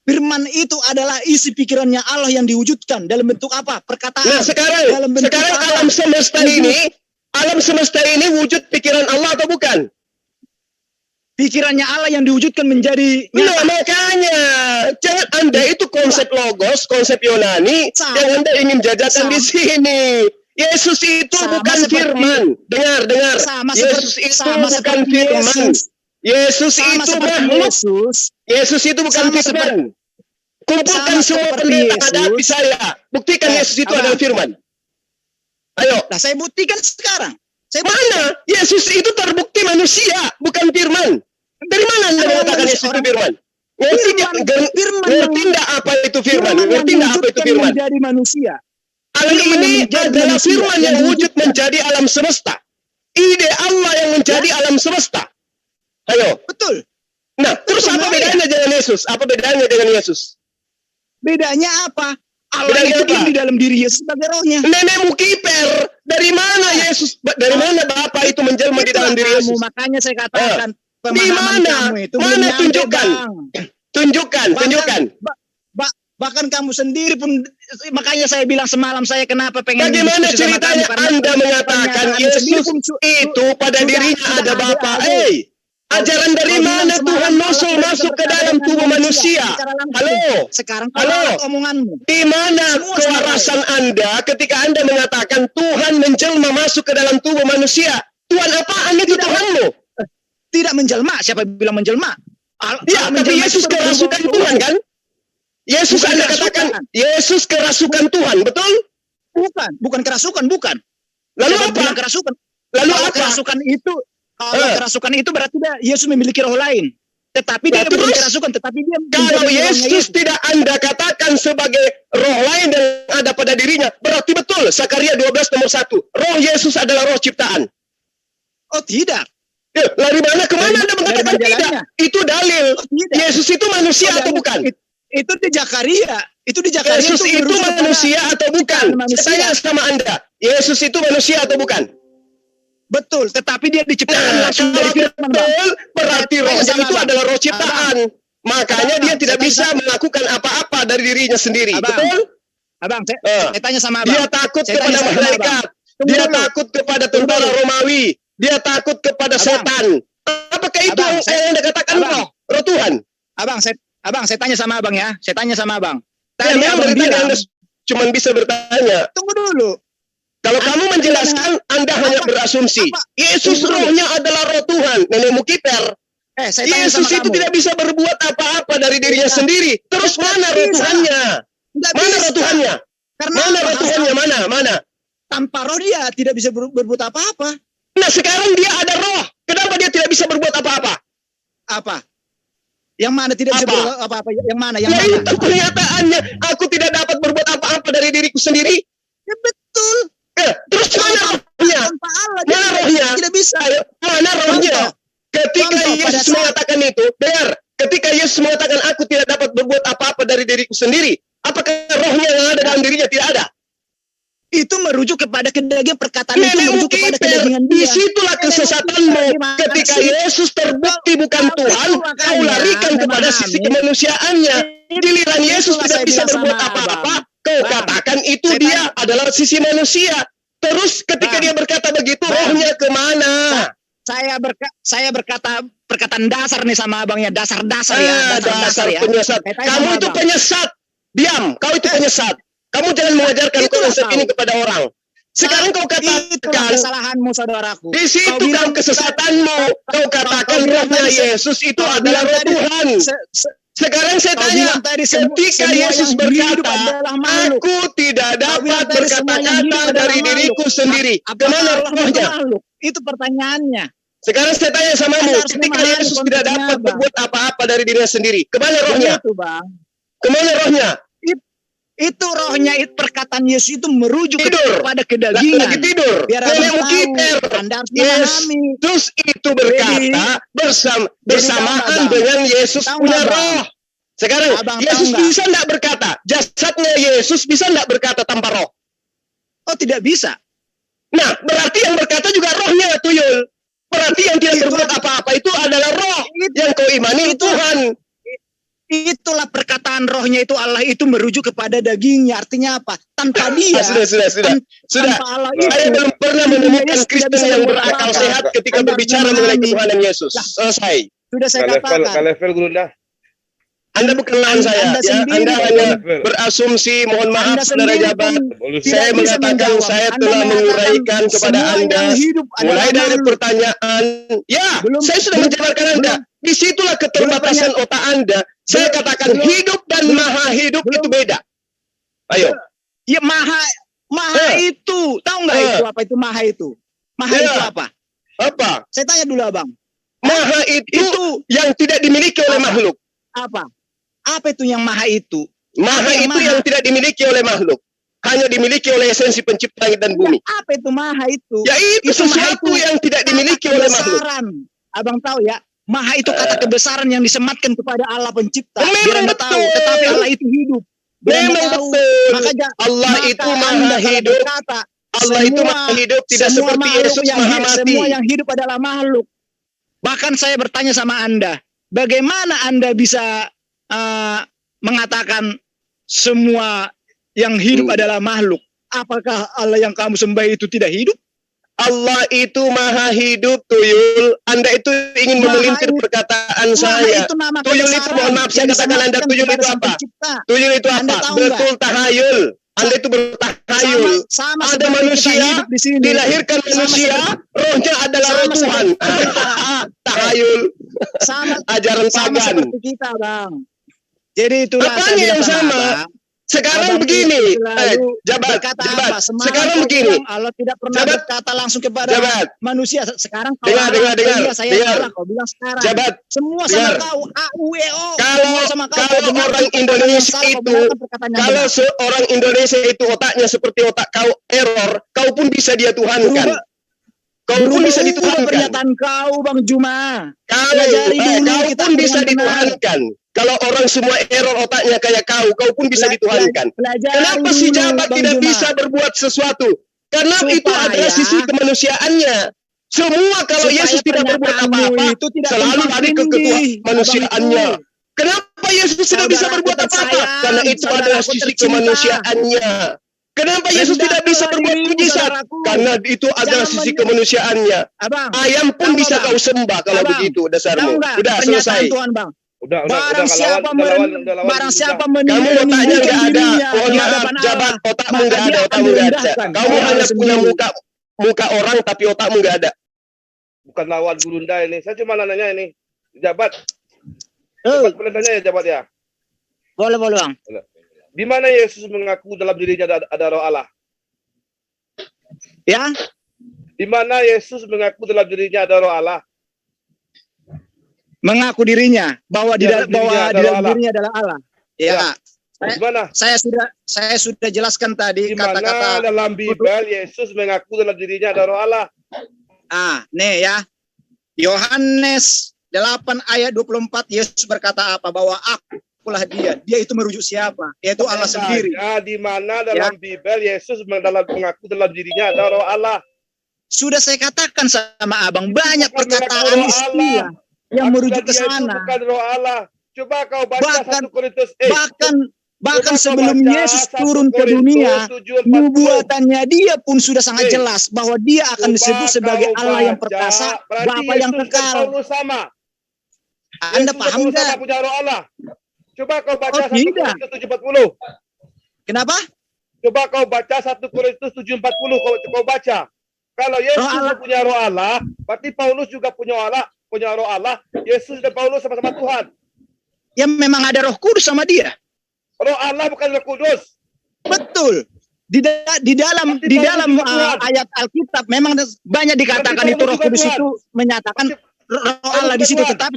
Firman itu adalah isi pikirannya Allah yang diwujudkan dalam bentuk apa? Perkataan.
Nah, sekarang alam semesta ini wujud pikiran Allah atau bukan?
Pikirannya Allah yang diwujudkan menjadi nyata.
Nah, makanya jangan Anda itu konsep logos, konsep Yunani yang Anda ingin jajakan di sini. Yesus itu bukan firman. Dengar. Yesus itu bukan firman. Yesus itu makhluk. Yesus itu bukan firman. Kumpulkan semua pendeta hadapi saya. Buktikan Yesus itu adalah firman. Ayo.
Nah, saya buktikan sekarang.
Mana? Yesus itu terbukti manusia, bukan firman. Dari mana Anda mengatakan Yesus itu firman? Ngerti enggak apa itu firman? Ngerti enggak apa itu firman?
Menjadi manusia.
Alam ini adalah firman yang wujud menjadi alam semesta. Ide Allah yang menjadi alam semesta. Ayo.
Betul.
Nah, terus apa bedanya dengan Yesus? Apa bedanya dengan Yesus?
Bedanya apa? Allah itu di dalam diri Yesus sebagai rohnya.
Nenekmu kiper. Dari mana Yesus? Dari mana Bapa itu menjelma di dalam diri Yesus?
Makanya saya katakan
di mana? Mana tunjukkan? Tunjukkan.
Bahkan kamu sendiri pun, makanya saya bilang semalam saya kenapa pengen.
Bagaimana ceritanya Anda mengatakan Yesus itu pada dirinya ada Bapa? Ajaran dari mana Tuhan masuk ke dalam tubuh manusia? Halo?
Sekarang
omonganmu. Di mana kewarasan Anda ketika Anda mengatakan Tuhan menjelma masuk ke dalam tubuh manusia? Tuhan Tuhan apaan itu Tuhanmu?
Tidak menjelma. Siapa bilang menjelma?
Ya, tapi Yesus kerasukan Tuhan kan? Yesus
Bukan
Anda
kerasukan.
katakan, Yesus kerasukan Tuhan, betul?
Bukan kerasukan, bukan.
Lalu
Siapa
apa?
bilang kerasukan?
Lalu
Kalau
apa?
kerasukan itu, kalau kerasukan itu berarti Yesus memiliki roh lain. Tetapi dia bukan
Terus,
kerasukan, tetapi dia
kalau
menjadi rohnya
Yesus tidak Anda katakan sebagai roh lain yang ada pada dirinya, berarti betul Zakaria 12 nomor 1. Roh Yesus adalah roh ciptaan.
Oh tidak.
Ya, lari mana kemana Anda mengatakan
dari
tidak?
majalahnya.
Itu dalil.
Tidak.
Yesus itu manusia atau bukan?
Itu di Zakaria. Itu di Zakaria.
Yesus itu
merujuk kepada
manusia atau bukan?
manusia.
Saya tanya sama Anda, Yesus itu manusia atau bukan?
Betul, tetapi dia diciptakan langsung dari
Kalau
firman, Bang.
betul, berarti
Saya
rohnya
sama,
itu
Bang.
adalah roh ciptaan. Makanya dia tidak bisa melakukan apa-apa dari dirinya sendiri.
Abang.
Betul?
Abang, saya tanya sama Abang.
Dia takut
Saya
kepada
tanya sama
malaikat.
Abang.
Dia
Tunggu dulu.
takut kepada tentara
Tunggu dulu.
Romawi. Dia takut kepada
Abang.
setan. Apakah itu
Abang,
yang Anda katakan
Abang.
roh? Roh Tuhan?
Abang, saya tanya sama Abang ya. Saya tanya sama Abang.
Ya,
Tadi
memang
Abang
dari tadi
bilang,
Anda cuma bisa bertanya.
tunggu dulu.
Kalau kamu menjelaskan, Anda hanya berasumsi. Yesus
Tunggu dulu.
rohnya adalah roh Tuhan. Nenekmu kiper.
Saya tanya
Yesus
sama
itu
kamu.
tidak bisa berbuat apa-apa dari dirinya
Bisa.
sendiri. Terus
Tidak
mana roh
bisa.
Tuhannya?
Nggak
Mana
bisa.
roh Tuhannya?
Karena
Mana
apa?
roh Tuhannya? Mana?
Tanpa roh dia tidak bisa berbuat apa-apa.
Nah, sekarang dia ada roh. Kenapa dia tidak bisa berbuat apa-apa?
Apa? Yang mana tidak bisa
Apa?
berbuat apa-apa? Yang mana? Yang
Ya
mana?
itu pernyataannya. Aku tidak dapat berbuat apa-apa dari diriku sendiri.
Ya, betul.
Terus mana rohnya?
Tanpa Allah
Mana
dia
rohnya?
tidak bisa.
Ayo, mana rohnya? Ketika
Contoh, pada
Yesus
saat-
mengatakan itu, dengar. Ketika Yesus mengatakan aku tidak dapat berbuat apa-apa dari diriku sendiri, apakah rohnya yang ada dalam dirinya tidak ada?
Itu merujuk kepada kedagingan perkataan itu
Nenekmu
merujuk kepada
kiper,
kedagingan dia.
disitulah
Nenekmu
kesesatanmu.
kiper, gimana
Ketika
sih?
Yesus terbukti bukan
Kau-
Tuhan,
itu
kau
makanya
larikan kepada
memahami.
sisi kemanusiaannya. Giliran Yesus
Itulah
tidak
saya
bisa
bilang
berbuat
sama
apa-apa,
Abang.
kau
Bang,
katakan itu
saya
dia adalah sisi manusia. Terus ketika
Bang.
dia berkata begitu,
Bang.
rohnya kemana?
Saya berkata perkataan dasar nih sama abangnya, dasar-dasar ya,
Dasar
ya.
penyesat.
Saya tanya
Kamu
sama
itu
Abang.
penyesat. Diam, kau itu penyesat. Kamu jangan mengajarkan
Itulah
konsep
kau.
ini kepada orang. Sekarang kau
Itulah
katakan,
kesalahanmu, saudaraku.
di situ
Kau bilang-
kau kesesatanmu. Kau katakan
kau bilang
rohnya
tadi-
Yesus itu
kau
adalah
bilang
roh
tadi-
Tuhan. Sekarang saya
Kau
tanya,
bilang tadi
ketika
semua
Yesus
yang hidup
berkata,
adalah makhluk.
aku tidak
Kau bilang
dapat
tadi semua yang
berkata-kata
hidup
dari
adalah
diriku
makhluk.
sendiri.
Apakah
Kemana
Allah itu
rohnya?
makhluk? Itu pertanyaannya.
Sekarang saya tanya sama
Anda
kamu,
harus
ketika
memahami
Yesus tidak
konteksnya,
dapat
Bang.
berbuat apa-apa dari dirinya sendiri, kemana rohnya?
Itu bang.
Kemana rohnya?
Itu rohnya, perkataan Yesus itu merujuk
Tidur.
kepada kedagingan.
Lagi tidur.
Biar abang
Nenekmu
tahu.
kiper.
Anda harus memahami.
Yesus itu berkata bersamaan
tahu nggak, Bang?
dengan Yesus
Tahu
punya
nggak, Bang?
roh. Sekarang
Abang
Yesus
tahu nggak?
bisa enggak berkata? Jasadnya Yesus bisa enggak berkata tanpa roh?
Oh tidak bisa.
Nah, berarti yang berkata juga rohnya, Tuyul. Berarti yang tidak
Itu-
berbuat apa-apa itu adalah roh yang kau imani
Itu-
Tuhan.
Itulah perkataan rohnya itu, Allah itu merujuk kepada dagingnya. Artinya apa? Tanpa dia.
Sudah.
Tanpa Allah itu.
Saya belum pernah menemukan
Yesus tidak
Kristen
bisa
yang
berbuat
berakal
apa-apa.
sehat ketika
Anda
berbicara
memahami.
mengenai ketuhanan Yesus.
Lah.
Selesai.
Sudah saya
Level
katakan.
Gurunda.
Anda bukan lawan saya.
Anda
Ya,
sendiri
Anda
pun-
hanya berasumsi. Mohon maaf,
Anda
saudara
sendiri
jabat.
pun
Evolusi.
tidak
Saya
bisa
mengatakan
menjawab.
saya
Anda
telah
mengatakan
menguraikan kepada
semua
Anda.
yang hidup
Mulai
adalah
dari
makhluk.
pertanyaan, ya,
Belum-
saya sudah
belum-
menjabarkan Anda. Disitulah
belum
keterbatasan
banyak-
otak Anda. Saya
belum-
katakan
belum-
hidup dan
belum-
maha hidup
belum-
itu beda. Ayo.
Ya maha itu. Tahu nggak itu apa itu maha itu? Maha
Ya.
itu apa?
Apa?
Saya tanya dulu abang.
Maha itu
Itu
yang tidak dimiliki oleh
Apa?
makhluk.
apa? Apa itu yang maha itu?
Maha
Apa yang
itu
maha?
yang tidak dimiliki oleh makhluk. Hanya dimiliki oleh esensi pencipta langit dan bumi.
Ya, apa itu maha itu?
Ya itu
Itu maha
sesuatu
itu
yang tidak dimiliki
Kata
oleh makhluk.
kebesaran. Abang tahu ya? Maha itu kata kebesaran yang disematkan kepada Allah pencipta.
Memang
Biar Anda
betul.
tahu. Tetapi Allah itu hidup. Biar Anda
Memang
tahu.
betul.
Maka
Allah itu
Anda
maha
kalau
hidup.
berkata,
Allah itu maha hidup, tidak
semua
seperti
makhluk
Yesus
yang
maha
hidup,
mati.
semua yang hidup adalah makhluk. Bahkan saya bertanya sama Anda, bagaimana Anda bisa mengatakan semua yang hidup adalah makhluk? Apakah Allah yang kamu sembah itu tidak hidup?
Allah itu maha hidup, Tuyul. Anda itu ingin
Maha
memelintir
itu-
perkataan
Maha
saya.
itu nama
Tuyul itu,
kebesaran
mohon maaf, saya
yang
katakan Anda,
disematkan
tuyul
kepada
itu
Sang
apa?
Pencipta.
Tuyul itu
Anda
apa?
tahu
Betul tahayul. Anda itu bertakhayul.
Sama
Ada
seperti kita
manusia
hidup di sini.
dilahirkan manusia, rohnya adalah roh Tuhan. Takhayul.
Sama
Ajaran
sama
pagan.
seperti kita, Bang. Jadi itulah
Apanya
saya bilang
yang
sama
sama?
Abang.
Sekarang
Abang
begini,
itu selalu
jabat. Sekarang
kau
begini,
bilang Allah tidak pernah
Jabat.
berkata langsung kepada
Jabat.
manusia. Sekarang kau
Dengar,
larang.
dengar.
Iya, saya salah. Kau bilang sekarang.
Jabat.
Semua
Dengar.
sama kau. A-U-E-O.
Kalau
Semua sama kau.
kalau
Kau benarkan
orang
perkataan
Indonesia
yang salah, kau
itu,
benarkan perkataan yang
kalau
benar.
seorang Indonesia itu otaknya seperti otak kau error, kau pun bisa dia tuhankan. Kau pun bisa
Berubah
dituhankan.
pernyataan kau, Bang Juma.
Kalau
Pelajari dulu
kau
kita
pun bisa
dengan benar.
dituhankan. Kalau orang semua error otaknya kayak kau pun bisa dituhankan.
Pelajari
Kenapa si
dulu,
jabat
Bang
tidak
Juma.
bisa berbuat sesuatu? Karena
Supaya-
itu adalah sisi kemanusiaannya. Semua kalau
Supaya
Yesus tidak berbuat
pernyataanmu
apa-apa,
itu tidak
selalu
tumpang
balik ke
tindih,
kemanusiaannya.
Abang itu.
Kenapa Yesus tidak bisa
Saudaraku
berbuat apa-apa?
tersayang,
Karena itu
saudaraku
adalah sisi
tercinta.
kemanusiaannya. Kenapa Yesus tidak bisa
Rendahkanlah
berbuat
dirimu,
mujizat?
saudaraku.
Karena itu adalah
Jangan
sisi kemanusiaannya.
Abang,
Ayam pun
tahu
bisa
Bang?
kau sembah kalau
Abang,
begitu
tahu
dasarmu.
nggak
Udah
pernyataan
selesai.
Tuhan, Bang?
Udah
Barang
nggak
siapa
lawan
barang
dulu,
siapa
udah.
Kamu otaknya
meninggikan
nggak ada.
dirinya
Mohon
di
maaf,
hadapan
jabat
Allah,
otakmu
maka
nggak ada,
dia akan
otakmu nggak ada.
direndahkan.
Kamu
Allah
hanya punya
sendiri.
muka orang tapi otakmu nggak ada.
Bukan lawan Gurunda ini. Saya cuma nanya ini. Jabat.
Oh,
Jabat boleh nanya ya jabat ya.
boleh Bang.
Di mana Yesus mengaku dalam dirinya ada roh Allah?
Ya,
Di mana Yesus mengaku dalam dirinya ada roh Allah?
mengaku dirinya bahwa di
Ya,
dalam
dirinya adalah
dirinya adalah Allah. Ya,
Di mana?
saya sudah jelaskan tadi
Di mana
kata-kata.
dalam Bible Yesus mengaku dalam dirinya ada roh Allah?
Nih ya. Yohanes 8 ayat 24 Yesus berkata apa? Bahwa akulah dia. Dia itu merujuk siapa? Yaitu Allah sendiri.
Ya, di mana dalam Bible Yesus mengaku dalam dirinya ada roh Allah?
Sudah saya katakan sama Abang, banyak
Bukan
perkataan
mengaku roh
istilah yang
Aku
merujuk
dan
ke
dia itu
sana.
bukan roh Allah. Coba kau baca
Bahkan-
1 Korintus.
Bahkan
coba
sebelum
kau baca
Yesus
1
turun ke
Korintus
dunia,
7:40.
nubuatannya dia pun sudah sangat
Eh,
jelas bahwa dia akan
Coba
disebut sebagai
kau
Allah yang
baca,
perkasa,
berarti
Bapa yang
Yesus dan
kekal.
Paulus sama.
Anda
Yesus dan
paham
Paulus
nggak?
sama punya roh Allah. Coba kau baca
Oh,
1
tidak.
Korintus 7:40.
Kenapa?
Coba kau baca 1 Korintus 7:40. Kau baca. Kalau Yesus
Roh Allah.
punya roh Allah, berarti Paulus juga punya roh Allah. Yesus dan Paulus sama-sama Tuhan.
Ya memang ada Roh Kudus sama dia.
Roh Allah bukan Roh Kudus.
Betul. Di dalam
Berarti Paulus juga Tuhan.
ayat Alkitab memang banyak dikatakan
Berarti
itu Roh
Paulus juga
Kudus
Tuhan.
itu menyatakan Roh Allah di situ,
Tuhan.
tetapi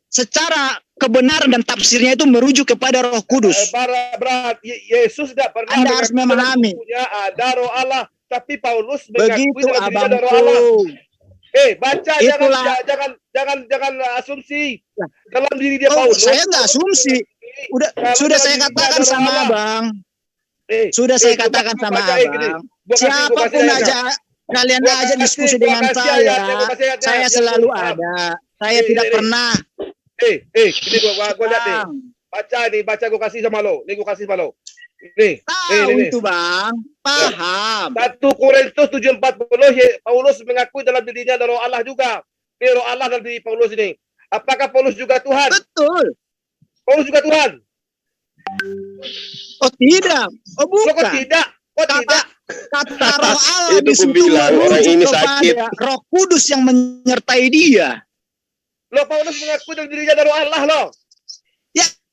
secara kebenaran dan tafsirnya itu merujuk kepada Roh Kudus.
Berat. Yesus tidak pernah
Anda harus
mengaku dalam
memahami.
bukunya ada roh Allah, tapi Paulus mengakui
Begitu
dalam dirinya ada roh Allah.
abangku.
Baca,
Itulah.
jangan asumsi dalam diri dia
Oh,
Paulus.
saya nggak asumsi.
Kalau
Sudah
dalam
saya
diri dia
katakan
ada roh
sama
Allah.
Abang. Sudah saya
coba
katakan
gua
sama
bacain gini.
Abang.
Gua kasih
Siapapun
ayatnya.
aja kalian
Gua
aja
kasih-
diskusi
gua
dengan
kasih
saya.
ayatnya, gua kasih ayatnya.
Saya
Ya,
selalu
maaf.
ada. Saya
Ini,
tidak
ini.
pernah.
Ini gua lihat nih.
Bang,
Baca gua kasih sama lo. Nih gua kasih sama lo. Nih.
tahu
ini.
itu Bang. Paham.
1 Korintus 7:40 Paulus mengakui dalam dirinya ada roh Allah juga. Ini roh Allah dalam diri Paulus ini. Apakah Paulus juga Tuhan?
Betul.
Paulus juga Tuhan.
Oh tidak. Oh
Loh, kok
bukan.
tidak? Kok tidak?
Kata Roh Allah
Itu
di situ
kubilang, orang
merujuk
ini
kepada
sakit.
Roh Kudus yang menyertai dia.
Loh, Paulus mengakui dalam dirinya ada roh Allah loh.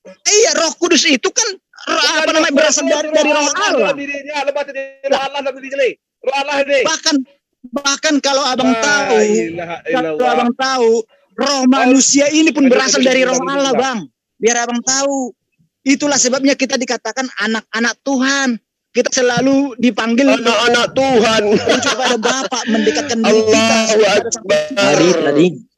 Iya, Roh Kudus itu kan
Bukan
berasal dari Roh Allah.
dalam dirinya, lepas dari roh Allah dalam dirinya nih. Roh Allah ini.
Bahkan kalau abang tahu,
ilaha
kalau
illallah.
abang tahu, roh manusia ini pun
Aduh,
berasal
aduh,
dari
aduh,
Roh
aduh,
Allah,
aduh.
Bang. Biar abang tahu. Itulah sebabnya kita dikatakan anak-anak Tuhan. Kita selalu dipanggil
Anak-anak Tuhan.
menuju kepada Bapa, mendekatkan diri kita
Allahu
kepada Sang
Akbar.
Pencipta.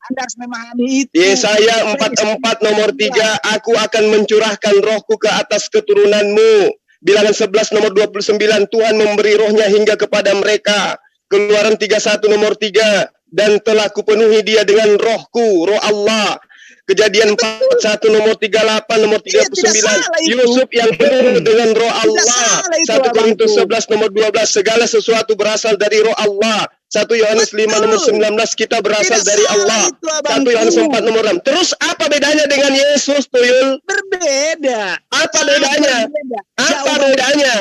Anda harus memahami itu.
Yesaya 44 nomor 3, aku akan mencurahkan rohku ke atas keturunanmu. Bilangan 11 nomor 29, Tuhan memberi rohnya hingga kepada mereka. Keluaran 31 nomor 3, dan telah kupenuhi dia dengan rohku, roh Allah. Kejadian 41 nomor 38 nomor 39,
tidak salah itu.
Yusuf yang penuh dengan roh
Tidak
Allah.
salah itu,
1 Korintus
abangku.
11 nomor 12, segala sesuatu berasal dari roh Allah. 1 Yohanes 5 nomor 19 kita berasal
Tidak
dari
salah
Allah.
itu, abangku.
1 Yohanes 4 nomor 6. Terus apa bedanya dengan Yesus, Tuyul?
Berbeda.
Apa
Sangat
bedanya?
berbeda.
Apa
Jauh
bedanya?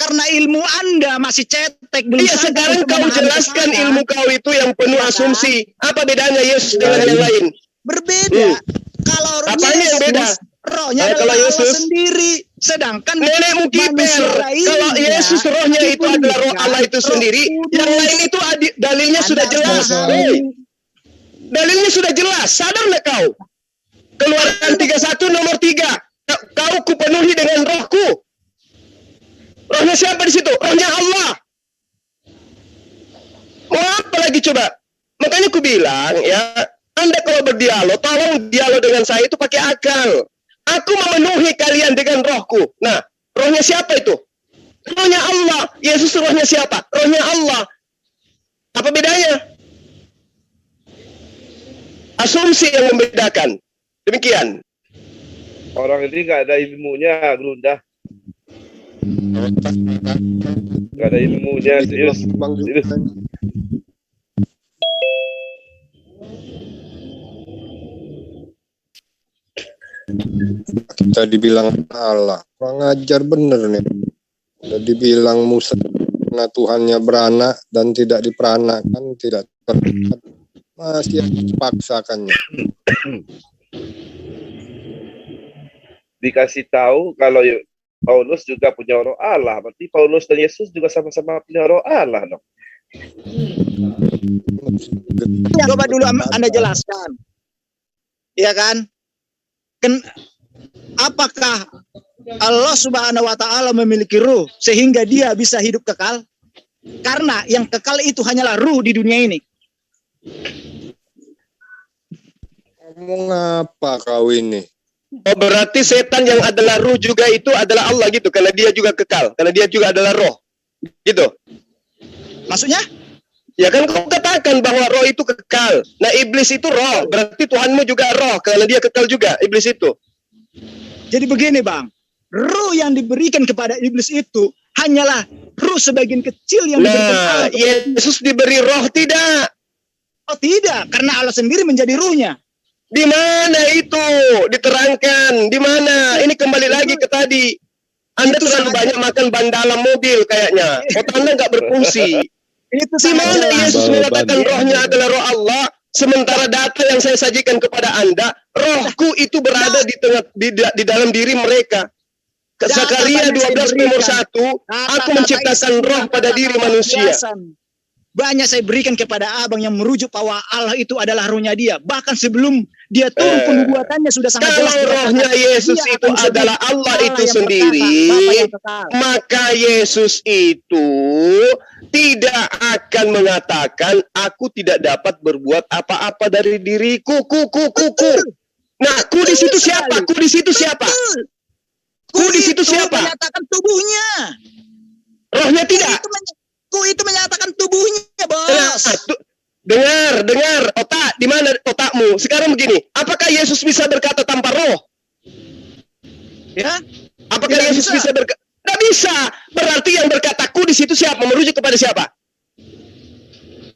karena ilmu Anda masih cetek, belum
Iya,
sampai
sekarang
untuk
kau
memahami
jelaskan
saya.
ilmu kau itu yang penuh
Iya kan?
asumsi. Apa bedanya Yesus dengan yang lain?
Berbeda. Kalau
Apanya yang beda?
rohnya
Kalau
adalah Allah
Yesus?
sendiri. Sedangkan
Nenekmu kiper.
manusia lainnya
Kalau Yesus rohnya itu adalah roh
diberikan
Allah itu
Roh
sendiri,
Kudus.
yang lain itu dalilnya sudah
Anda
jelas.
pahami.
Hei, dalilnya sudah jelas. Sadar nggak kau? Keluaran 31 nomor 3. Kau kupenuhi dengan rohku. Rohnya siapa di situ? Rohnya Allah. Mau apa lagi coba? Makanya aku bilang ya, Anda kalau berdialog, tolong dialog dengan saya itu pakai akal. Aku memenuhi kalian dengan rohku. Nah, rohnya siapa itu? Rohnya Allah. Yesus rohnya siapa? Rohnya Allah. Apa bedanya? Asumsi yang membedakan. Demikian.
Orang ini nggak ada ilmunya, Grundah. Nggak ada ilmunya, serius. Serius.
Kita dibilang Allah, kurang ajar bener nih. Udah dibilang Musa karena Tuhannya beranak dan tidak diperanakan, tidak terlihat, masih dipaksakannya.
Dikasih tahu kalau Paulus juga punya roh Allah, berarti Paulus dan Yesus juga sama-sama punya roh Allah dong.
Coba dulu Anda jelaskan. Iya kan? Apakah Allah Subhanahu wa taala memiliki ruh sehingga dia bisa hidup kekal? Karena yang kekal itu hanyalah ruh di dunia ini.
Ngomong apa kau ini?
Oh, berarti setan yang adalah ruh juga itu adalah Allah gitu, karena dia juga kekal, karena dia juga adalah roh. Gitu.
Maksudnya?
Ya kan kau katakan bahwa roh itu kekal. Nah, iblis itu roh, berarti Tuhanmu juga roh, karena dia kekal juga, iblis itu.
Jadi begini, Bang. Ruh yang diberikan kepada iblis itu hanyalah ruh sebagian kecil yang diberikan Allah.
Yesus diberi roh tidak?
Oh, tidak, karena Allah sendiri menjadi ruhnya.
Di mana itu? Diterangkan. Di mana? Ini kembali lagi ke tadi. Anda
Itu
terlalu
sangat-
banyak makan ban dalam mobil kayaknya. Otak Anda nggak berfungsi.
Itu
Di mana
sangat jelas.
Yesus mengatakan rohnya adalah roh Allah, sementara data yang saya sajikan kepada Anda, rohku itu berada di tengah di dalam diri mereka. Zakaria 12 nomor 1, aku menciptakan roh pada diri manusia.
Banyak saya berikan kepada abang yang merujuk bahwa Allah itu adalah ruhnya dia. Bahkan sebelum dia turun penubuatannya sudah sangat jelas.
Kalau rohnya Yesus itu adalah Allah itu sendiri, maka Yesus itu tidak akan mengatakan aku tidak dapat berbuat apa-apa dari diriku. Nah, ku di situ siapa? Ku di situ siapa? Ku di situ siapa?
Menyatakan tubuhnya.
Rohnya tidak.
Ku itu menyatakan tubuhnya, Bos.
Dengar, otak, di mana otakmu? Sekarang begini, apakah Yesus bisa berkata tanpa roh?
Ya?
Apakah
Tidak
Yesus
bisa.
bisa berkata? Tidak bisa. Berarti yang berkataku di situ siapa? Merujuk kepada siapa?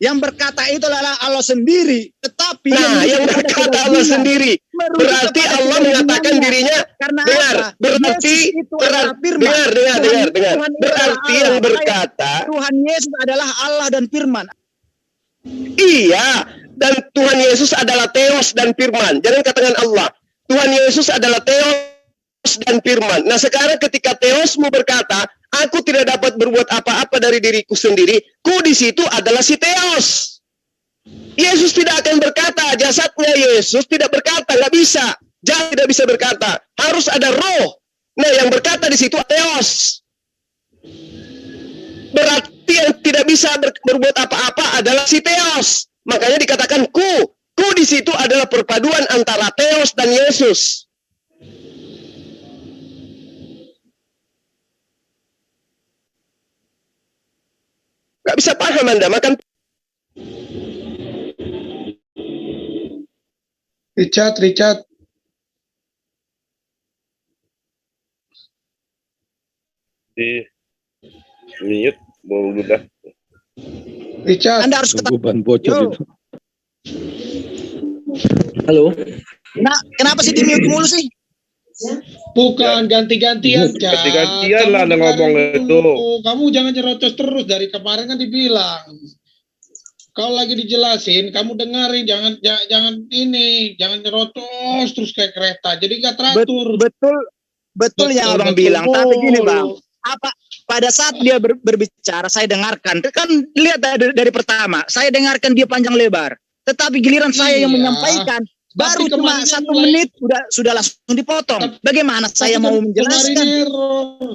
Yang berkata itu adalah Allah sendiri. Tetapi
yang berkata Allah sendiri. Berarti Allah mengatakan dirinya. Dengar. Berarti dengar. Berarti yang berkata
Tuhan Yesus adalah Allah dan Firman.
iya, dan Tuhan Yesus adalah Theos dan Firman. Jangan katakan Allah. Tuhan Yesus adalah Theos dan Firman. Nah, sekarang ketika Theosmu berkata, aku tidak dapat berbuat apa-apa dari diriku sendiri, ku di situ adalah si Theos. Yesus tidak akan berkata, jasadnya Yesus tidak berkata, nggak bisa. Jasad tidak bisa berkata, harus ada roh. Nah, yang berkata di situ Theos. Berarti yang tidak bisa berbuat apa-apa adalah si Theos. Makanya dikatakan ku. Ku di situ adalah perpaduan antara Theos dan Yesus. Gak bisa paham Anda, makan.
Richard.
Di mute, mau udah.
Richard.
Anda harus ketahui.
Beban bocor
Yo.
itu. Halo.
Nah, kenapa sih di mute mulu sih?
Bukan ganti-gantian, Cak.
Ganti-gantian lah
Kamu
ngomong
dengerin
itu.
dulu. Kamu jangan nyerocos terus, dari kemarin kan dibilang. Kalau lagi dijelasin, kamu dengerin, jangan nyerocos terus kayak kereta. Jadi nggak teratur.
Betul yang abang bilang. Tapi gini bang, apa pada saat dia berbicara, saya dengarkan. Kan lihat dari pertama, saya dengarkan dia panjang lebar. Tetapi giliran saya yang
Iya.
menyampaikan, baru cuma
kemarinnya
1
mulai-
menit sudah langsung dipotong. Bagaimana saya mau menjelaskan?
Kemarin error.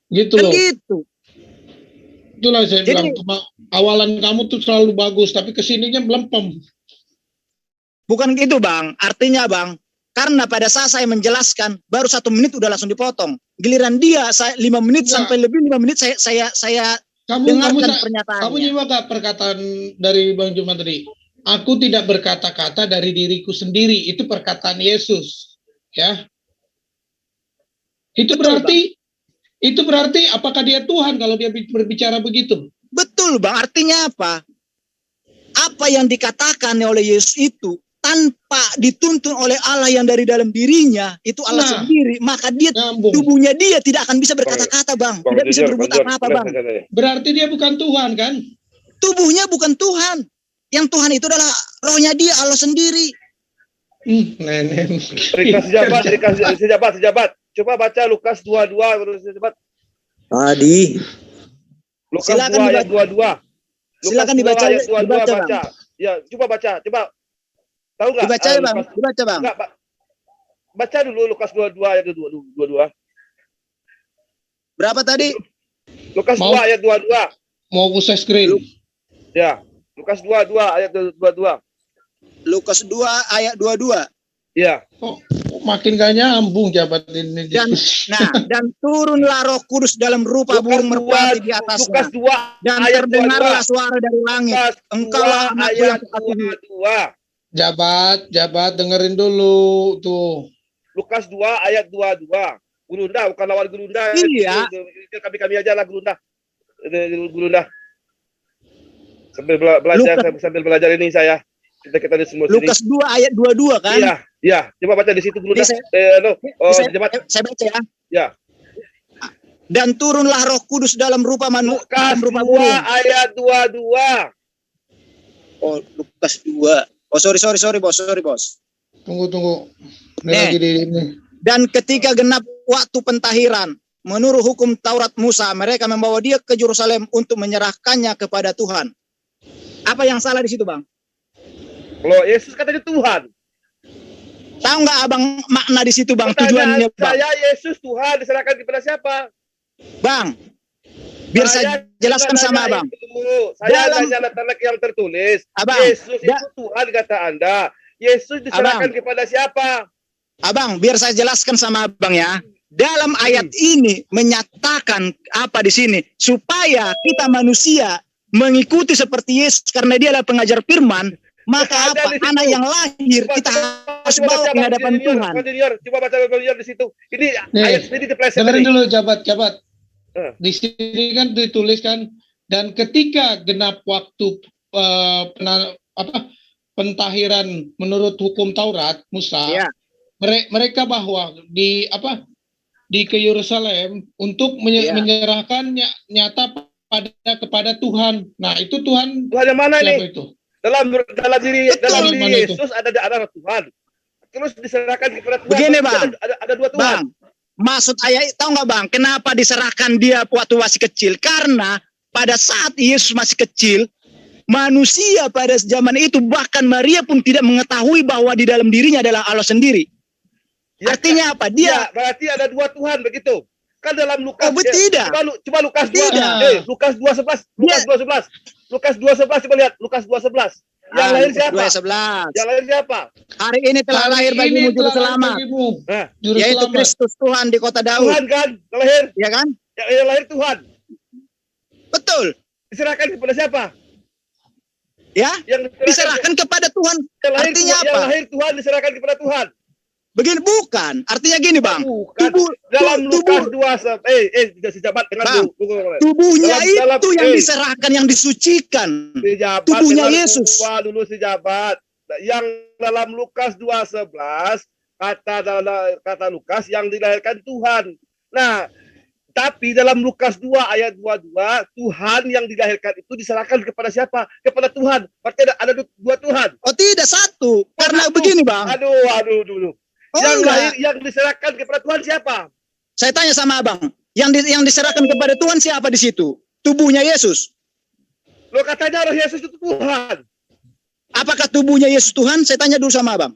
Gitu
Kan
loh.
gitu.
Itulah saya
Jadi-
bilang, awalan kamu tuh selalu bagus, tapi kesininya melempem.
Bukan gitu bang. Artinya bang, karena pada saat saya menjelaskan, baru 1 menit udah langsung dipotong. Giliran dia 5 menit
Enggak.
sampai lebih 5 menit saya dengarkan pernyataannya.
Kamu nyimak gak perkataan dari Bang Juman tadi? Aku tidak berkata-kata dari diriku sendiri. Itu perkataan Yesus. Ya. Itu
Betul,
berarti apakah dia Tuhan kalau dia berbicara begitu?
Betul bang, artinya apa? Apa yang dikatakan oleh Yesus itu tanpa dituntun oleh Allah yang dari dalam dirinya, itu Allah
Nah.
sendiri, maka dia
Nyambung.
tubuhnya dia tidak akan bisa berkata-kata bang, tidak bisa berbuat apa-apa bang.
Berarti dia bukan Tuhan kan?
Tubuhnya bukan Tuhan, yang Tuhan itu adalah rohnya dia, Allah sendiri.
Nenek.
Dikasih sejabat. Coba baca Lukas 22 sejabat.
Tadi.
Lukas
Silakan
2 ayat 22.
Silakan
Lukas 2
dibaca,
ayat 22
dibaca, Bang.
baca. Ya, coba baca. Coba. Tahu enggak?
Dibaca ya bang, dibaca bang.
Enggak, baca dulu Lukas 22 ayat 22.
Berapa tadi?
Lukas
Mau-
2 ayat 22.
Mau aku share screen?
Ya. Lukas 22 ayat 22.
Lukas 2 ayat 22.
Ya.
Kok makin gak nyambung jabat ini.
Dan turunlah Roh Kudus dalam rupa burung merpati di atasnya.
Lukas 2
Dan
ayat
terdengarlah
22.
suara dari langit.
Lukas
Engkaulah
2
anakku
ayat
yang kukasihi.
22.
Jabat dengerin dulu tuh.
Lukas 2 ayat 22. Gurunda bukan lawan Gurunda.
Iya.
Kami aja lah Gurunda. Gurunda. Sambil belajar ini saya. Kita di semua sini.
Lukas 2 ayat 22 kan?
Iya. Coba baca di situ Gurunda.
Saya baca ya.
Ya.
Dan turunlah Roh Kudus dalam rupa manusia,
Lukas 2 ayat 22.
Oh, Lukas 2. Oh, sorry bos.
Tunggu. Ini
Nih.
lagi di ini.
Dan ketika genap waktu pentahiran, menurut hukum Taurat Musa, mereka membawa dia ke Yerusalem untuk menyerahkannya kepada Tuhan. Apa yang salah di situ, Bang?
Loh, Yesus katanya Tuhan.
Tahu nggak abang makna di situ, Bang?
Pertanyaan
Tujuannya, Bang?
saya, Yesus Tuhan diserahkan kepada siapa?
Bang, biar saya jelaskan sama abang.
Saya
Dalam-
nanya letak yang tertulis.
Abang,
Yesus itu Tuhan kata Anda. Yesus diserahkan kepada siapa?
Abang, biar saya jelaskan sama abang ya. Dalam ayat ini menyatakan apa di sini? Supaya kita manusia mengikuti seperti Yesus karena dia adalah pengajar firman. Maka
Ada
apa?
di situ.
Anak yang lahir kita harus bawa ke hadapan Tuhan.
Coba baca Bang di situ. Ini
Nih,
ayat ini dipeleset.
Dengerin dulu jabat.
Eh.
Di sini kan dituliskan dan ketika genap waktu pentahiran menurut hukum Taurat Musa,
Ya.
mereka bahwa di ke Yerusalem untuk
Ya.
menyerahkan nyata kepada Tuhan. Nah, itu Tuhan
Tuhan yang mana
siapa
ini?
itu?
Dalam diri
Mana itu?
Yesus ada Tuhan. Terus diserahkan kepada Tuhan.
Begini,
Berarti
Bang.
Ada dua Tuhan.
Bang, maksud ayat tahu nggak Bang? Kenapa diserahkan dia waktu masih kecil? Karena pada saat Yesus masih kecil, manusia pada zaman itu bahkan Maria pun tidak mengetahui bahwa di dalam dirinya adalah Allah sendiri.
Ya,
Artinya apa? Dia
berarti ada dua Tuhan begitu. Kan dalam Lukas.
tidak.
Coba Lukas 2.
Tidak.
Lukas 2:11. Lukas 2:11 coba lihat. Lukas 2:11. Yang lahir siapa?
2:11.
Yang lahir siapa?
Hari ini telah lahir bagimu juru selamat,
Juru
yaitu
selamat.
Kristus Tuhan di kota Daud.
Tuhan kan yang lahir.
Ya kan?
Yang lahir Tuhan.
Betul.
Diserahkan kepada siapa?
Ya,
Yang
diserahkan kepada Tuhan.
Yang lahir
Artinya
Tuhan,
apa?
Yang lahir Tuhan diserahkan kepada Tuhan.
Begini bukan. Artinya gini, Bang.
Bukan. Dalam Lukas 2 sejabat dengan
tubuhnya itu yang diserahkan, yang disucikan. Tubuhnya Yesus.
Dulu sejabat. Yang dalam Lukas 2:11 kata Lukas yang dilahirkan Tuhan. Nah, tapi dalam Lukas 2 ayat 22, Tuhan yang dilahirkan itu diserahkan kepada siapa? Kepada Tuhan. Berarti ada dua Tuhan.
Oh, tidak satu. Karena begini, Bang.
Aduh dulu.
Oh,
yang diserahkan kepada Tuhan siapa?
Saya tanya sama Abang. Yang diserahkan kepada Tuhan siapa di situ? Tubuhnya Yesus.
Lo katanya roh Yesus itu Tuhan.
Apakah tubuhnya Yesus Tuhan? Saya tanya dulu sama Abang.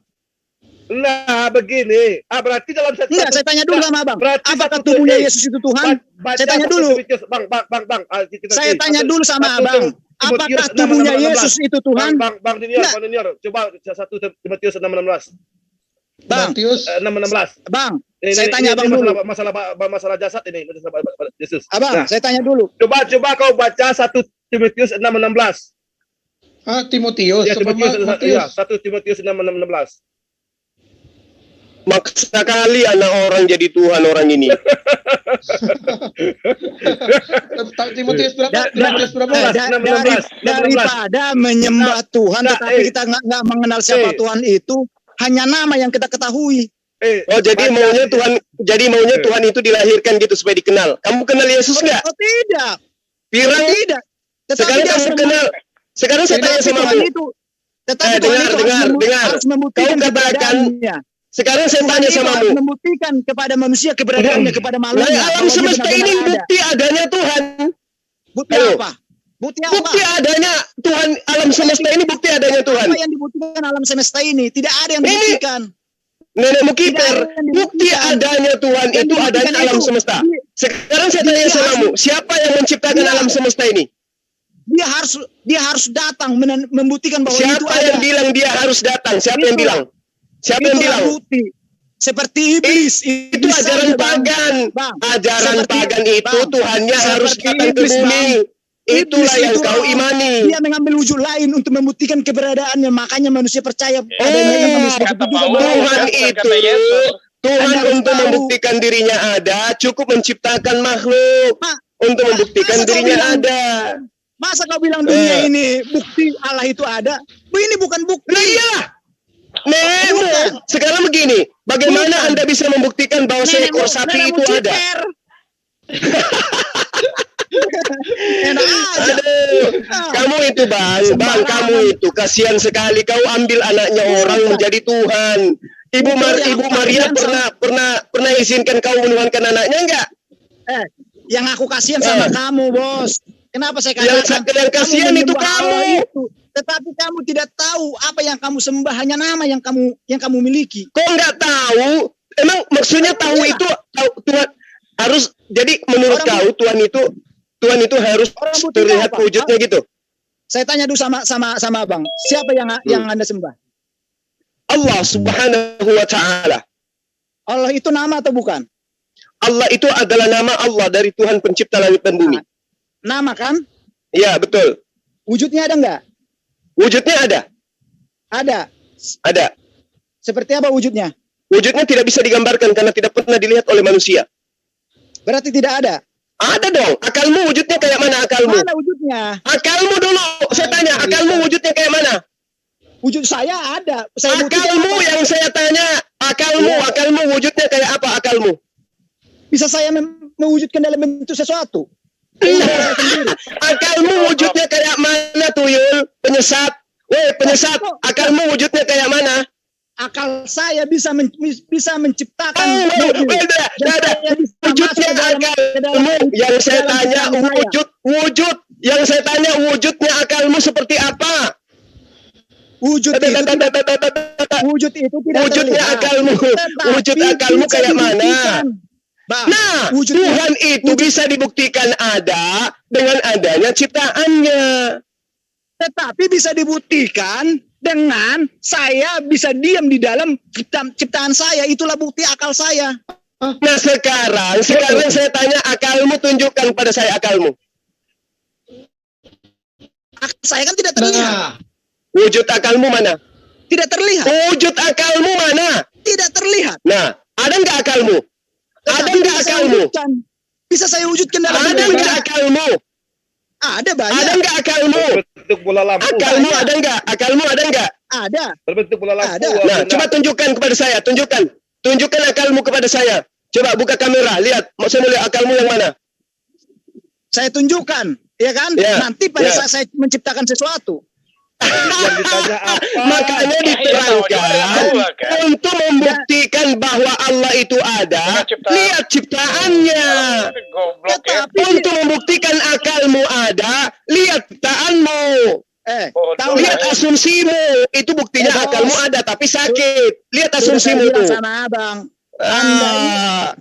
Nah, begini. Berarti dalam satu...
Enggak, saya tanya dulu sama Abang. Apakah tubuhnya Yesus itu Tuhan? Saya tanya dulu.
Bang.
Saya tanya dulu sama Abang. Apakah tubuhnya Yesus itu Tuhan?
Bang Dinior. Coba 1 Timotius 6:16.
Bang,
6:16.
Bang, saya tanya Abang dulu.
Masalah jasad ini, masalah Yesus.
Abang, saya tanya dulu.
Coba kau baca 1 Timotius 6:16.
Timotius.
Ya, 1 Timotius 6:16.
Maksa kali anak orang jadi Tuhan orang ini.
Timotius berapa?
Daripada menyembah Tuhan, tetapi kita nggak mengenal siapa Tuhan itu, hanya nama yang kita ketahui.
Jadi maunya Tuhan itu dilahirkan gitu supaya dikenal. Kamu kenal Yesus nggak?
Oh, tidak.
Pirang?
Tidak.
Sekarang kamu kenal. Sekarang saya tanya sama kamu. Dengar. Kau katakan. Sekarang saya tanya sama kamu.
Membuktikan kepada manusia keberadaannya, kepada makhluk.
Alam semesta ini bukti adanya Tuhan.
Bukti apa?
Bukti adanya Tuhan. Alam semesta ini bukti adanya Tuhan.
Apa yang dibuktikan alam semesta ini? Tidak ada yang dibuktikan.
Nenekmu kiper. Bukti adanya Tuhan itu adanya alam semesta. Sekarang saya tanya sama kamu. Siapa yang menciptakan alam semesta ini?
Dia harus datang membuktikan bahwa
siapa
itu ada.
Siapa yang bilang dia harus datang? Siapa yang bilang? Siapa yang bilang?
Bukti. Seperti iblis.
Itu ajaran pagan. Ajaran pagan itu Tuhannya harus datang ke bumi. Itulah yang kau imani.
Dia mengambil wujud lain untuk membuktikan keberadaannya. Makanya manusia percaya adanya
Tuhan untuk membuktikan dirinya ada, cukup menciptakan makhluk untuk membuktikan dirinya ada.
Masa kau bilang dunia ini bukti Allah itu ada? Ini bukan bukti.
Iya. Sekarang begini, bagaimana Anda bisa membuktikan bahwa seekor sapi itu ada?
Enak aja.
Kamu itu bang, kamu itu kasihan sekali. Kau ambil anaknya orang menjadi Tuhan. Ibu Maria pernah izinkan kau menuhankan anaknya enggak?
Yang aku kasihan sama kamu, Bos. Kenapa saya katakan?
Yang kasihan itu kamu.
Tetapi kamu tidak tahu apa yang kamu sembah, hanya nama yang kamu miliki.
Kok nggak tahu? Emang maksudnya tahu itu Tuhan harus, jadi menurut kau Tuhan itu harus terlihat wujudnya gitu?
Saya tanya dulu sama Abang, siapa yang Anda sembah?
Allah Subhanahu wa Ta'ala.
Allah itu nama atau bukan?
Allah itu adalah nama Allah dari Tuhan pencipta langit dan bumi.
Nama kan?
Iya, betul.
Wujudnya ada enggak?
Wujudnya ada. Ada.
Seperti apa wujudnya?
Wujudnya tidak bisa digambarkan karena tidak pernah dilihat oleh manusia.
Berarti tidak ada?
Ada dong. Akalmu wujudnya kayak mana akalmu?
Mana wujudnya?
Akalmu dulu. Saya tanya, akalmu wujudnya kayak mana?
Wujud saya ada.
Akalmu yang saya tanya. Akalmu wujudnya kayak apa akalmu?
Bisa saya mewujudkan dalam bentuk sesuatu?
Akalmu wujudnya kayak mana Tuyul? Penyesat. Akalmu wujudnya kayak mana?
Akal saya bisa menciptakan
wujudnya akalmu. Yang saya tanya wujud. Yang saya tanya wujudnya akalmu seperti apa?
Wujud itu tidak
wujudnya akalmu. Wujud akalmu kayak mana? Nah, Tuhan itu bisa dibuktikan ada dengan adanya ciptaannya.
Tetapi bisa dibuktikan dengan saya bisa diam di dalam ciptaan saya. Itulah bukti akal saya.
Nah sekarang saya tanya akalmu, tunjukkan pada saya akalmu.
Saya kan tidak terlihat.
Wujud akalmu mana?
Tidak terlihat.
Wujud akalmu mana?
Tidak terlihat.
Nah, ada nggak akalmu? Ada
Tetapi
nggak akalmu?
Bisa saya wujudkan dalam
Ada
hidup
nggak
saya.
akalmu?
Ada banyak.
Ada nggak akalmu?
Berbentuk bola lampu.
Akalmu ada nggak? Akalmu ada nggak?
Ada.
Berbentuk bola lampu.
Ada.
Nah, coba tunjukkan kepada saya. Tunjukkan akalmu kepada saya. Coba buka kamera, lihat. Mau saya lihat akalmu yang mana?
Saya tunjukkan, ya kan?
Ya,
Nanti pada
ya.
saat saya menciptakan sesuatu.
Yang ditanya apa?
Makanya diterangkan untuk membuktikan bahwa Allah itu ada. Lihat ciptaannya.
Tetapi
Untuk membuktikan akalmu ada, lihat ciptaanmu.
tahu
Lihat asumsimu, itu buktinya
Bos.
akalmu ada tapi sakit. Lihat
sudah saya
asumsimu
bilang
tuh.
sama abang,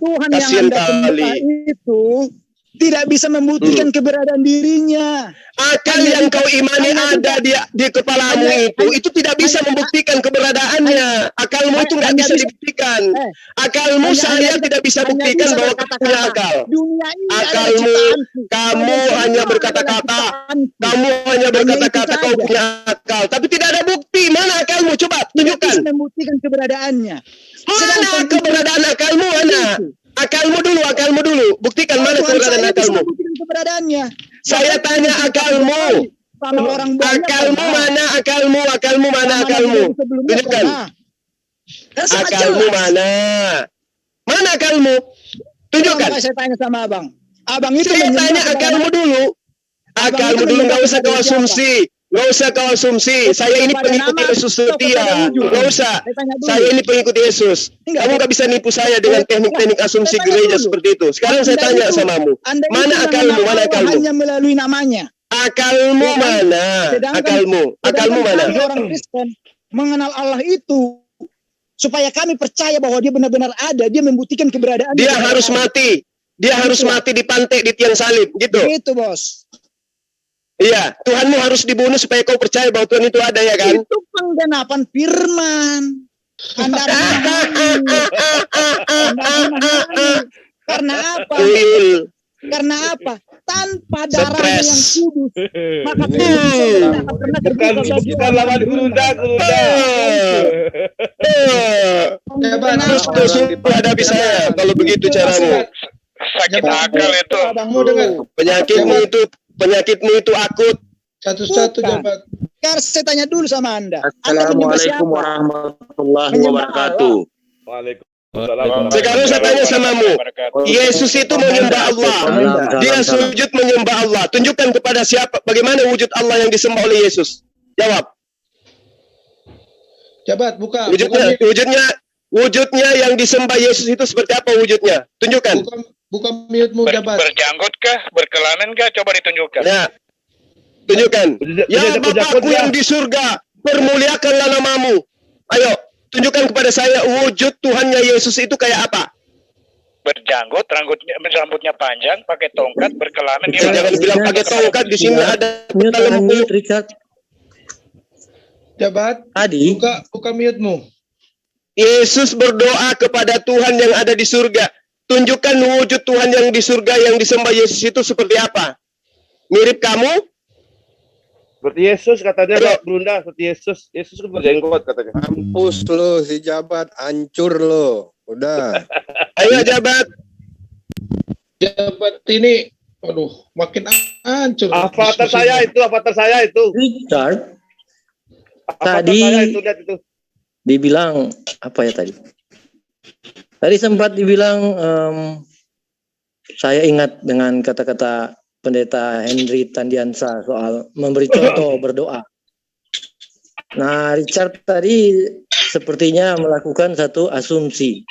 Tuhan yang
Kasihan
Anda sembah
kali.
itu tidak bisa membuktikan keberadaan dirinya.
Akal yang kau imani ada di kepalamu itu tidak bisa membuktikan keberadaannya. Akalmu itu nggak bisa dibuktikan. Akalmu saya tidak bisa buktikan bahwa kau punya akal.
Dunia ini
Akalmu, kamu hanya berkata-kata, kamu hanya berkata-kata kau punya akal, tapi tidak ada bukti. Mana akalmu? Coba tunjukkan.
bisa membuktikan keberadaannya.
Mana keberadaan akalmu? Mana? Akalmu dulu. Buktikan mana keberadaan akalmu.
Membuktikan keberadaannya.
Saya tanya akalmu.
Sama orang banyak.
Akalmu mana? Akalmu mana? Akalmu. Tunjukkan. Akalmu mana? Mana akalmu? Tunjukkan.
Saya tanya sama abang. Abang itu
Saya tanya
menyembah
akalmu dulu. Akalmu dulu, nggak usah kau asumsi. Nggak usah kau asumsi. Saya ini pengikut Yesus setia. Nggak usah. Saya ini pengikut Yesus. Kamu nggak bisa nipu saya dengan teknik-teknik asumsi gereja seperti itu. Sekarang saya tanya samamu. Mana akalmu? Mana akalmu?
Hanya melalui namanya.
Akalmu mana? Akalmu mana?
Orang Kristen mengenal Allah itu supaya kami percaya bahwa dia benar-benar ada. Dia membuktikan keberadaan.
Dia harus mati. Dia harus mati dipantek di tiang salib. Gitu.
Itu bos.
Iya, Tuhanmu harus dibunuh supaya kau percaya bahwa Tuhan itu ada, ya kan?
Itu penggenapan firman. Anda karena apa? Karena apa? Tanpa darahnya yang kudus, maka
Bukan lawan Gurunda.
Terus hadapi saya kalau begitu caramu.
Sakit akal itu. Abangmu dengar.
Penyakitmu itu akut.
Satu-satu jabat.
Sekarang saya tanya dulu sama Anda.
Assalamualaikum warahmatullahi wabarakatuh.
Waalaikumsalam.
Sekarang saya tanya samamu. Yesus itu menyembah Allah. Dia sujud menyembah Allah. Tunjukkan kepada siapa bagaimana wujud Allah yang disembah oleh Yesus. Jawab.
Jabat, buka.
Wujudnya yang disembah Yesus itu seperti apa wujudnya? Tunjukkan.
Buka mute-mu, Jabat.
Berjanggut kah? Berkelamin kah? Coba ditunjukkan.
Ya. Tunjukkan. Ya Bapakku yang di surga, permuliakanlah namamu. Ayo, tunjukkan kepada saya wujud Tuhannya Yesus itu kayak apa?
Berjanggut, rambutnya panjang, pakai tongkat, berkelamin.
Jangan bilang pakai tongkat, di sini ada dalam
Richard.
Jabat.
Tadi.
Buka mute-mu.
Yesus berdoa kepada Tuhan yang ada di surga. Tunjukkan wujud Tuhan yang di surga yang disembah Yesus itu seperti apa? Mirip kamu?
Seperti Yesus katanya, Brunda, seperti Yesus. Yesus kan berjenggot katanya.
Mampus lo si Jabat, hancur lo. Udah.
Ayo Jabat.
Jabat ini, aduh, makin hancur.
Avatar saya itu.
Richard.
Avatar
Tadi
saya itu, lihat itu.
dibilang apa ya tadi? Tadi sempat dibilang saya ingat dengan kata-kata Pendeta Henry Tandiansa soal memberi contoh berdoa. Nah, Richard tadi sepertinya melakukan satu asumsi.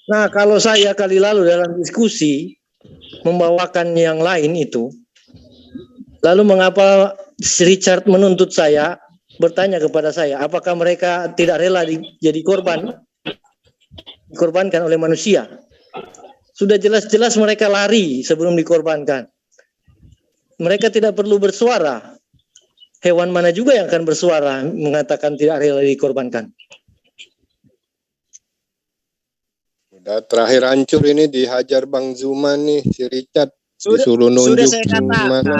Nah, kalau saya kali lalu dalam diskusi membawakan yang lain itu, lalu mengapa Richard menuntut saya, bertanya kepada saya, apakah mereka tidak rela jadi dikorbankan oleh manusia? Sudah jelas-jelas mereka lari sebelum dikorbankan. Mereka tidak perlu bersuara. Hewan mana juga yang akan bersuara mengatakan tidak rela dikorbankan?
Udah terakhir hancur ini dihajar Bang Zuman nih, si Richard. Disuruh
Sudah
nunjuk
saya katakan.
gimana.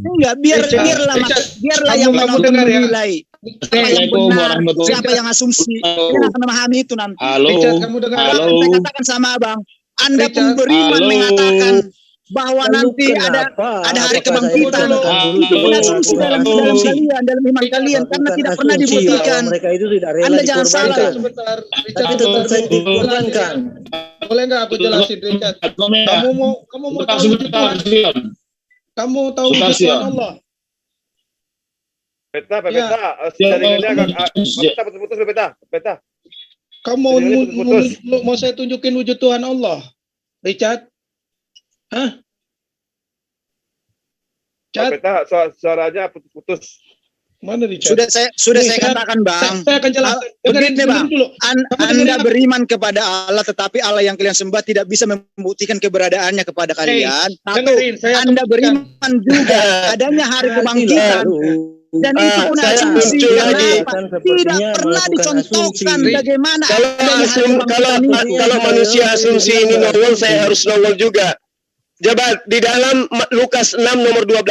Enggak, biarlah yang menonton menilai.
Assalamualaikum warahmatullahi
siapa yang asumsi. Dia akan memahami itu nanti.
Halo.
Richard, kamu dengar?
Halo.
Saya katakan sama Abang, Anda
Richard.
pun beriman
Halo.
mengatakan bahwa
Lalu
nanti ada hari
apakah
kebangkitan.
saya dikatakan dulu
Itu pun asumsi dalam
Halo.
kalian, dalam iman kalian, karena
Bukan
tidak pernah
asumsi
dibuktikan.
bahwa mereka itu tidak rela
Anda jangan salah.
dikorbankan.
Sebentar, Richard,
Tapi tetap
sebentar.
saja dikorbankan.
Boleh nggak aku jelasin, Richard? Kamu mau tahu wujud Tuhan? Kamu tahu
Sebentar,
wujud Tuhan
Sion.
Allah?
Peta.
Ya,
Jaringannya agak
ya.
peta putus peta.
Kamu mau,
Jaringannya putus.
mau saya tunjukin wujud Tuhan Allah, Richard? Hah? Richard,
Peta suaranya putus.
mana Richard?
Sudah saya katakan, Bang.
Saya akan jelaskan.
Begini, Bang.
Dulu.
Anda beriman kepada Allah, tetapi Allah yang kalian sembah tidak bisa membuktikan keberadaannya kepada kalian. Satu,
dengerin, saya
Anda
akan
beriman juga adanya hari kebangkitan. Dan itu pun
saya
asumsi.
muncul lagi.
Kenapa? Tidak pernah dicontohkan bagaimana
Kalau kalau manusia asumsi ini nongol, saya harus nongol juga. Jabat di dalam Lukas 6 nomor 12,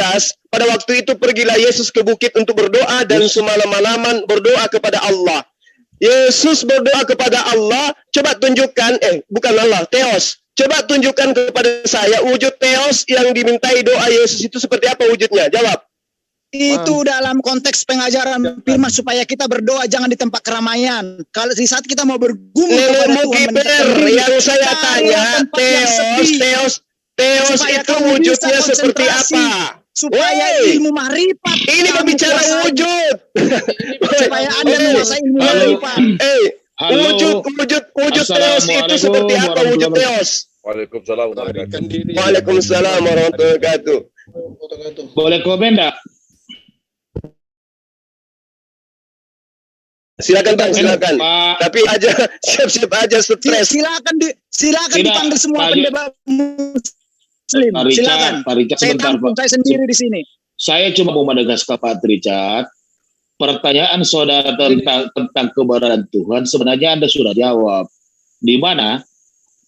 pada waktu itu pergilah Yesus ke bukit untuk berdoa dan semalam-malaman berdoa kepada Allah. Yesus berdoa kepada Allah, coba tunjukkan, bukan Allah, Theos. Coba tunjukkan kepada saya wujud Theos yang dimintai doa Yesus itu seperti apa wujudnya? Jawab.
Itu dalam konteks pengajaran firman supaya kita berdoa jangan di tempat keramaian. Kalau di saat kita mau bergumul kepada Tuhan,
yang saya tanya, Theos itu wujudnya seperti apa?
Supaya ilmu mahrifat.
Ini berbicara wujud.
Supaya Anda menguasai ilmu mahrifat.
Wujud Theos itu seperti apa wujud Theos?
Waalaikumsalam.
Waalaikumsalam warahmatullahi wabarakatuh.
Boleh komen enggak?
Silakan Bang, silakan. Tapi aja siap-siap aja stres.
Silakan dipanggil semua
Pak
pendebat Muslim. Silakan.
Pak Richard,
Saya
sebentar,
tampung
Pak.
saya sendiri di sini.
Saya cuma mau menegaskan Pak Richard, pertanyaan saudara tentang keberadaan Tuhan sebenarnya Anda sudah jawab. Di mana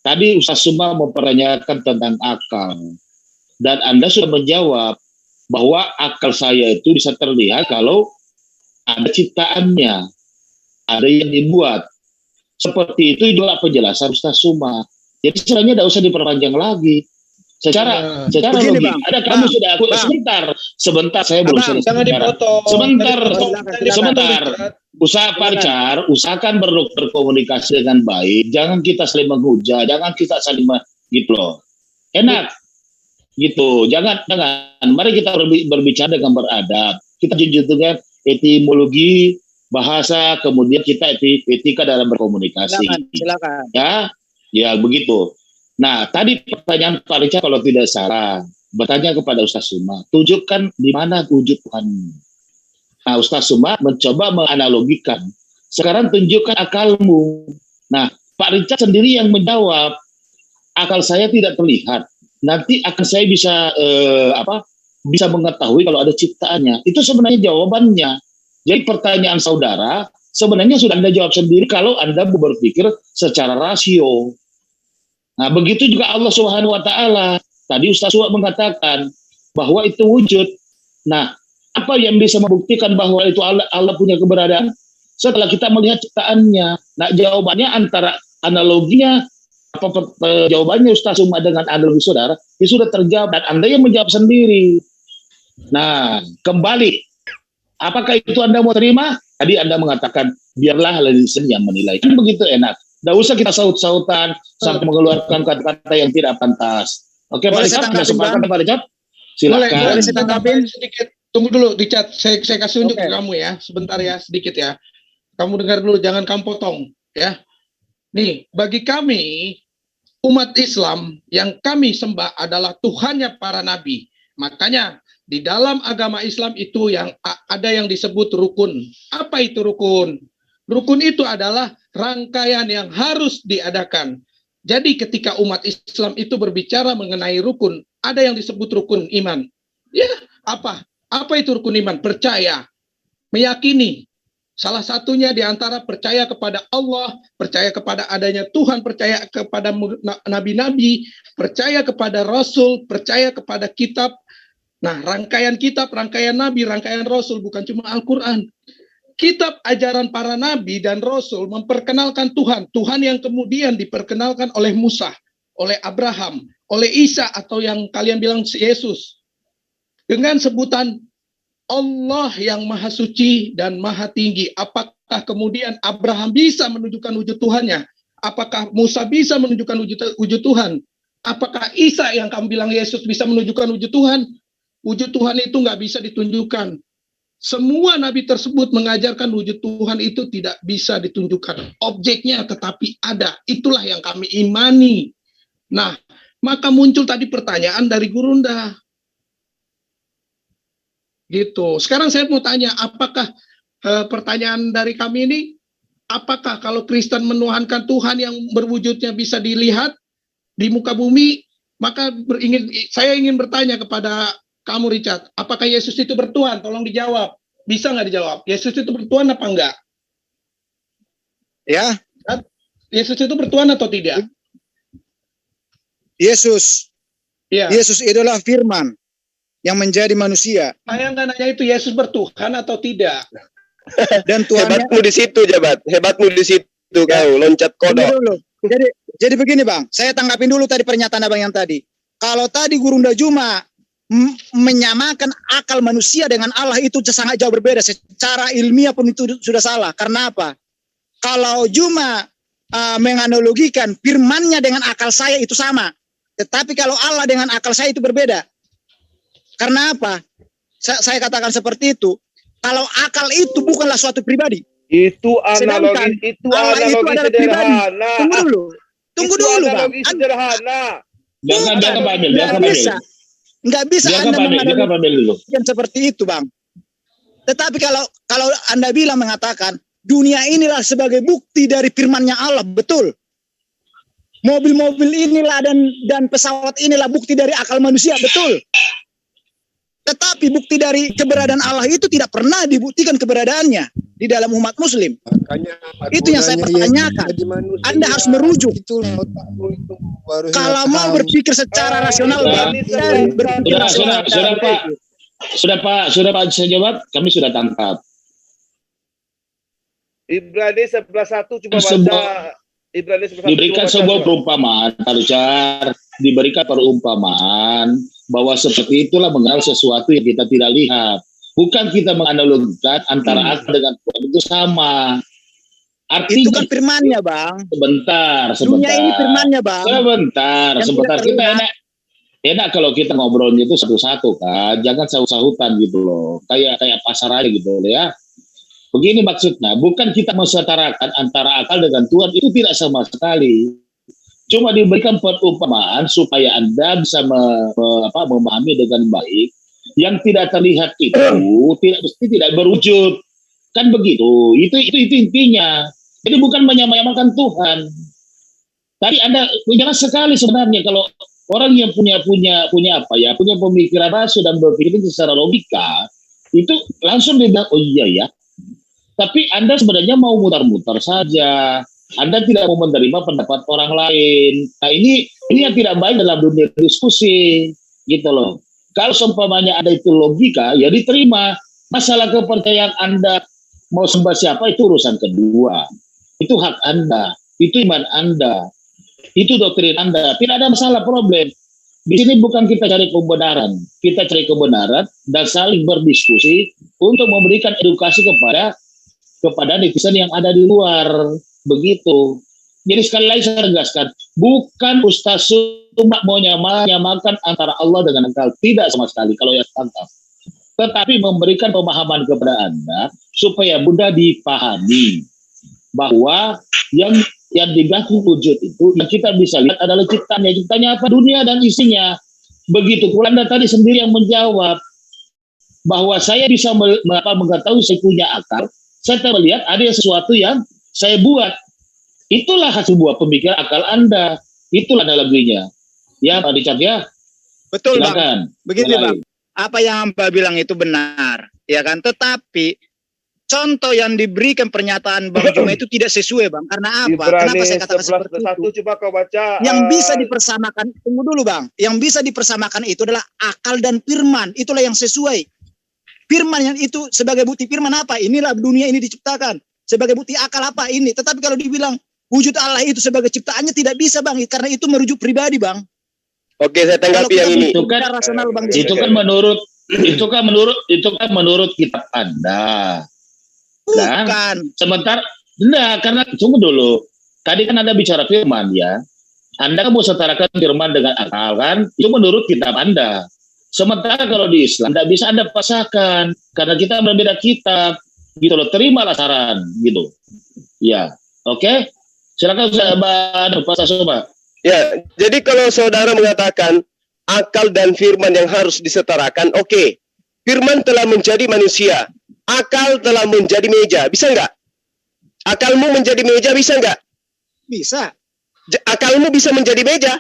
tadi Ustaz Suma mempertanyakan tentang akal, dan Anda sudah menjawab bahwa akal saya itu bisa terlihat kalau ada ciptaannya, ada yang dibuat. Seperti itu juga penjelasan Ustaz Suma. Jadi sebenarnya tidak usah diperpanjang lagi. Secara
Begini,
logis.
Bang.
Ada kamu
Bang.
sudah sebentar saya belum
Bang,
selesai
jangan
bicara.
dipotong.
Sebentar. Usahakan berkomunikasi dengan baik. Jangan kita saling menghujat, jangan kita saling gitu loh. Enak. Gitu. Jangan. Mari kita berbicara dengan beradab. Kita junjung etimologi bahasa, kemudian kita etika dalam berkomunikasi.
Silakan.
Ya begitu. Nah, tadi pertanyaan Pak Richard kalau tidak salah bertanya kepada Ustaz Suma, tunjukkan di mana wujud Tuhan. Nah, Ustaz Suma mencoba menganalogikan. Sekarang tunjukkan akalmu. Nah, Pak Richard sendiri yang menjawab, akal saya tidak terlihat. Nanti akan saya bisa bisa mengetahui kalau ada ciptaannya. Itu sebenarnya jawabannya. Jadi pertanyaan saudara sebenarnya sudah Anda jawab sendiri kalau Anda berpikir secara rasio. Nah, begitu juga Allah Subhanahu wa taala. Tadi Ustaz Suwa mengatakan bahwa itu wujud. Nah, apa yang bisa membuktikan bahwa itu Allah punya keberadaan? Setelah kita melihat ciptaannya. Nah, jawabannya antara analoginya jawabannya Ustaz Suwa dengan analogi saudara, itu sudah terjawab dan Anda yang menjawab sendiri. Nah, kembali. Apakah itu Anda mau terima? Tadi Anda mengatakan biarlah Listen yang menilai. Kan begitu enak. Tidak usah kita saut-sautan sampai mengeluarkan kata-kata yang tidak pantas. Oke, Pak Richard, sudah sepakat Pak Richard? Silakan.
Boleh saya tanggapin sedikit. Tunggu dulu, Richard. Saya kasih unjuk ke kamu ya, sebentar ya, sedikit ya. Kamu dengar dulu, jangan kamu potong ya. Nih, bagi kami umat Islam yang kami sembah adalah Tuhannya para nabi. Makanya di dalam agama Islam itu yang ada yang disebut rukun. Apa itu rukun? Rukun itu adalah rangkaian yang harus diadakan. Jadi ketika umat Islam itu berbicara mengenai rukun, ada yang disebut rukun iman. Ya, apa? Apa itu rukun iman? Percaya, meyakini. Salah satunya di antara percaya kepada Allah, percaya kepada adanya Tuhan, percaya kepada nabi-nabi, percaya kepada Rasul, percaya kepada kitab. Nah, rangkaian kitab, rangkaian nabi, rangkaian Rasul, bukan cuma Al-Quran. kitab ajaran para nabi dan rasul memperkenalkan Tuhan. Tuhan yang kemudian diperkenalkan oleh Musa, oleh Abraham, oleh Isa atau yang kalian bilang Yesus. Dengan sebutan Allah yang maha suci dan maha tinggi. Apakah kemudian Abraham bisa menunjukkan wujud Tuhannya? Apakah Musa bisa menunjukkan wujud Tuhan? Apakah Isa yang kamu bilang Yesus bisa menunjukkan wujud Tuhan? Wujud Tuhan itu nggak bisa ditunjukkan. Semua nabi tersebut mengajarkan wujud Tuhan itu tidak bisa ditunjukkan. Objeknya tetapi ada. Itulah yang kami imani. Nah, maka muncul tadi pertanyaan dari Gurunda. Gitu. Sekarang saya mau tanya, apakah pertanyaan dari kami ini, apakah kalau Kristen menuhankan Tuhan yang berwujudnya bisa dilihat di muka bumi, maka saya ingin bertanya kepada kamu Richard, apakah Yesus itu bertuhan? Tolong dijawab. Bisa nggak dijawab? Yesus itu bertuhan apa enggak?
Ya.
Yesus itu bertuhan atau tidak?
Yesus.
Ya.
Yesus itulah firman yang menjadi manusia.
Saya nggak nanya itu Yesus bertuhan atau tidak.
Dan Tuhannya,
Hebatmu di situ, Jabat. Hebatmu di situ
Ya.
kau loncat kodok.
Jadi begini Bang, saya tanggapin dulu tadi pernyataan Abang yang tadi. Kalau tadi Gurunda Juma menyamakan akal manusia dengan Allah itu sangat jauh berbeda. Secara ilmiah pun itu sudah salah. Karena apa? Kalau Juma menganalogikan firmannya dengan akal saya itu sama. Tetapi kalau Allah dengan akal saya itu berbeda. Karena apa? Saya katakan seperti itu. Kalau akal itu bukanlah suatu pribadi.
Itu
Sedangkan
analogi, itu
Allah itu
analogi
adalah pribadi.
sederhana.
Tunggu
Itu
dulu Bang.
analogi sederhana.
Jangan Pamil,
Nggak bisa Anda menganalogikan seperti itu Bang. Tetapi kalau Anda bilang mengatakan dunia inilah sebagai bukti dari firman-Nya Allah, betul. Mobil-mobil inilah dan pesawat inilah bukti dari akal manusia, betul. Tetapi bukti dari keberadaan Allah itu tidak pernah dibuktikan keberadaannya di dalam umat Muslim.
Makanya
itu yang saya pertanyakan. Anda harus merujuk. Kalau mau berpikir secara rasional,
sudah Pak, saya jawab. Kami sudah tangkap.
Ibrani 11:1 coba baca. Ibrani 11:1.
Diberikan sebuah perumpamaan, Pak Richard. Diberikan perumpamaan bahwa seperti itulah mengenal sesuatu yang kita tidak lihat. Bukan kita menganalogikan antara akal dengan Tuhan itu sama. Artinya
itu kan firman-Nya, Bang.
Sebentar.
Dunia ini firman-Nya, Bang.
Sebentar. Kita enak kalau kita ngobrolnya itu satu-satu kan. Jangan sahut-sahutan gitu loh. Kayak pasar aja gitu loh ya. Begini maksudnya, bukan kita mensetarakan antara akal dengan Tuhan, itu tidak sama sekali. Cuma diberikan perumpamaan supaya Anda bisa memahami dengan baik. Yang tidak terlihat itu tidak berwujud. Kan begitu. Itu intinya. Jadi bukan menyamakan Tuhan. Tadi Anda jelas sekali sebenarnya kalau orang yang punya pemikiran rasional dan berpikir secara logika, itu langsung dia bilang, oh iya ya. Tapi Anda sebenarnya mau mutar-mutar saja. Anda tidak mau menerima pendapat orang lain. Nah ini yang tidak baik dalam dunia diskusi, gitu loh. Kalau seumpamanya ada itu logika, ya diterima. Masalah kepercayaan Anda mau sembah siapa itu urusan kedua. Itu hak Anda, itu iman Anda, itu doktrin Anda. Tidak ada masalah, problem. Di sini bukan kita cari kebenaran, kita cari kebenaran dan saling berdiskusi untuk memberikan edukasi kepada netizen yang ada di luar, begitu. Jadi sekali lagi saya tegaskan, bukan Ustaz Suma mau nyamakan antara Allah dengan akal, tidak sama sekali kalau ya tangkap. Tetapi memberikan pemahaman kepada Anda supaya mudah dipahami bahwa yang digaku wujud itu yang kita bisa lihat adalah ciptanya apa, dunia dan isinya. Begitu pula Anda tadi sendiri yang menjawab bahwa saya bisa mengetahui saya punya akal. Saya melihat ada sesuatu yang saya buat. Itulah sebuah pemikiran akal Anda. Itulah analoginya. Ya, Pak Richard ya.
Betul,
silakan.
Bang. Begini, Bang. Apa yang Mbak bilang itu benar, ya kan? Tetapi contoh yang diberikan pernyataan Bang Juma itu tidak sesuai, Bang. Karena apa? Kenapa saya katakan seperti itu?
Coba kau baca.
Yang bisa dipersamakan, tunggu dulu, Bang. Yang bisa dipersamakan itu adalah akal dan firman. Itulah yang sesuai. firman yang itu sebagai bukti firman apa? Inilah dunia ini diciptakan. Sebagai bukti akal apa ini? Tetapi kalau dibilang wujud Allah itu sebagai ciptaannya tidak bisa, Bang, karena itu merujuk pribadi, Bang.
Oke, saya tanggapi yang ini.
Itu kan
rasional, Bang.
itu kan menurut kitab Anda.
Bukan.
Kan? Sebentar, enggak, karena tunggu dulu. Tadi kan Anda bicara firman ya. Anda kan mau setarakan firman dengan akal kan? Itu menurut kitab Anda. Sementara kalau di Islam tidak bisa Anda pasahkan karena kita berbeda kitab. Gitu loh, terimalah saran gitu. Ya, oke. Silakan Pak Sasoma.
Ya, jadi kalau saudara mengatakan akal dan firman yang harus disetarakan, oke. Firman telah menjadi manusia, akal telah menjadi meja, bisa nggak? Akalmu menjadi meja, bisa nggak?
Bisa.
Akalmu bisa menjadi meja?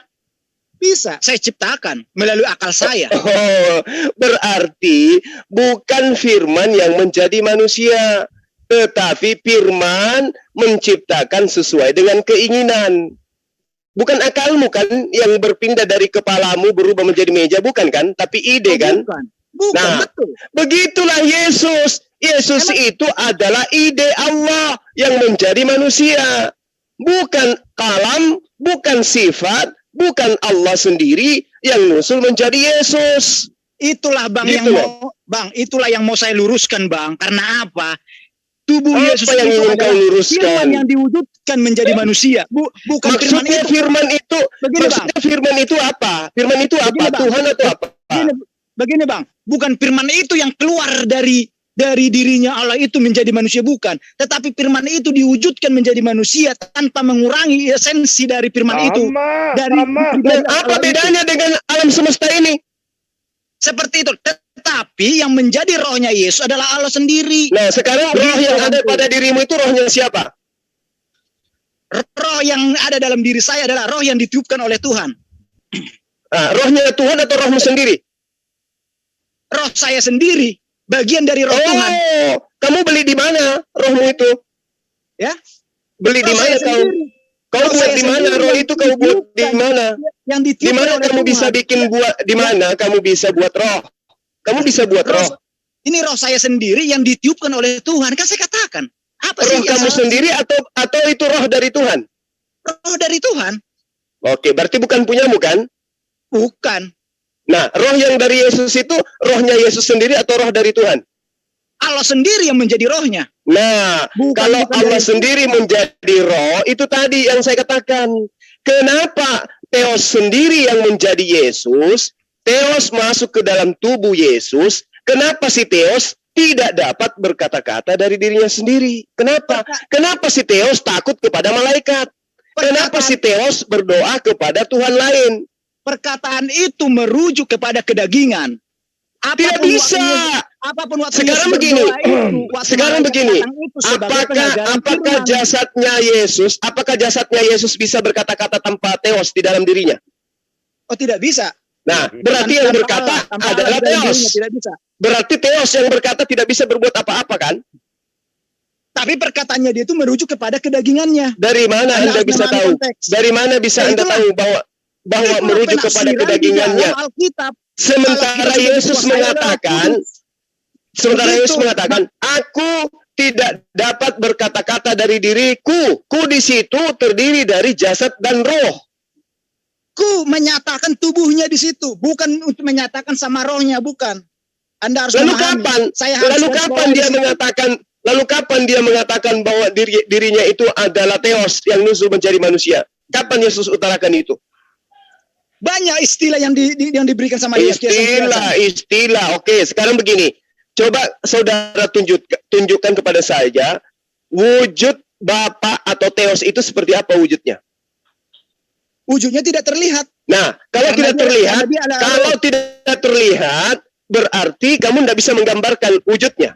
Bisa. Saya ciptakan melalui akal saya.
Oh, berarti bukan firman yang menjadi manusia, tetapi firman menciptakan sesuai dengan keinginan. Bukan akalmu kan yang berpindah dari kepalamu berubah menjadi meja, bukan kan? Tapi ide kan?
Bukan,
nah,
betul.
Begitulah Yesus. Yesus itu adalah ide Allah yang menjadi manusia. Bukan kalam, bukan sifat, bukan Allah sendiri yang nusul menjadi Yesus.
Itulah Bang
gitu
itulah yang mau saya luruskan, Bang. Karena apa? Tubuh
apa
Yesus
yang
itu
ingin kau
adalah
luruskan?
firman yang diwujudkan menjadi manusia. Bukan
maksudnya firman itu. Maksudnya firman itu apa? Firman itu apa?
Begini, Bang.
Tuhan atau apa?
Begini, Bang. Bukan firman itu yang keluar dari dirinya Allah itu menjadi manusia, bukan. Tetapi firman itu diwujudkan menjadi manusia tanpa mengurangi esensi dari firman itu.
Apa bedanya dengan alam semesta ini?
Seperti itu. Tetapi yang menjadi rohnya Yesus adalah Allah sendiri.
Nah, sekarang roh yang ada pada dirimu itu rohnya siapa?
Roh yang ada dalam diri saya adalah roh yang ditiupkan oleh Tuhan.
Nah, rohnya Tuhan atau rohmu sendiri?
Roh saya sendiri. Bagian dari roh Tuhan.
Kamu beli di mana rohmu itu?
Ya?
Beli di mana kau? Kau buat di mana roh itu? Kau buat di mana? Di mana kamu bisa bikin buat? Di mana kamu bisa buat roh? Kamu bisa buat roh.
Ini roh saya sendiri yang ditiupkan oleh Tuhan. Kan saya katakan. Apa
roh kamu sendiri atau itu roh dari Tuhan?
Roh dari Tuhan.
Oke, berarti bukan punyamu kan?
Bukan.
Nah, roh yang dari Yesus itu rohnya Yesus sendiri atau roh dari Tuhan?
Allah sendiri yang menjadi rohnya.
Nah, kalau Allah sendiri menjadi roh, itu tadi yang saya katakan. Kenapa Theos sendiri yang menjadi Yesus? Theos masuk ke dalam tubuh Yesus. Kenapa si Theos tidak dapat berkata-kata dari dirinya sendiri? Kenapa? Kenapa si Theos takut kepada malaikat? Kenapa si Theos berdoa kepada Tuhan lain?
Perkataan itu merujuk kepada kedagingan.
Tidak bisa.
Apapun waktu
sekarang begini. Sekarang begini. Apakah jasadnya Yesus bisa berkata-kata tanpa Theos di dalam dirinya?
Oh, tidak bisa.
Nah, berarti yang berkata adalah Theos. Berarti Theos yang berkata tidak bisa berbuat apa-apa kan?
Tapi perkataannya dia itu merujuk kepada kedagingannya.
Dari mana Anda bisa tahu? Dari mana bisa Anda tahu bahwa merujuk kepada kedagingannya? Sementara Yesus mengatakan, aku tidak dapat berkata-kata dari diriku. Ku di situ terdiri dari jasad dan roh.
Ku menyatakan tubuhnya di situ, bukan untuk menyatakan sama rohnya, bukan. Anda harus memahami.
Lalu kapan dia mengatakan bahwa dirinya itu adalah Theos yang nusul menjadi manusia? Kapan Yesus utarakan itu?
Banyak istilah yang diberikan sama dia.
Istilah. Oke, sekarang begini. Coba saudara tunjukkan kepada saya wujud Bapa atau Theos itu seperti apa wujudnya?
Wujudnya tidak terlihat.
Nah, kalau tidak terlihat, berarti kamu tidak bisa menggambarkan wujudnya.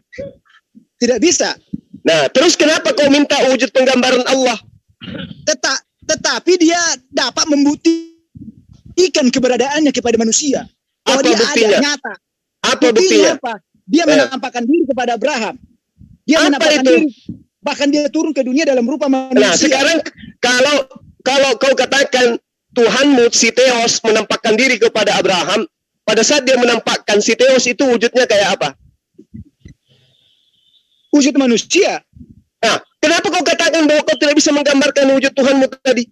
Tidak bisa.
Nah, terus kenapa kau minta wujud penggambaran Allah?
Tetapi dia dapat membuktikan keberadaannya kepada manusia. Bahwa dia
buktinya?
Ada nyata.
Apa buktinya?
Apa? Dia menampakkan diri kepada Abraham. Dia menampakkan diri. Bahkan dia turun ke dunia dalam rupa manusia.
Nah, sekarang kalau kau katakan Tuhanmu si Theos menampakkan diri kepada Abraham, pada saat dia menampakkan si Theos itu wujudnya kayak apa?
wujud manusia.
Nah, kenapa kau katakan bahwa kau tidak bisa menggambarkan wujud Tuhanmu tadi?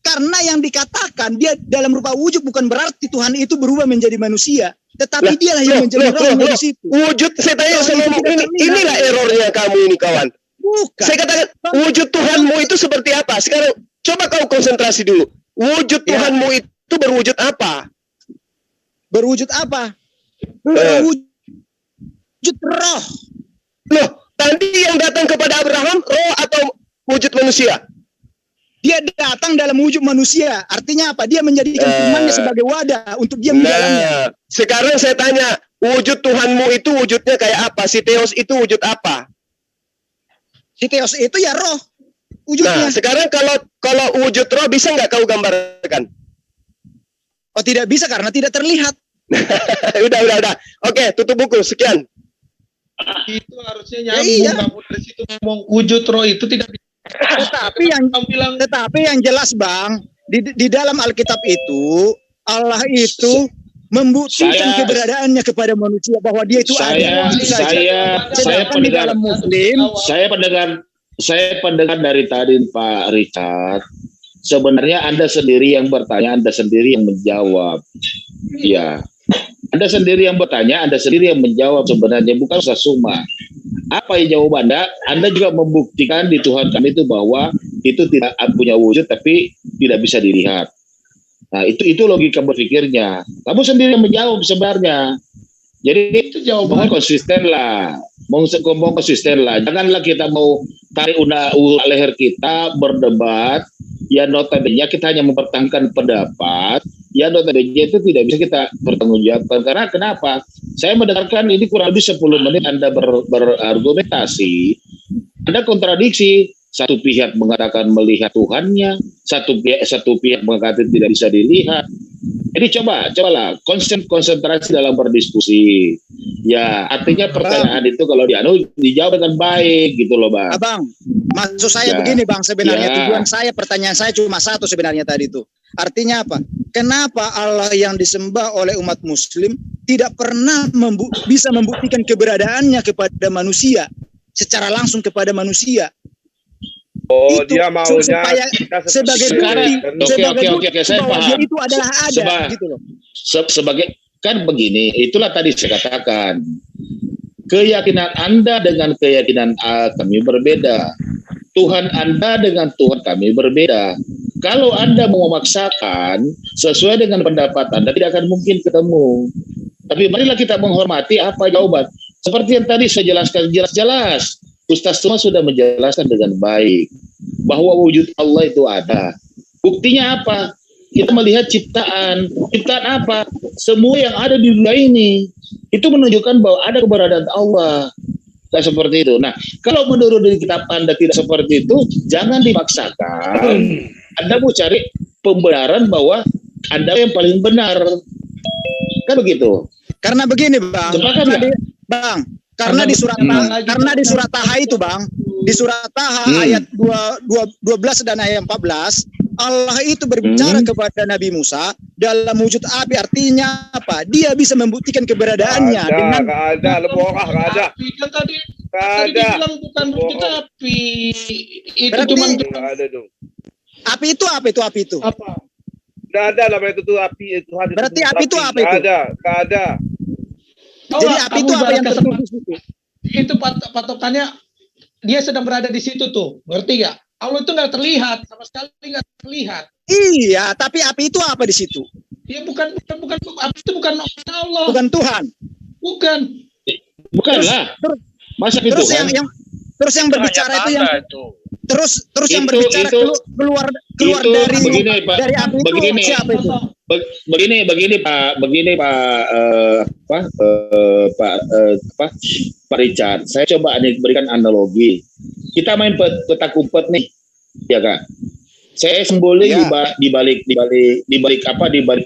Karena yang dikatakan dia dalam rupa wujud bukan berarti Tuhan itu berubah menjadi manusia, tetapi dialah yang menjadi roh di situ.
Wujud, saya tanya sama inilah errornya kamu ini, kawan.
Bukan.
Saya katakan wujud Tuhanmu itu seperti apa? Sekarang coba kau konsentrasi dulu. Wujud Tuhanmu itu berwujud apa?
Berwujud apa? Berwujud roh.
Loh, tadi yang datang kepada Abraham roh atau wujud manusia?
Dia datang dalam wujud manusia. Artinya apa? Dia menjadikan firman-Nya sebagai wadah untuk dia di dalamnya.
Sekarang saya tanya, wujud Tuhanmu itu wujudnya kayak apa? Si Theos itu wujud apa?
Si Theos itu ya roh wujudnya.
Nah, sekarang kalau wujud roh bisa nggak kau gambarkan?
Oh, tidak bisa karena tidak terlihat.
Udah. Oke, tutup buku. Sekian.
Itu harusnya nyambung. Kamu dari situ ngomong wujud roh itu tidak bisa.
Tetapi yang jelas, Bang, di dalam Alkitab itu Allah itu membuktikan keberadaannya kepada manusia bahwa dia itu ada.
Saya pendengar Muslim. Saya pendengar dari tadi Pak Richard. Sebenarnya Anda sendiri yang bertanya, Anda sendiri yang menjawab. Ya. Anda sendiri yang bertanya, Anda sendiri yang menjawab sebenarnya, bukan Ustaz Suma. Apa yang jawab Anda juga membuktikan di Tuhan kami itu bahwa itu tidak punya wujud tapi tidak bisa dilihat. Nah, itu logika berpikirnya. Kamu sendiri yang menjawab sebenarnya. Jadi itu jawabannya konsisten lah. Mau konsisten lah. Janganlah kita mau tarik leher kita berdebat. Ya notabene kita hanya mempertahankan pendapat. Ya notabene itu tidak bisa kita pertanggungjawabkan. Karena kenapa? Saya mendengarkan ini kurang lebih 10 menit Anda berargumentasi. Anda kontradiksi. Satu pihak mengatakan melihat Tuhannya, satu pihak mengatakan tidak bisa dilihat. Jadi cobalah konsentrasi dalam berdiskusi. Ya, artinya pertanyaan itu kalau dijawab dengan baik gitu loh, Bang.
Abang, maksud saya begini, Bang, sebenarnya tujuan saya, pertanyaan saya cuma satu sebenarnya tadi itu. Artinya apa? Kenapa Allah yang disembah oleh umat muslim tidak pernah bisa membuktikan keberadaannya kepada manusia, secara langsung kepada manusia?
Oh,
itu,
dia maunya
sebagai
Oke, saya paham.
Itu adalah ada gitu loh.
Sebagai kan begini, itulah tadi saya katakan. Keyakinan Anda dengan keyakinan kami berbeda. Tuhan Anda dengan Tuhan kami berbeda. Kalau Anda mau memaksakan sesuai dengan pendapat Anda, tidak akan mungkin ketemu. Tapi marilah kita menghormati apa jawaban. Seperti yang tadi saya jelaskan jelas-jelas. Ustaz Suma sudah menjelaskan dengan baik bahwa wujud Allah itu ada. Buktinya apa? Kita melihat ciptaan. Ciptaan apa? Semua yang ada di dunia ini itu menunjukkan bahwa ada keberadaan Allah. Tidak seperti itu. Nah, kalau menurut dari kitab Anda tidak seperti itu, jangan dipaksakan. Anda mau cari pembenaran bahwa Anda yang paling benar. Kan begitu.
Karena begini, Bang. Karena di surat Taha itu, Bang, di surat Taha ayat 12 dan ayat 14, Allah itu berbicara kepada Nabi Musa dalam wujud api. Artinya apa? Dia bisa membuktikan keberadaannya dengan
nggak ada.
Api kan tadi bilang bukan wujud api. Itu cuma
ada dong.
Api itu apa itu api itu?
Apa?
Nggak ada lah itu api itu.
Berarti api itu apa itu?
Nggak ada.
Jadi api itu apa yang tertulis di situ?
Itu patokannya dia sedang berada di situ tuh, ngerti gak? Allah itu nggak terlihat, sama sekali nggak terlihat.
Iya, tapi api itu apa di situ?
Dia bukan api itu bukan Allah.
Bukan Tuhan.
Bukanlah. Masa itu Tuhan?
Terus yang berbicara itu yang terus yang berbicara keluar dari
begini, Pak,
dari api itu
begini,
siapa itu?
Begini Pak Richard. Saya coba berikan analogi. Kita main petak umpet nih, ya Kak. Saya sembunyi di balik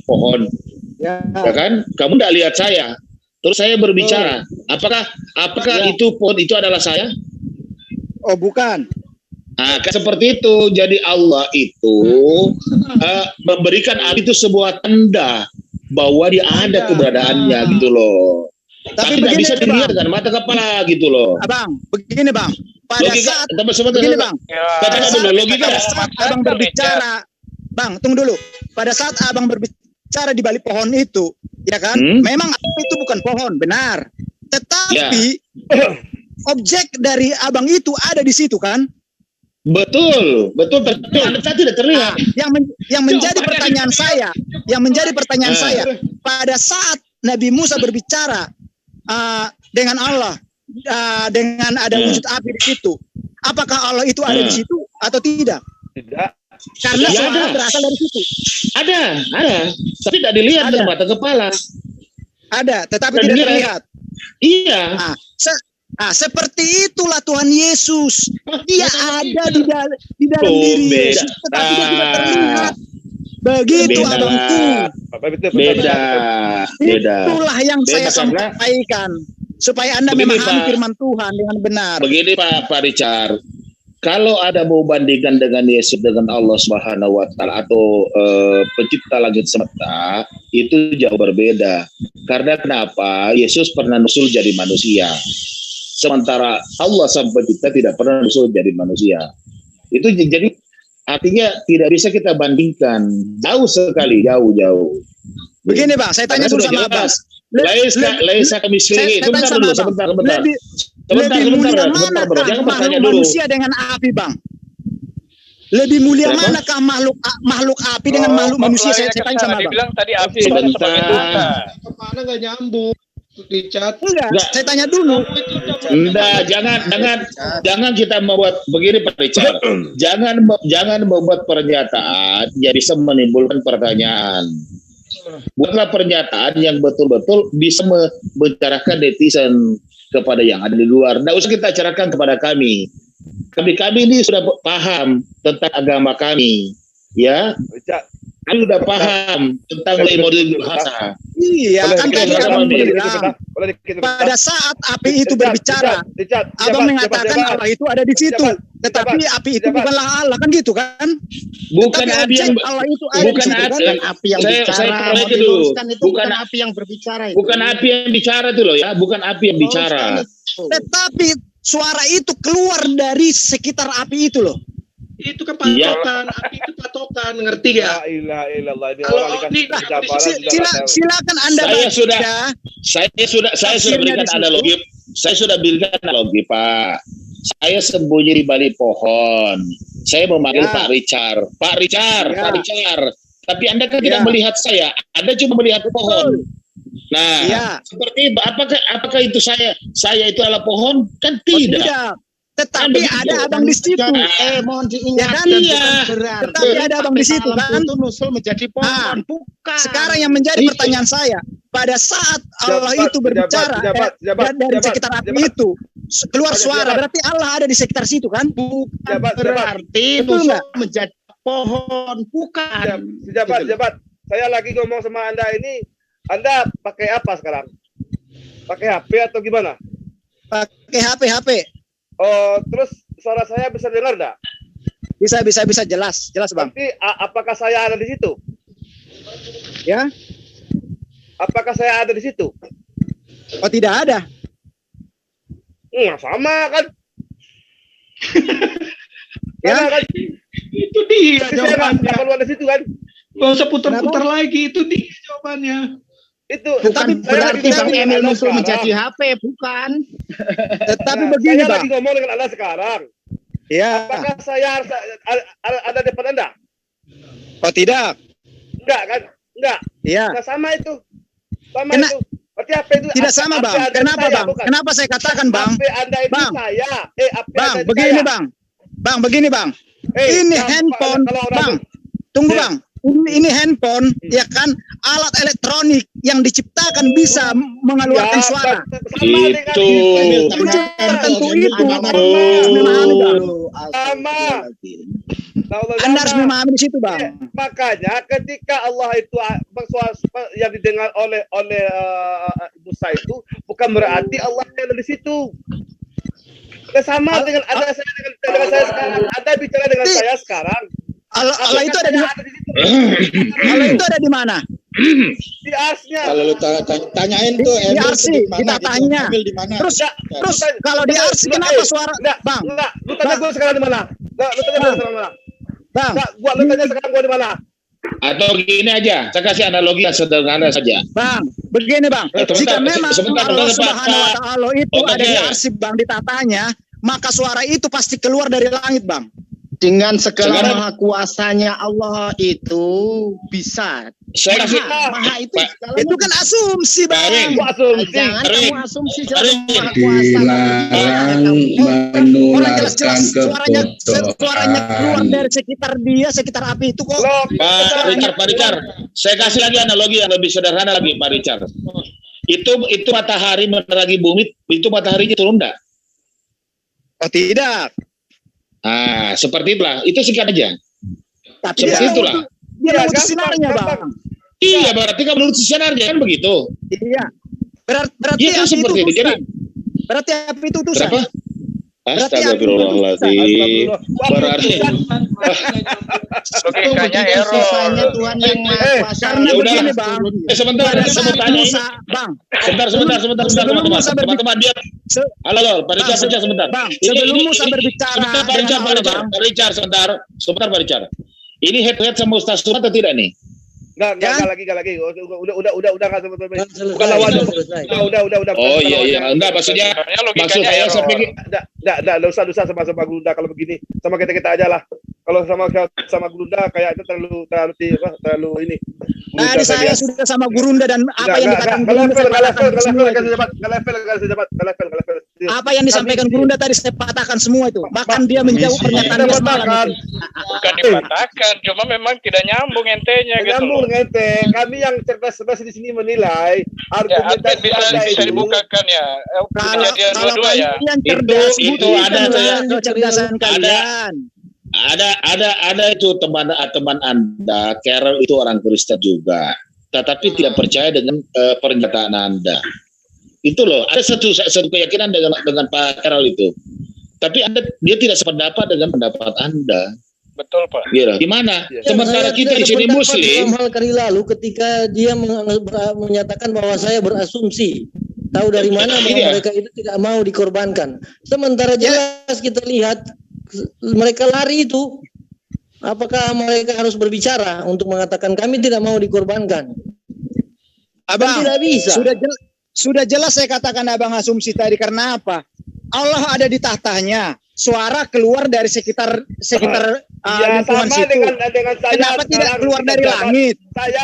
pohon, ya kan? Kamu tidak lihat saya. Terus saya berbicara. Apakah itu pohon itu adalah saya?
Oh, bukan.
Nah, seperti itu. Jadi Allah itu memberikan api itu sebuah tanda bahwa dia ada keberadaannya gitu loh. Tapi tidak bisa dilihat dengan mata kepala gitu loh.
Abang, begini Bang. Pada
Logika,
saat
sebentar,
begini Bang.
katakan dulu logika.
Pada saat Abang berbicara, Bang, tunggu dulu. Pada saat Abang berbicara di balik pohon itu, ya kan? Memang itu bukan pohon, benar. Tetapi objek dari Abang itu ada di situ kan?
Betul. Anda tidak terlihat.
Yang menjadi pertanyaan saya, pada saat Nabi Musa berbicara dengan Allah, dengan ada wujud api di situ, apakah Allah itu ada di situ atau tidak?
Tidak.
Karena suara berasal dari situ.
Ada, tapi tidak dilihat dengan mata kepala.
Ada, tetapi tidak terlihat.
Iya.
Seperti itulah Tuhan Yesus. Dia ada di dalam diri Yesus, tetapi dia tidak terlihat. Begitu abangku.
Beda.
Itulah yang saya sampaikan supaya Anda memahami firman Tuhan dengan benar.
Begini Pak Richard, kalau ada mau bandingkan dengan Yesus dengan Allah Subhanahu wa taala atau pencipta langit semesta, itu jauh berbeda. Karena kenapa? Yesus pernah nusul jadi manusia. Sementara Allah sang pencipta tidak pernah nusul jadi manusia. Itu jadi artinya tidak bisa kita bandingkan. Jauh sekali, jauh.
Begini Bang, saya tanya dulu sama Abang.
Laisa kami sendiri. Sebentar.
Lebih mulia manakah makhluk manusia dengan api, Bang? Lebih mulia manakah makhluk api dengan makhluk manusia? Saya tanya sama Bang.
Bilang tadi api
sebentar.
Kemana nggak nyambung? Dicat.
Enggak, saya tanya dulu.
Enggak, jangan kita membuat begini Pak Richard. Jangan membuat pernyataan yang bisa menimbulkan pertanyaan. Buatlah pernyataan yang betul-betul bisa membicarakan netizen kepada yang ada di luar. Nggak usah kita ajarkan kepada kami. Kami ini sudah paham tentang agama kami, ya. Kami sudah paham tentang model bahasa.
Iya, kan tadi Abang bilang pada saat api itu berbicara, Abang mengatakan Allah itu ada di situ. Tetapi api itu bukanlah Allah, kan gitu kan?
Bukan api yang
Allah itu ada di situ kan?
Api yang bicara, bukan api yang berbicara itu.
Bukan api yang bicara itu loh ya, bukan api yang bicara.
Tetapi suara itu keluar dari sekitar api itu loh.
Itu kan patokan, api itu patokan, ngerti ya?
Silakan Anda baca.
Saya sudah berikan analogi. Saya sudah berikan analogi, Pak. Saya sembunyi di balik pohon. Saya memanggil Pak Richard. Pak Richard. Tapi Anda kan tidak melihat saya. Anda cuma melihat pohon. Nah, seperti apakah itu saya itu adalah pohon? Kan tidak.
Tetapi ada Abang di situ.
Mohon diingat.
Tetapi ada Abang di situ kan.
Itu nusul menjadi pohon. Bukan.
Sekarang yang menjadi pertanyaan saya, pada saat Allah itu berbicara dari sekitar api itu keluar suara, berarti Allah ada di sekitar situ kan?
Bukan berarti nusul menjadi pohon. Bukan.
Jabat. Saya lagi ngomong sama Anda ini. Anda pakai apa sekarang? Pakai HP atau gimana?
Pakai HP.
Oh, terus suara saya bisa dengar enggak?
Bisa jelas Bang.
Tapi apakah saya ada di situ?
Ya?
Apakah saya ada di situ?
Oh, tidak ada.
Sama kan?
Ya
kan?
Itu dia jawabannya.
Saya keluar dari situ kan?
Gak usah putar-putar lagi, itu dia jawabannya.
Itu
bukan berarti Bang Emil nusul menjadi HP, bukan.
Tetapi begini
saya
Bang.
lagi ngomong dengan Anda sekarang.
Ya.
Apakah saya harus ada di depan Anda?
Oh, tidak.
Enggak kan? Enggak.
Iya.
Enggak sama itu. Itu. Berarti HP itu
tidak sama, Bang. Kenapa, Bang? Bukan. Kenapa saya katakan, Bang?
HP Anda itu
Bang.
saya.
Bang, begini, Bang. Bang, begini, Bang. Ini handphone, Bang. Tunggu, Bang. Ini handphone, ya kan, alat elektronik yang diciptakan bisa mengeluarkan suara.
Itu.
Tertentu itu.
Sama.
Anda harus memahami di situ, Bang.
Makanya ketika Allah itu yang didengar oleh Musa itu bukan berarti Allah yang ada di situ. Sama dengan Anda dengan saya sekarang. Anda bicara dengan saya sekarang.
Allah itu ada di Allah itu ada di mana?
Di arsnya.
Kalau lu tanyain tuh
Di arsi, kita tanya.
Emil di mana?
Terus kalau di arsi kenapa suara Bang?
Enggak, lu tanya gue sekarang di mana? Enggak, lu tanya gue sekarang di mana?
Bang,
Enggak, lu tanya sekarang gue di mana?
Atau gini aja, saya kasih analogi yang sederhana saja.
Bang, begini Bang, jika memang Allah Subhanahu wa Ta'ala itu ada di arsy Bang, ditatanya, maka suara itu pasti keluar dari langit Bang.
Dengan segala maha kuasanya Allah itu bisa.
Saya kasih
maha itu
itu kan asumsi Bang.
Jangan kamu asumsi maha kuasa.
Jelas suaranya keluar dari sekitar api itu kok.
Pak Richard, saya kasih lagi analogi yang lebih sederhana lagi Pak Richard. Itu matahari menerangi bumi, itu mataharinya turun enggak?
Oh tidak.
Nah, seperti itulah. Itu singkat aja.
Tapi
seperti itulah.
Dia menurut sinarnya Bang.
Iya, berarti kan menurut sinarnya kan begitu.
Iya. Berarti
itu seperti itu. Jadi
berarti api itu tuh
berapa? Astagfirullahaladzim. Berarti
logikanya error.
Tuhan yang maha kuasa.
Karena begini Bang.
Sebentar, saya mau tanya ini.
Bang.
Sebentar, teman-teman. Dia halo, Pak Richard, sebentar.
Bang, sebelum Musa berbicara
Pak Richard, sebentar, Pak Richard. Ini head to head sama Ustaz Suma atau tidak nih?
Enggak lagi. Udah enggak sebetulnya. Bukan lawan. Udah.
Oh iya. Enggak, maksud saya pikir
enggak usah sama Gunda kalau begini. Sama kita aja lah. Kalau sama Gurunda kayak itu terlalu ini.
Nah, saya sudah sama Gurunda dan apa yang dikatakan
level.
Apa yang disampaikan Gurunda tadi saya patahkan semua itu. Bahkan dia menjawab pernyataan dia semalam.
Bukan dipatahkan, cuma memang tidak nyambung entenya gitu.
Nyambung ente. Kami yang cerdas di sini menilai argumentasi
bisa dibukakan ya. Kejadian dua-dua ya.
Itu ada kecerdasan kalian.
Ada itu teman Anda, Carol itu orang Kristen juga, tetapi tidak percaya dengan pernyataan Anda. Itu loh, ada satu keyakinan dengan Pak Carol itu, tapi dia tidak sependapat dengan pendapat Anda.
Betul Pak.
Gimana? Sementara kita di sini Muslim.
Hal kali lalu ketika dia menyatakan bahwa saya berasumsi tahu dari mana bahwa mereka itu tidak mau dikorbankan. Sementara jelas kita lihat mereka lari itu. Apakah mereka harus berbicara untuk mengatakan kami tidak mau dikorbankan?
Abang,
tidak bisa.
Sudah jelas saya katakan Abang asumsi tadi karena apa? Allah ada di tahtanya. Suara keluar dari sekitar lingkungan situ. Dengan saya kenapa tidak keluar dari langit?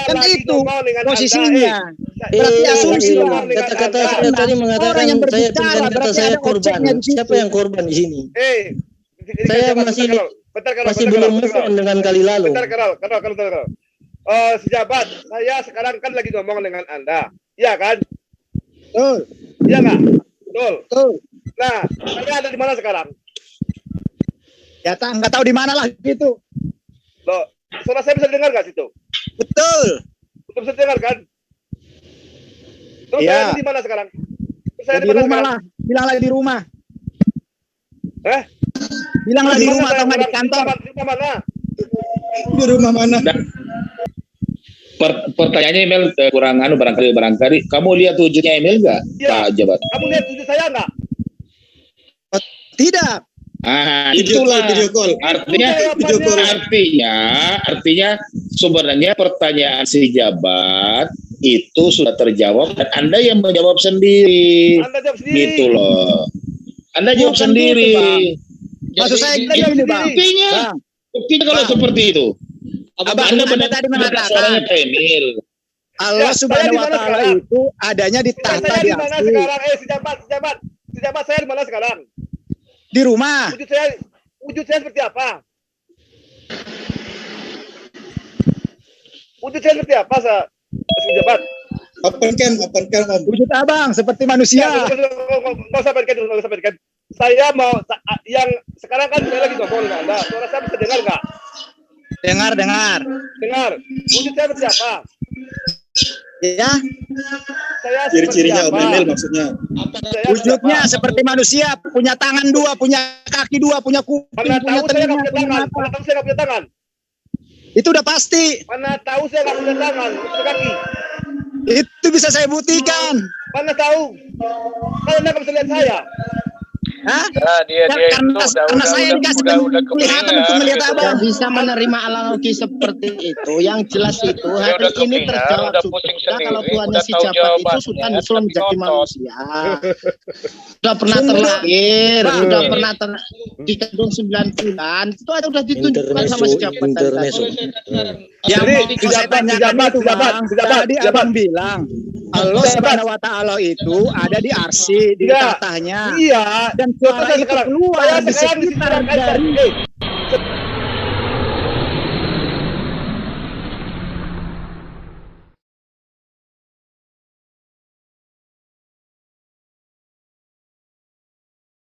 Kan itu posisinya. Berarti asumsi
kata-kata saya tadi mengatakan saya pilihan kata saya korban. Siapa yang korban di sini? Saya masih belum move on dengan kali lalu.
Bentar, Karol. Sejabat, saya sekarang kan lagi ngomong dengan Anda. Iya kan?
Betul.
Iya nggak? Betul. Nah, saya ada di mana sekarang?
Ya nggak tahu di mana lah gitu.
Loh, suara saya bisa dengar nggak situ?
Betul
bisa dengar kan? Terus saya di mana sekarang?
Saya di rumah sekarang? Lah. Bilang lagi di rumah. Bilang lagi di rumah atau nggak di kantor?
Di rumah mana?
Pertanyaannya Emil kurang barangkali. Kamu lihat wujudnya Emil nggak, Pak Jabat?
Kamu lihat wujud saya nggak?
Tidak.
Itulah artinya sebenarnya pertanyaan si Jabat itu sudah terjawab dan Anda yang menjawab sendiri. Gitu loh. Anda jawab sendiri.
Maksud saya gini, Bang.
Buktinya kalau seperti itu.
Anda tadi mengatakan Allah Subhanahu wa Ta'ala itu adanya di tahta di atas.
Sejabat saya di mana sekarang?
Di rumah.
Wujud saya seperti apa? Wujud saya seperti apa, Sejabat?
Open cam.
Wujud Abang seperti manusia.
Nggak usah berikan. Saya mau yang sekarang kan saya lagi ngomong dengan Anda. Suara saya bisa dengar nggak? Dengar. Wujud saya seperti apa?
Ya.
Ciri-cirinya Om Emil maksudnya.
Wujudnya seperti manusia, punya tangan dua, punya kaki dua, punya kuping,
punya telinga, punya tangan. Mana tahu saya nggak punya tangan?
Itu udah pasti.
Mana tahu saya nggak punya tangan, punya kaki.
Itu bisa saya buktikan.
Mana tahu? Kalau Anda nggak bisa lihat saya.
Hah?
Nah, dia
Karena saya dikasih kelihatan untuk melihat abang.
Tidak bisa menerima analogi seperti itu. Yang jelas itu hari ini terjawab sudah kalau Tuhannya si Jabat itu sudah nyusul menjadi manusia. Sudah pernah terlahir, sudah pernah dikandung 9 bulan. Itu sudah ditunjukkan sama si Jabat.
Yang saya tanyakan itu bang, tadi abang bilang Allah Subhanahu wa Ta'ala itu ada di arsy, di tahtanya.
Iya.
Dan suara itu keluar di sekitar dari